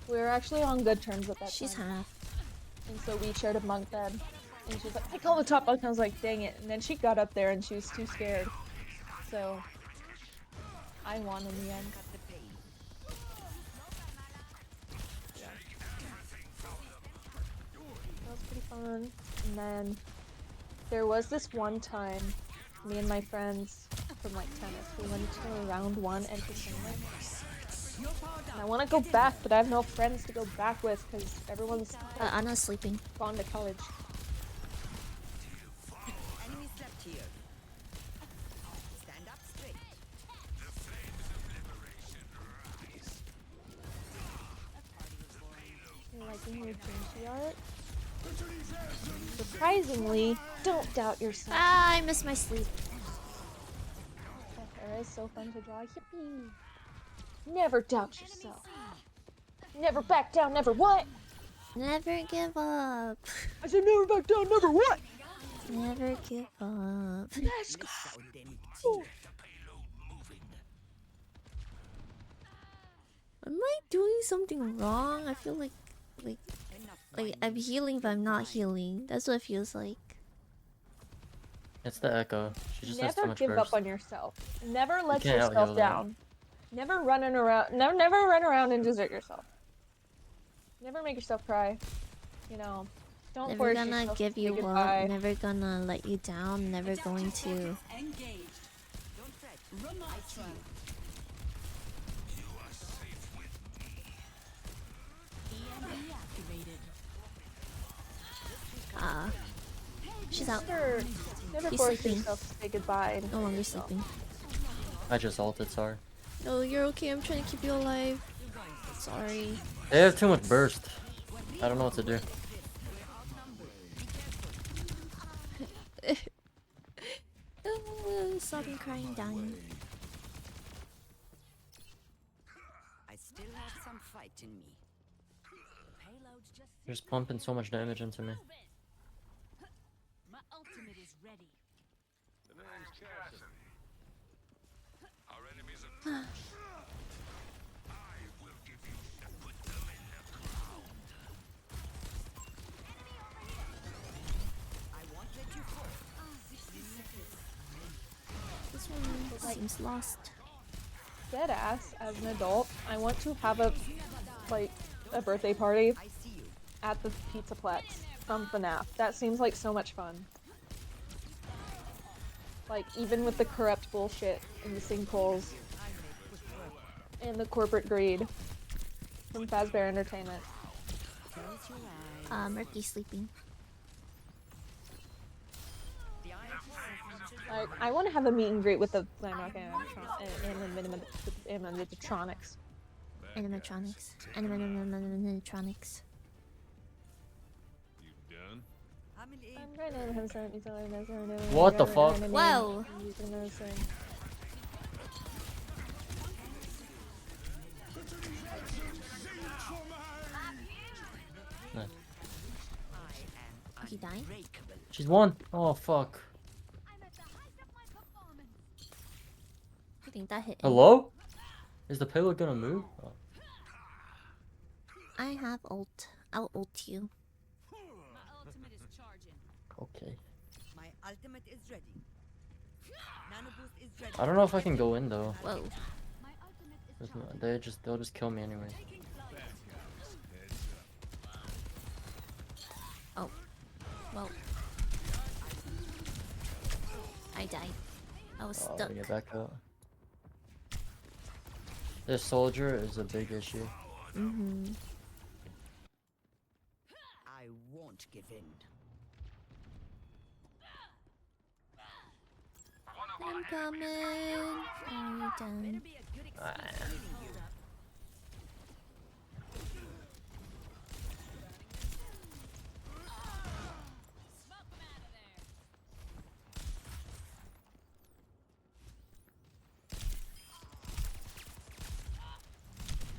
We were actually on good terms at that She's time. half. And so we shared a bunk bed. And she was like, I call the top bunk. I was like, dang it. And then she got up there and she was too scared. So I won in the end. Yeah. That was pretty fun. And then there was this one time, me and my friends from like tennis, we went to round 1 entertainment. And I want to go back, but I have no friends to go back with because everyone's Anna's sleeping. gone to college. Enemies left here. Stand up straight. Liking your Jinchi art? Surprisingly, don't doubt yourself. Ah, I miss my sleep. That hair is so fun to draw. Yippee! Never doubt yourself. Never back down, never what? Never give up. I said never back down, never what? Never give up. Let's go! Am I doing something wrong? I feel like I'm healing but I'm not healing. That's what it feels like. It's the echo. She just has too Never much give burst. up on yourself. Never let can't yourself out-heal that. down. Never running around. Never run around and desert yourself. Never make yourself cry. You know, don't Never force gonna yourself give to you say up. goodbye. Never gonna let you down. Never going to. Engaged. Don't fret. Run I see you. EMP activated. She's out. Never He's force sleeping. yourself to say goodbye. No longer sleeping. I just ulted, sorry. No, you're okay. I'm trying to keep you alive. Sorry. They have too much burst. I don't know what to do. Stop me crying down. I still have some fight in me. Payload's just They're just pumping so much damage into me. my ultimate is ready. I won't let you fall. This one seems lost. Dead ass, as an adult, I want to have a birthday party I see you. at the Pizzaplex from FNAF. That seems like so much fun. Like, even with the corrupt bullshit and the sinkholes and the corporate greed from Fazbear Entertainment. Close your eyes. Murky's sleeping. The iron Like, I want to have a meet and greet with the animatronics. Animatronics. Animatronics. You done? I'm in aim. I'm going to have some. What the fuck? Whoa! Nice. Oh, he died? Unbreakable. She's one. Oh fuck. I think that hit him. Hello? Is the payload gonna move? Oh. I have ult. I'll ult you. My ultimate is charging. Okay. My ultimate is ready. Nano boost is ready. I don't know if I can go in though. Whoa. My ultimate is They'll just kill me anyway. Oh. Well. I died. I was Oh, stuck. we get back up. This soldier is a big issue. Mm-hmm. I won't give in. I'm coming. Are you done? Be a good excuse for healing you.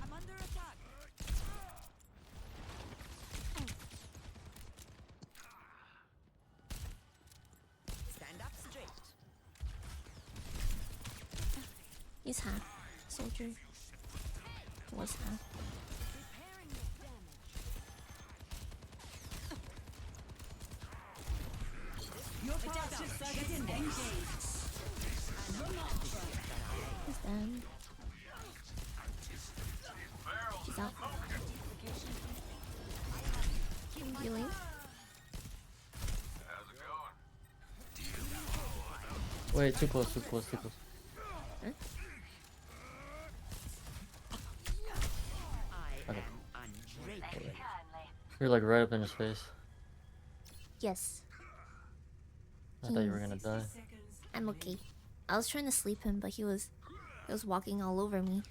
I'm under attack. Stand up straight. He's half. Soldier. Was half. Repairing this damage. Your fastest second engaged. He's done. She's out. I'm healing. Wait, too close, too close, too close. Huh? I Okay. am unbreakable. You're like right up in his face. Yes. I thought you were gonna die. I'm okay. I was trying to sleep him, but he was walking all over me.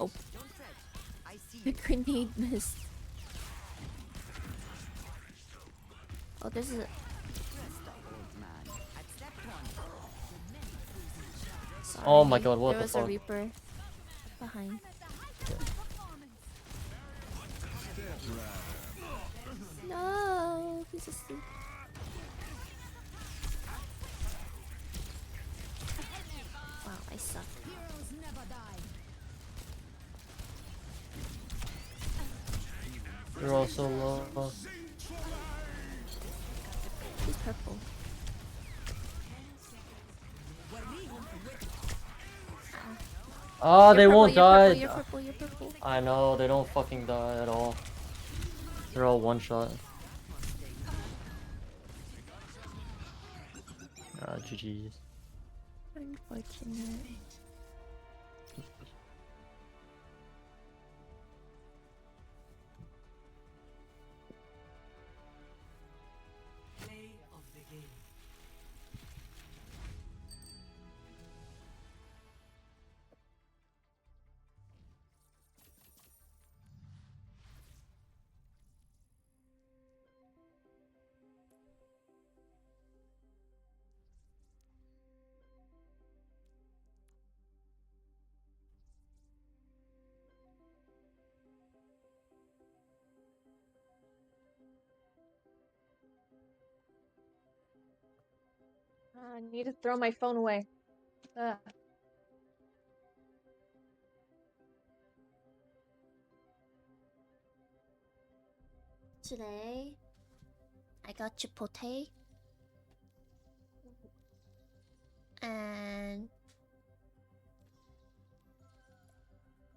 Oh, Don't fret. I see the you. grenade missed. Oh, this is. Rest up, old man. At step one. Sorry. Oh my god, what there the was fuck? a Reaper behind. No, he's asleep. Wow, I suck. You're also low. He's purple. Ah, they You're won't purple, die. You're purple, you're purple. I know, they don't fucking die at all. They're all one shot. Ah, GG's. Unfortunate. Play of the game. I need to throw my phone away. Ugh. Today, I got chipotle. And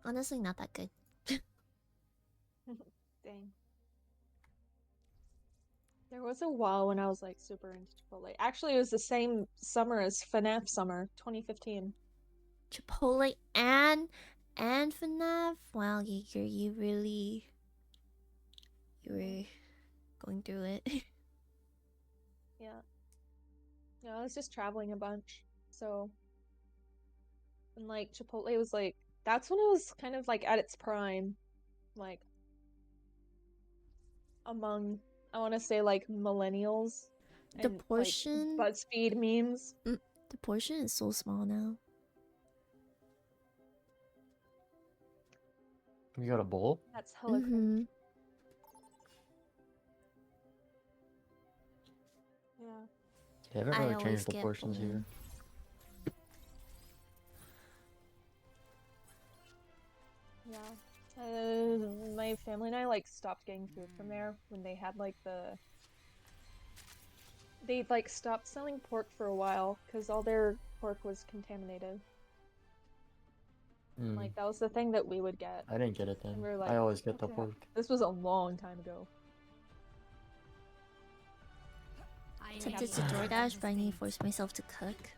honestly, not that good. Dang. There was a while when I was like super into Chipotle. Actually, it was the same summer as FNAF summer, 2015. Chipotle and FNAF. Wow, you really you were going through it. Yeah. Yeah, I was just traveling a bunch. So, and like Chipotle was like, that's when it was kind of like at its prime. Like, among, I want to say like millennials The and like portion, BuzzFeed memes. the portion is so small now. You got a bowl? That's hella cringe. Yeah. They haven't I really always changed the get portions bowl. here. Yeah. My family and I like stopped getting food from there when they had like they like stopped selling pork for a while because all their pork was contaminated. And, like that was the thing that we would get. I didn't get it then. And we were I like, always get the okay. pork. This was a long time ago. Tempted to DoorDash, but I need to force myself to cook.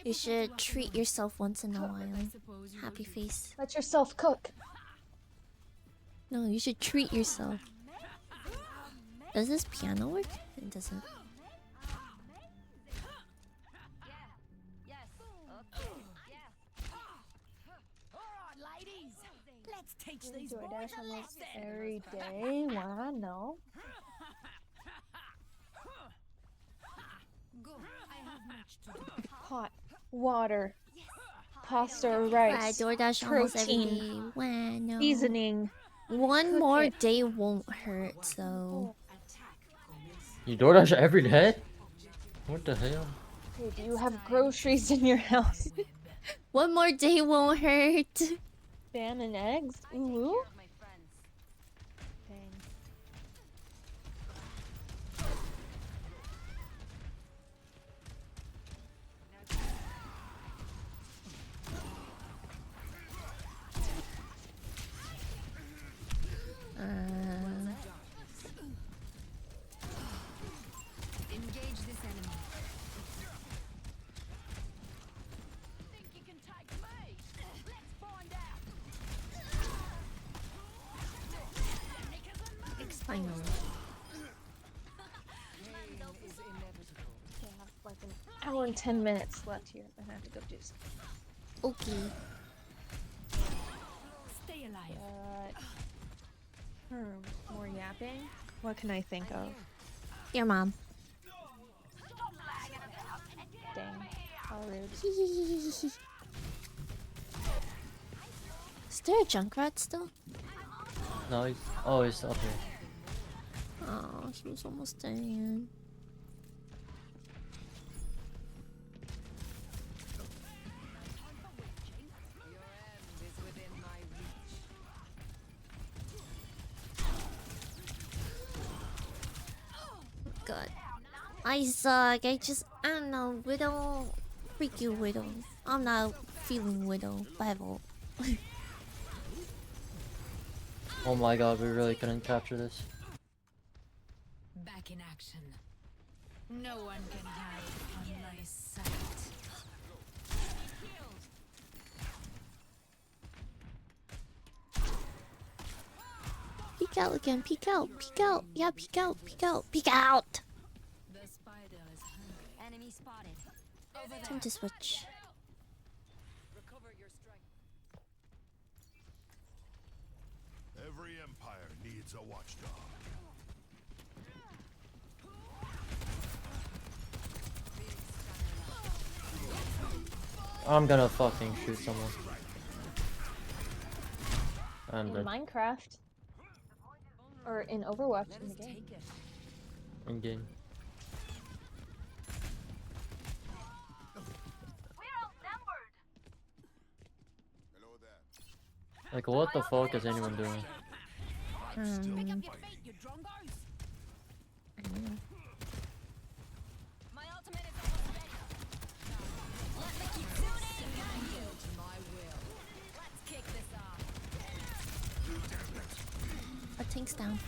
You should treat yourself once in a while. Happy face. Let yourself cook. No, you should treat yourself. Does this piano work? It doesn't. Let's teach I these DoorDash boys a almost lesson. every day. Wow, no. Go. I have much to do. Hot water, pasta or rice, I DoorDash almost every protein, day. Wow, no. seasoning. One Cook more it. day won't hurt, so. You DoorDash every day? What the hell? Dude, you have groceries in your house. One more day won't hurt. Spam and eggs? Ooh. Dang. Engage this enemy. Think you can take me? Let's find out. Finally. I have like an hour and 10 minutes left here. I'm gonna have to go do something. Okay. Stay alive. More yapping? What can I think of? Your mom. Dang. How rude. Is there a Junkrat still? No, he's up here. Oh, he was almost dead. God. I suck. I don't know. Widow. Freak you, Widow. I'm not feeling Widow. Bible. Oh my god, we really couldn't capture this. Back in action. No one can hide from my sight. Peek out again. Peek out. Peek out. Yeah, peek out. Peek out. Peek out. The spider is hungry. Enemy spotted. Time to switch. Recover your strength. Every empire needs a watchdog. I'm gonna fucking shoot someone. I'm In dead. Minecraft. Or in Overwatch in the game. In game. Like, what the fuck is anyone doing? Pick up Um, your feet, you drongos! My ultimate is almost ready. Let me Kitsune guide you to my will. Let's kick this off. a tank's down.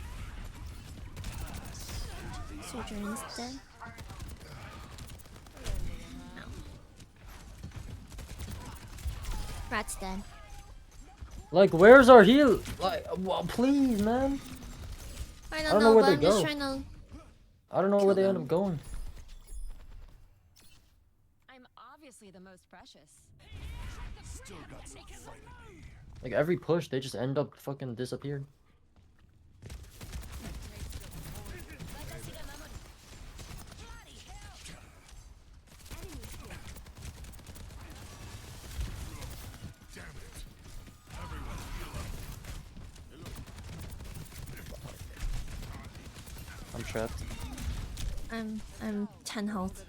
Soldier instead. No. Rat's dead. Like, where's our heal? Like, well, please, man. I don't don't know know, where but they I'm just go. trying to. I don't know Kill where they end them. up going. I'm obviously the most precious. Still got some fight in me. Like, every push, they just end up fucking disappeared. Damn it. Everyone heal up. I'm trapped. I'm 10 health.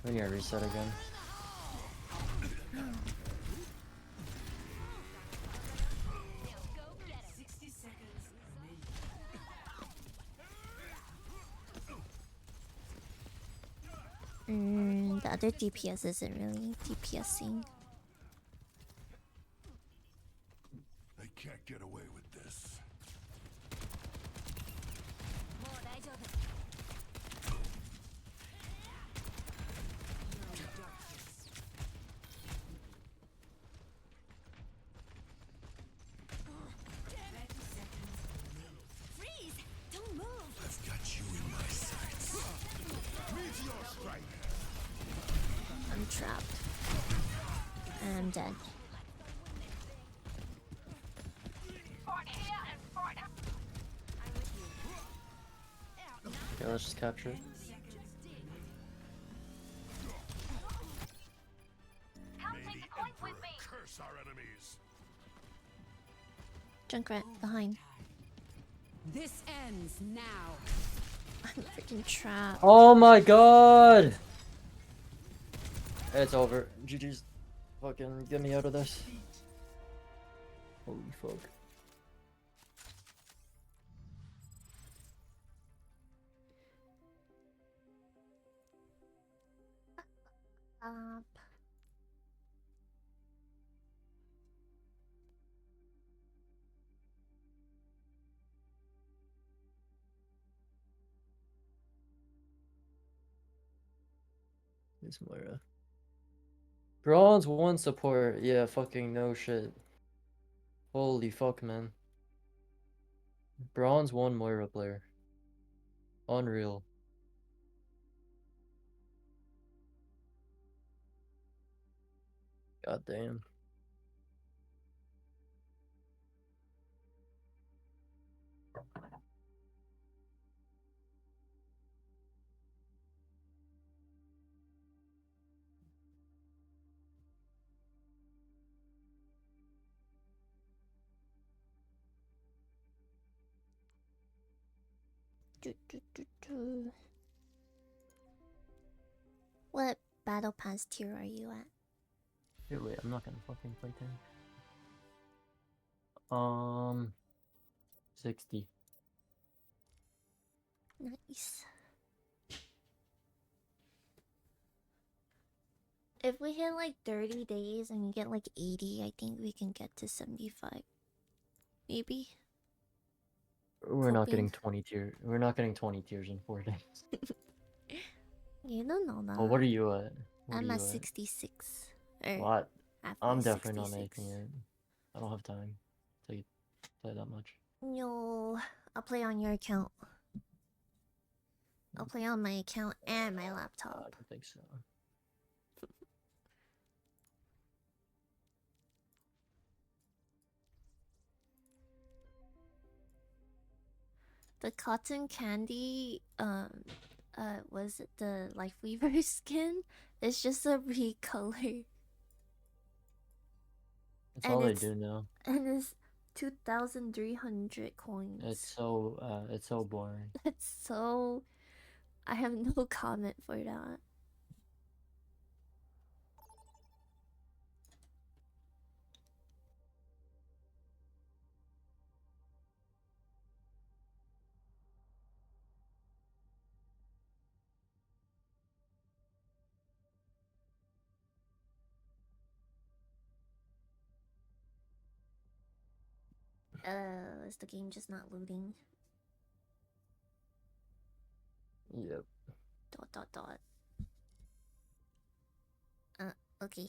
We need to reset again. The other DPS isn't really DPSing. They can't get away with this. Freeze! Don't move! I've got you in my sights. Meteor strike. I'm trapped. And I'm dead. Okay, let's just capture it. May the Emperor curse our enemies. Junkrat behind. This ends now. I'm freaking trapped. Oh my god! It's over. GG's. Fucking get me out of this. Holy fuck. Up. This Moira. Bronze 1 support. Yeah, fucking no shit. Holy fuck, man. Bronze 1 Moira player. Unreal. God damn. What battle pass tier are you at? Wait, I'm not gonna fucking play tank. 60. Nice. If we hit like 30 days and we get like 80, I think we can get to 75. Maybe. We're not getting Hoping. 20 tier. We're not getting 20 tiers in 4 days. You don't know that. Well, what are you at? What I'm are at you 66. Or What? halfway I'm definitely not 66. making it. I don't have time to play that much. No, I'll play on your account. I'll play on my account and my I laptop. don't think so. The cotton candy, was it the Life Weaver skin? It's just a recolor. That's And all they it's do now. and it's 2,300 coins. It's so boring. That's so. I have no comment for that. Is the game just not loading? Yep. Dot dot dot. Okay.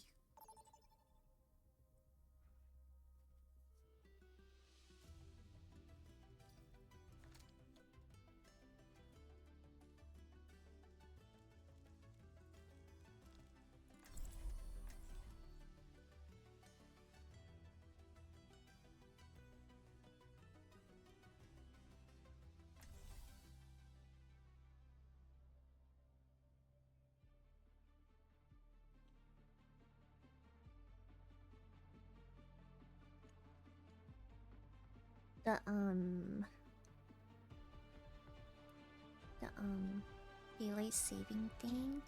The daylight saving thing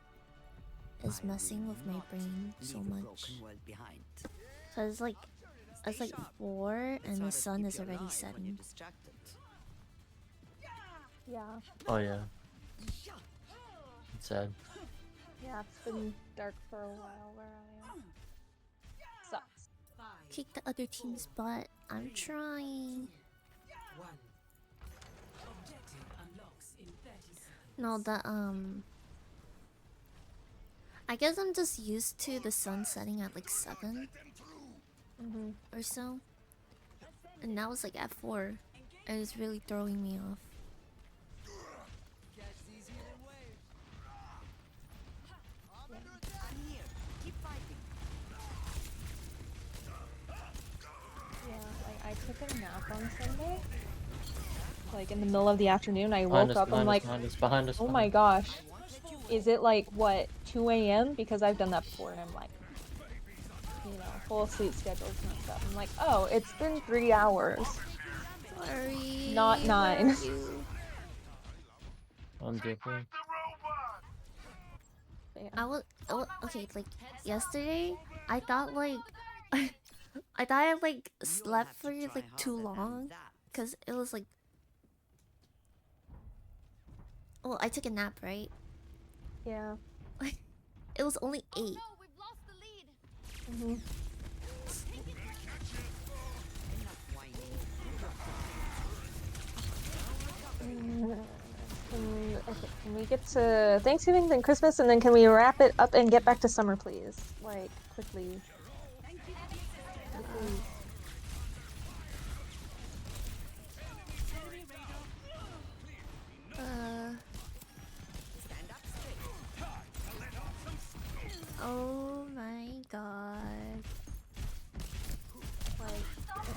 is messing with my brain so much. So it's like 4 and the sun is already setting. Yeah. Oh yeah. It's sad. Yeah, it's been dark for a while where I am. Sucks. Kick the other team's butt. I'm trying. No, I guess I'm just used to the sun setting at like 7 or so. And now it's like at 4. And it's really throwing me off. Yeah, like I took a nap on Sunday. Like in the middle of the afternoon, I Behind woke us, up, I'm behind us, like, behind us, behind us, oh behind my us. gosh. Is it like, what, 2 a.m.? Because I've done that before and I'm like, you know, whole sleep schedule's messed up. I'm like, oh, it's been 3 hours. Sorry. Not 9. Where are you? I'm dipping. Yeah. Okay, like yesterday, I thought like I thought I like slept for like too long, cause it was like, well, I took a nap, right? Yeah. It was only 8. No, we've lost the lead. Okay, can we get to Thanksgiving, then Christmas, and then can we wrap it up and get back to summer, please? Like, quickly. Quickly. Oh my god. Like,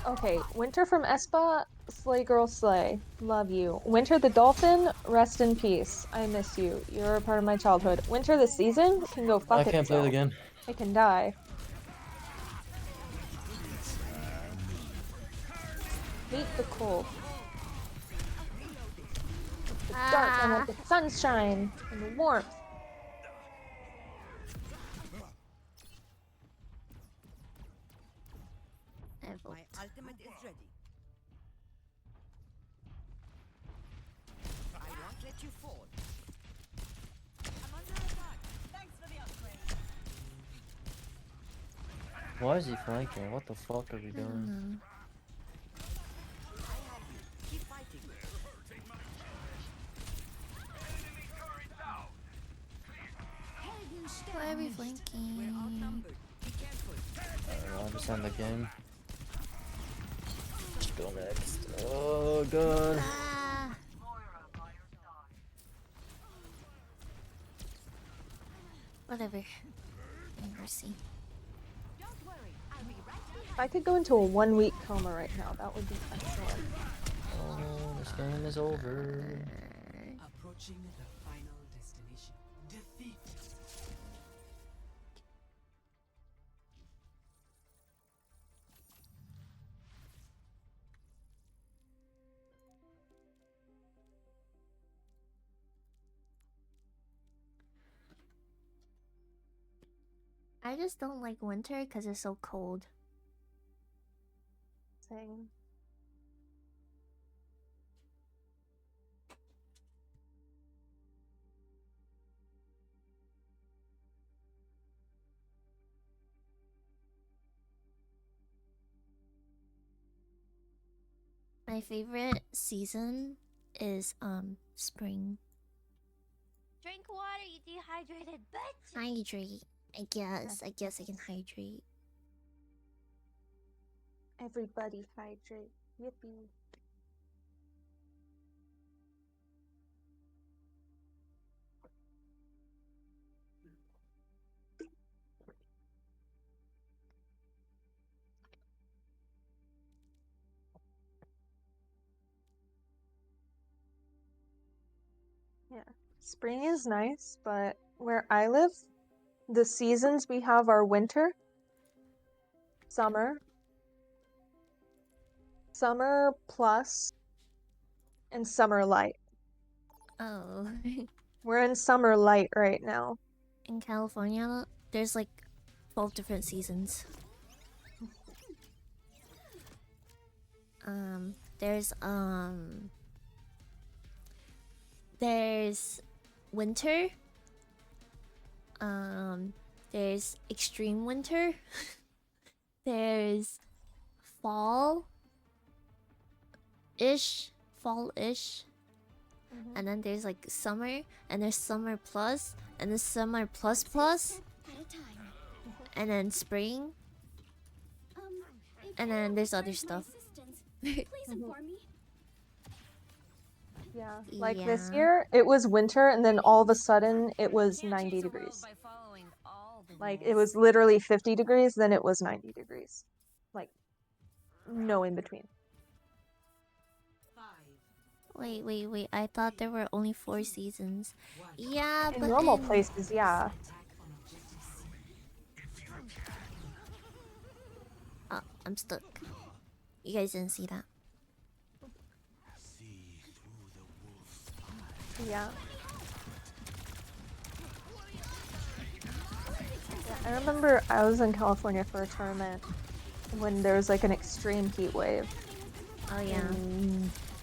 okay, Winter from Espa, Slay Girl Slay. Love you. Winter the Dolphin, rest in peace. I miss you. You're a part of my childhood. Winter the Season can go fuck I itself. can't play the game. It can die. Hate the cold. The dark, I want the sunshine and the warmth. My ultimate is ready. I won't let you fall. I'm under attack. Thanks for the upgrade. Why is he flanking? What the fuck are we doing? Keep fighting. Why are we flanking? Outnumbered. Be careful. I'll just end the game. Let's go next. Oh god. Ah. Whatever. Mercy. Don't worry, I'll be right behind. If I could go into a 1-week coma right now, that would be excellent. Oh, this game is over. Approaching the final destination. Defeat. I just don't like winter because it's so cold. Same. My favorite season is spring. Drink water, you dehydrated bitch. Hydrate. I guess I can hydrate. Everybody hydrate. Yippee. Yeah. Spring is nice, but where I live, the seasons we have are winter, summer, summer plus, and summer light. Oh. We're in summer light right now. In California, there's like 12 different seasons. There's winter. There's extreme winter. There's fall-ish. And then there's like summer, and there's summer plus, and there's summer plus plus, and then spring, and then there's other stuff. Please inform me. Yeah. Like this year, it was winter, and then all of a sudden, it was 90 degrees. Like, it was literally 50 degrees, then it was 90 degrees. Like, no in between. Wait. I thought there were only 4 seasons. Yeah, In but normal places, yeah. Oh, I'm stuck. You guys didn't see that. Yeah. I remember I was in California for a tournament when there was like an extreme heat wave. Oh yeah.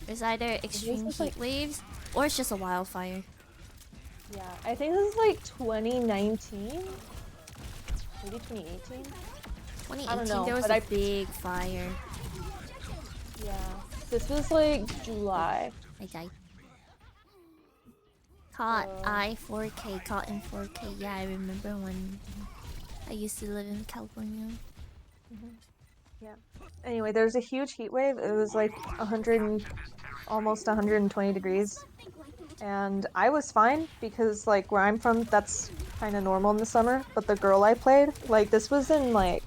There's either extreme heat waves or it's just a wildfire. Yeah, I think this is like 2019, maybe 2018. 2018, there was a big fire. Yeah, this was like July. I died. Caught I-4K, caught in 4K. Yeah, I remember when I used to live in California. Yeah. Anyway, there was a huge heat wave. It was like 100, almost 120 degrees. And I was fine because like where I'm from, that's kind of normal in the summer. But the girl I played, like this was in like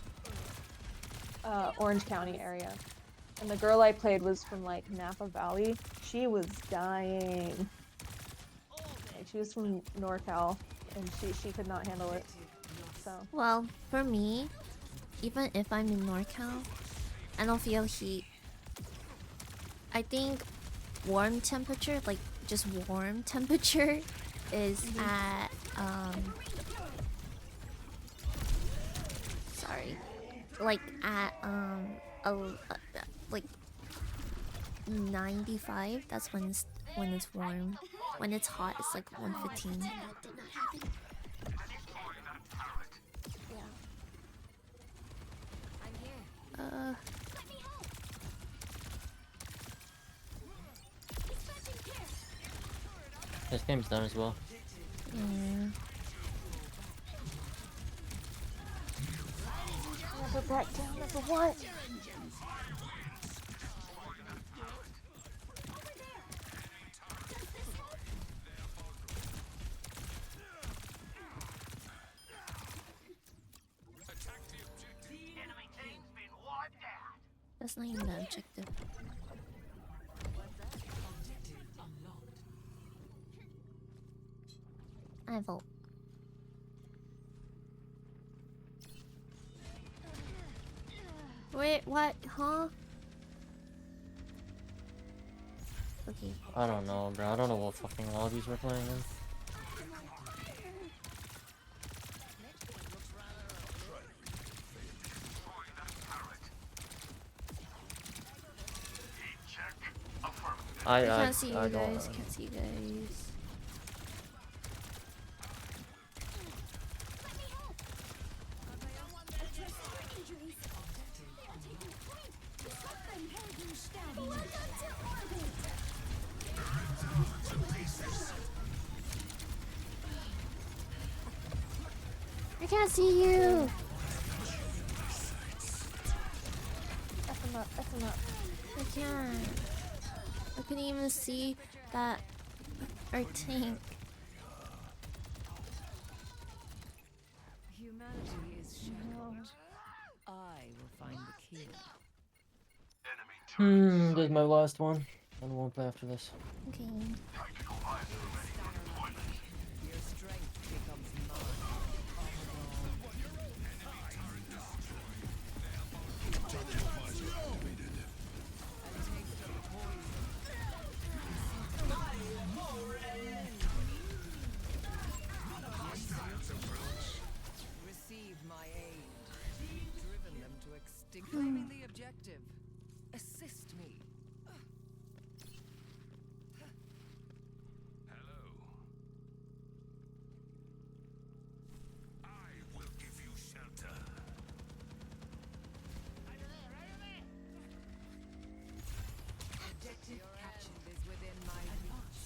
Orange County area. And the girl I played was from like Napa Valley. She was dying. Like, she was from NorCal and she could not handle it. So. Well, for me, even if I'm in NorCal, I don't feel heat. I think warm temperature, like just warm temperature, is at sorry, like at like 95. That's when it's warm. When it's hot, it's like 115. This game's done as well. Yeah. Never back down, never what? That's not even the objective. I vote. Wait, what? Huh? Okay. I don't know, bro. I don't know what fucking lobbies we're playing in. I can't see you don't guys. know. Can't see you guys. can't see you. F him up, F him up. I can't. I couldn't even see that our tank. Humanity is shackled. I will find the key. This is my last one. I won't play after this. Okay. Your strength becomes mine. Receive my aid. Driven them to extinct. Claiming the objective. Assist me. Hello. I will give you shelter. Objective captured is within my reach.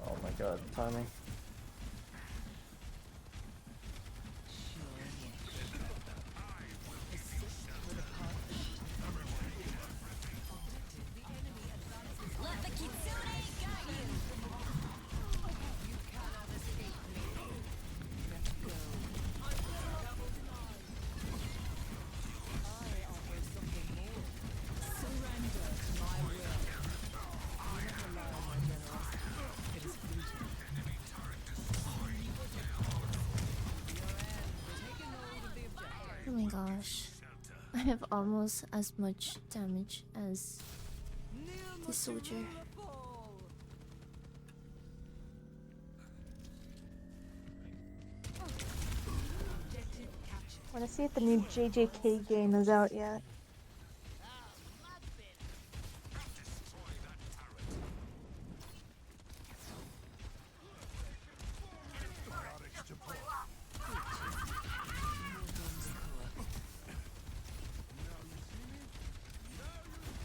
Oh my god, timing. Let the kitsune guide you. You cannot escape me. Let's go. I offer something more. Surrender to my will. Do not rely on my generosity. It is fleeting. Your end. Taking hold of the objective. Oh my gosh. I have almost as much damage as the soldier. Wanna see if the new JJK game is out yet.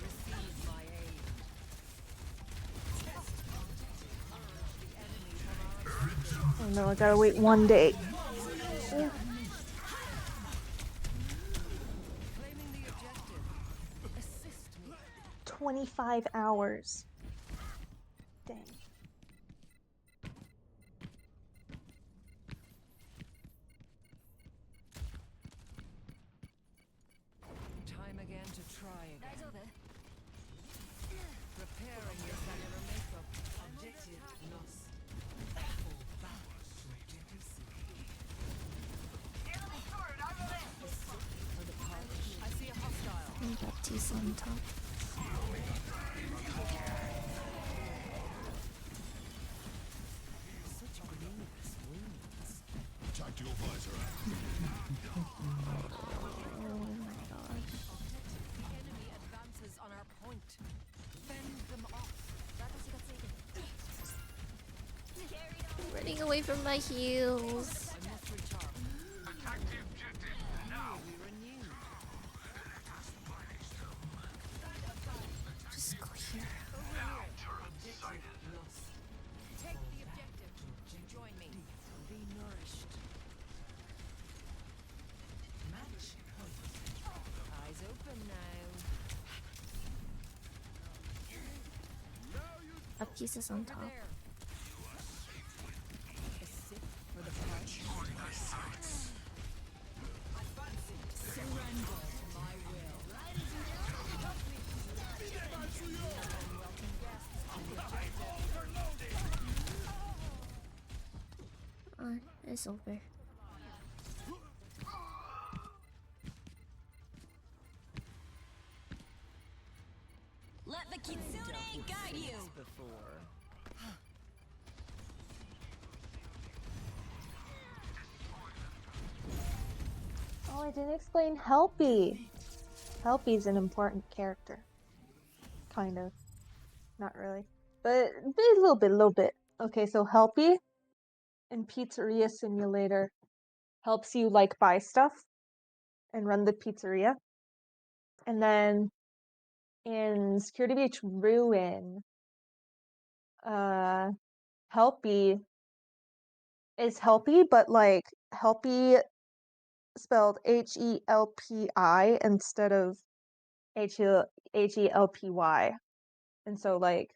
Receive my aid. Oh no, I gotta wait one day. Claiming the objective. Assist me. 25 hours. Dang. Time again to try again. Preparing your cellular makeup. Objective lost. Fall back to objective C. For the punch. I see a hostile. I got T's on top. Such grievous wounds. Tactical visor out. Oh my gosh. The enemy advances on our point. Fend them off. I'm running away from my heels. I must recharge. We renew. Just go here. Objective lost. Take the objective. Join me. Be nourished. Match point. Eyes open now. A piece is on top. There. A sip for the punch. Surrender to my will. Welcome guests on the objective. It's over. Let the kitsune guide you. Before. Oh, I didn't explain Helpy. Helpy's an important character. Kind of. Not really. But a little bit. Okay, so Helpy in Pizzeria Simulator helps you like buy stuff and run the pizzeria. And then in Security Beach Ruin, Helpy is Helpy, but like Helpy spelled HELPI instead of HELPY. And so like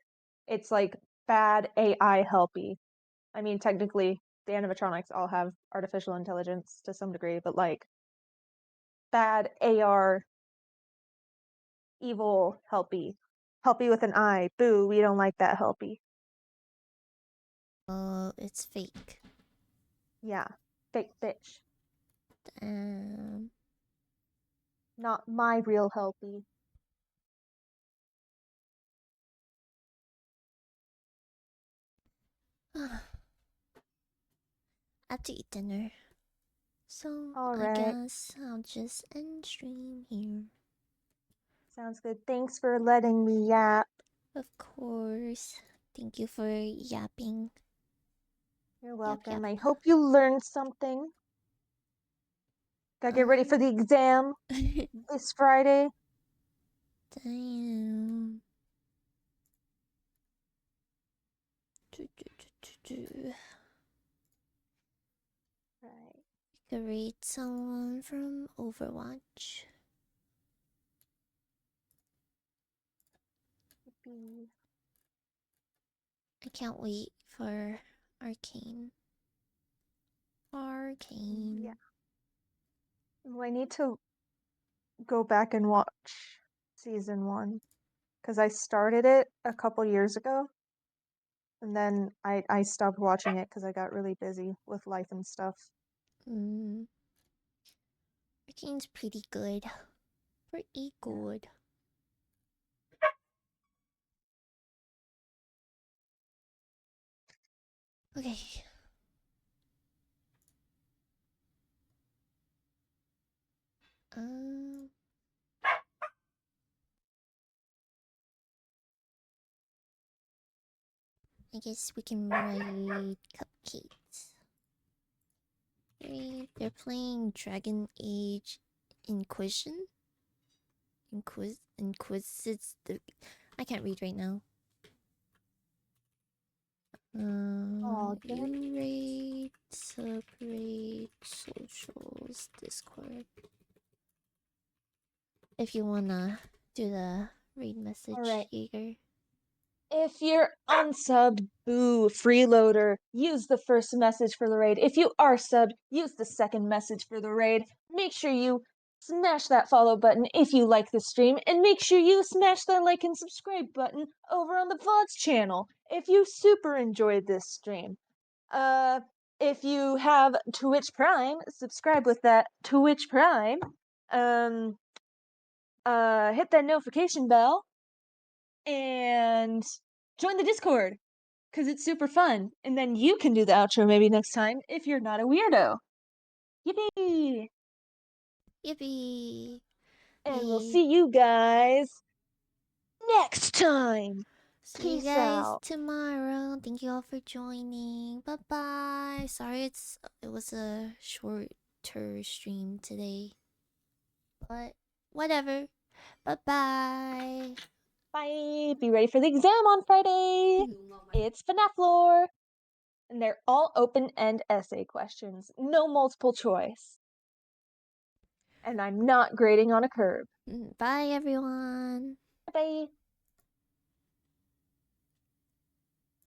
it's like bad AI Helpy. I mean, technically the animatronics all have artificial intelligence to some degree, but like bad AR evil Helpy. Helpy with an I. Boo, we don't like that Helpy. Oh, it's fake. Yeah. Fake bitch. Damn. Not my real Helpy. I have to eat dinner. So All I right. guess I'll just end stream here. Sounds good. Thanks for letting me yap. Of course. Thank you for yapping. You're Yap yap. welcome. I hope you learned something. Gotta get ready for the exam this Friday. Damn. Right. You could rate someone from Overwatch. I can't wait for Arcane. Arcane. Yeah. Well, I need to go back and watch season 1 because I started it a couple years ago, and then I stopped watching it because I got really busy with life and stuff. Arcane's pretty good. Pretty good. Okay. I guess we can raid cupcakes. They're playing Dragon Age Inquisition. I can't read right now. You raid, subraid, socials, Discord. If you wanna do the raid message, Alright. Jaeger. If you're unsubbed, boo, freeloader, use the first message for the raid. If you are subbed, use the second message for the raid. Make sure you smash that follow button if you like the stream, and make sure you smash that like and subscribe button over on the VOD's channel if you super enjoyed this stream. If you have Twitch Prime, subscribe with that Twitch Prime. Hit that notification bell and join the Discord because it's super fun. And then you can do the outro maybe next time if you're not a weirdo. Yippee! Yippee! And we'll see you guys next time. See Peace you guys out. tomorrow. Thank you all for joining. Bye bye. Sorry it was a shorter stream today. But whatever. Bye bye. Bye. Be ready for the exam on Friday. It's FNAF lore. And they're all open-end essay questions. No multiple choice. And I'm not grading on a curve. Bye everyone. Bye.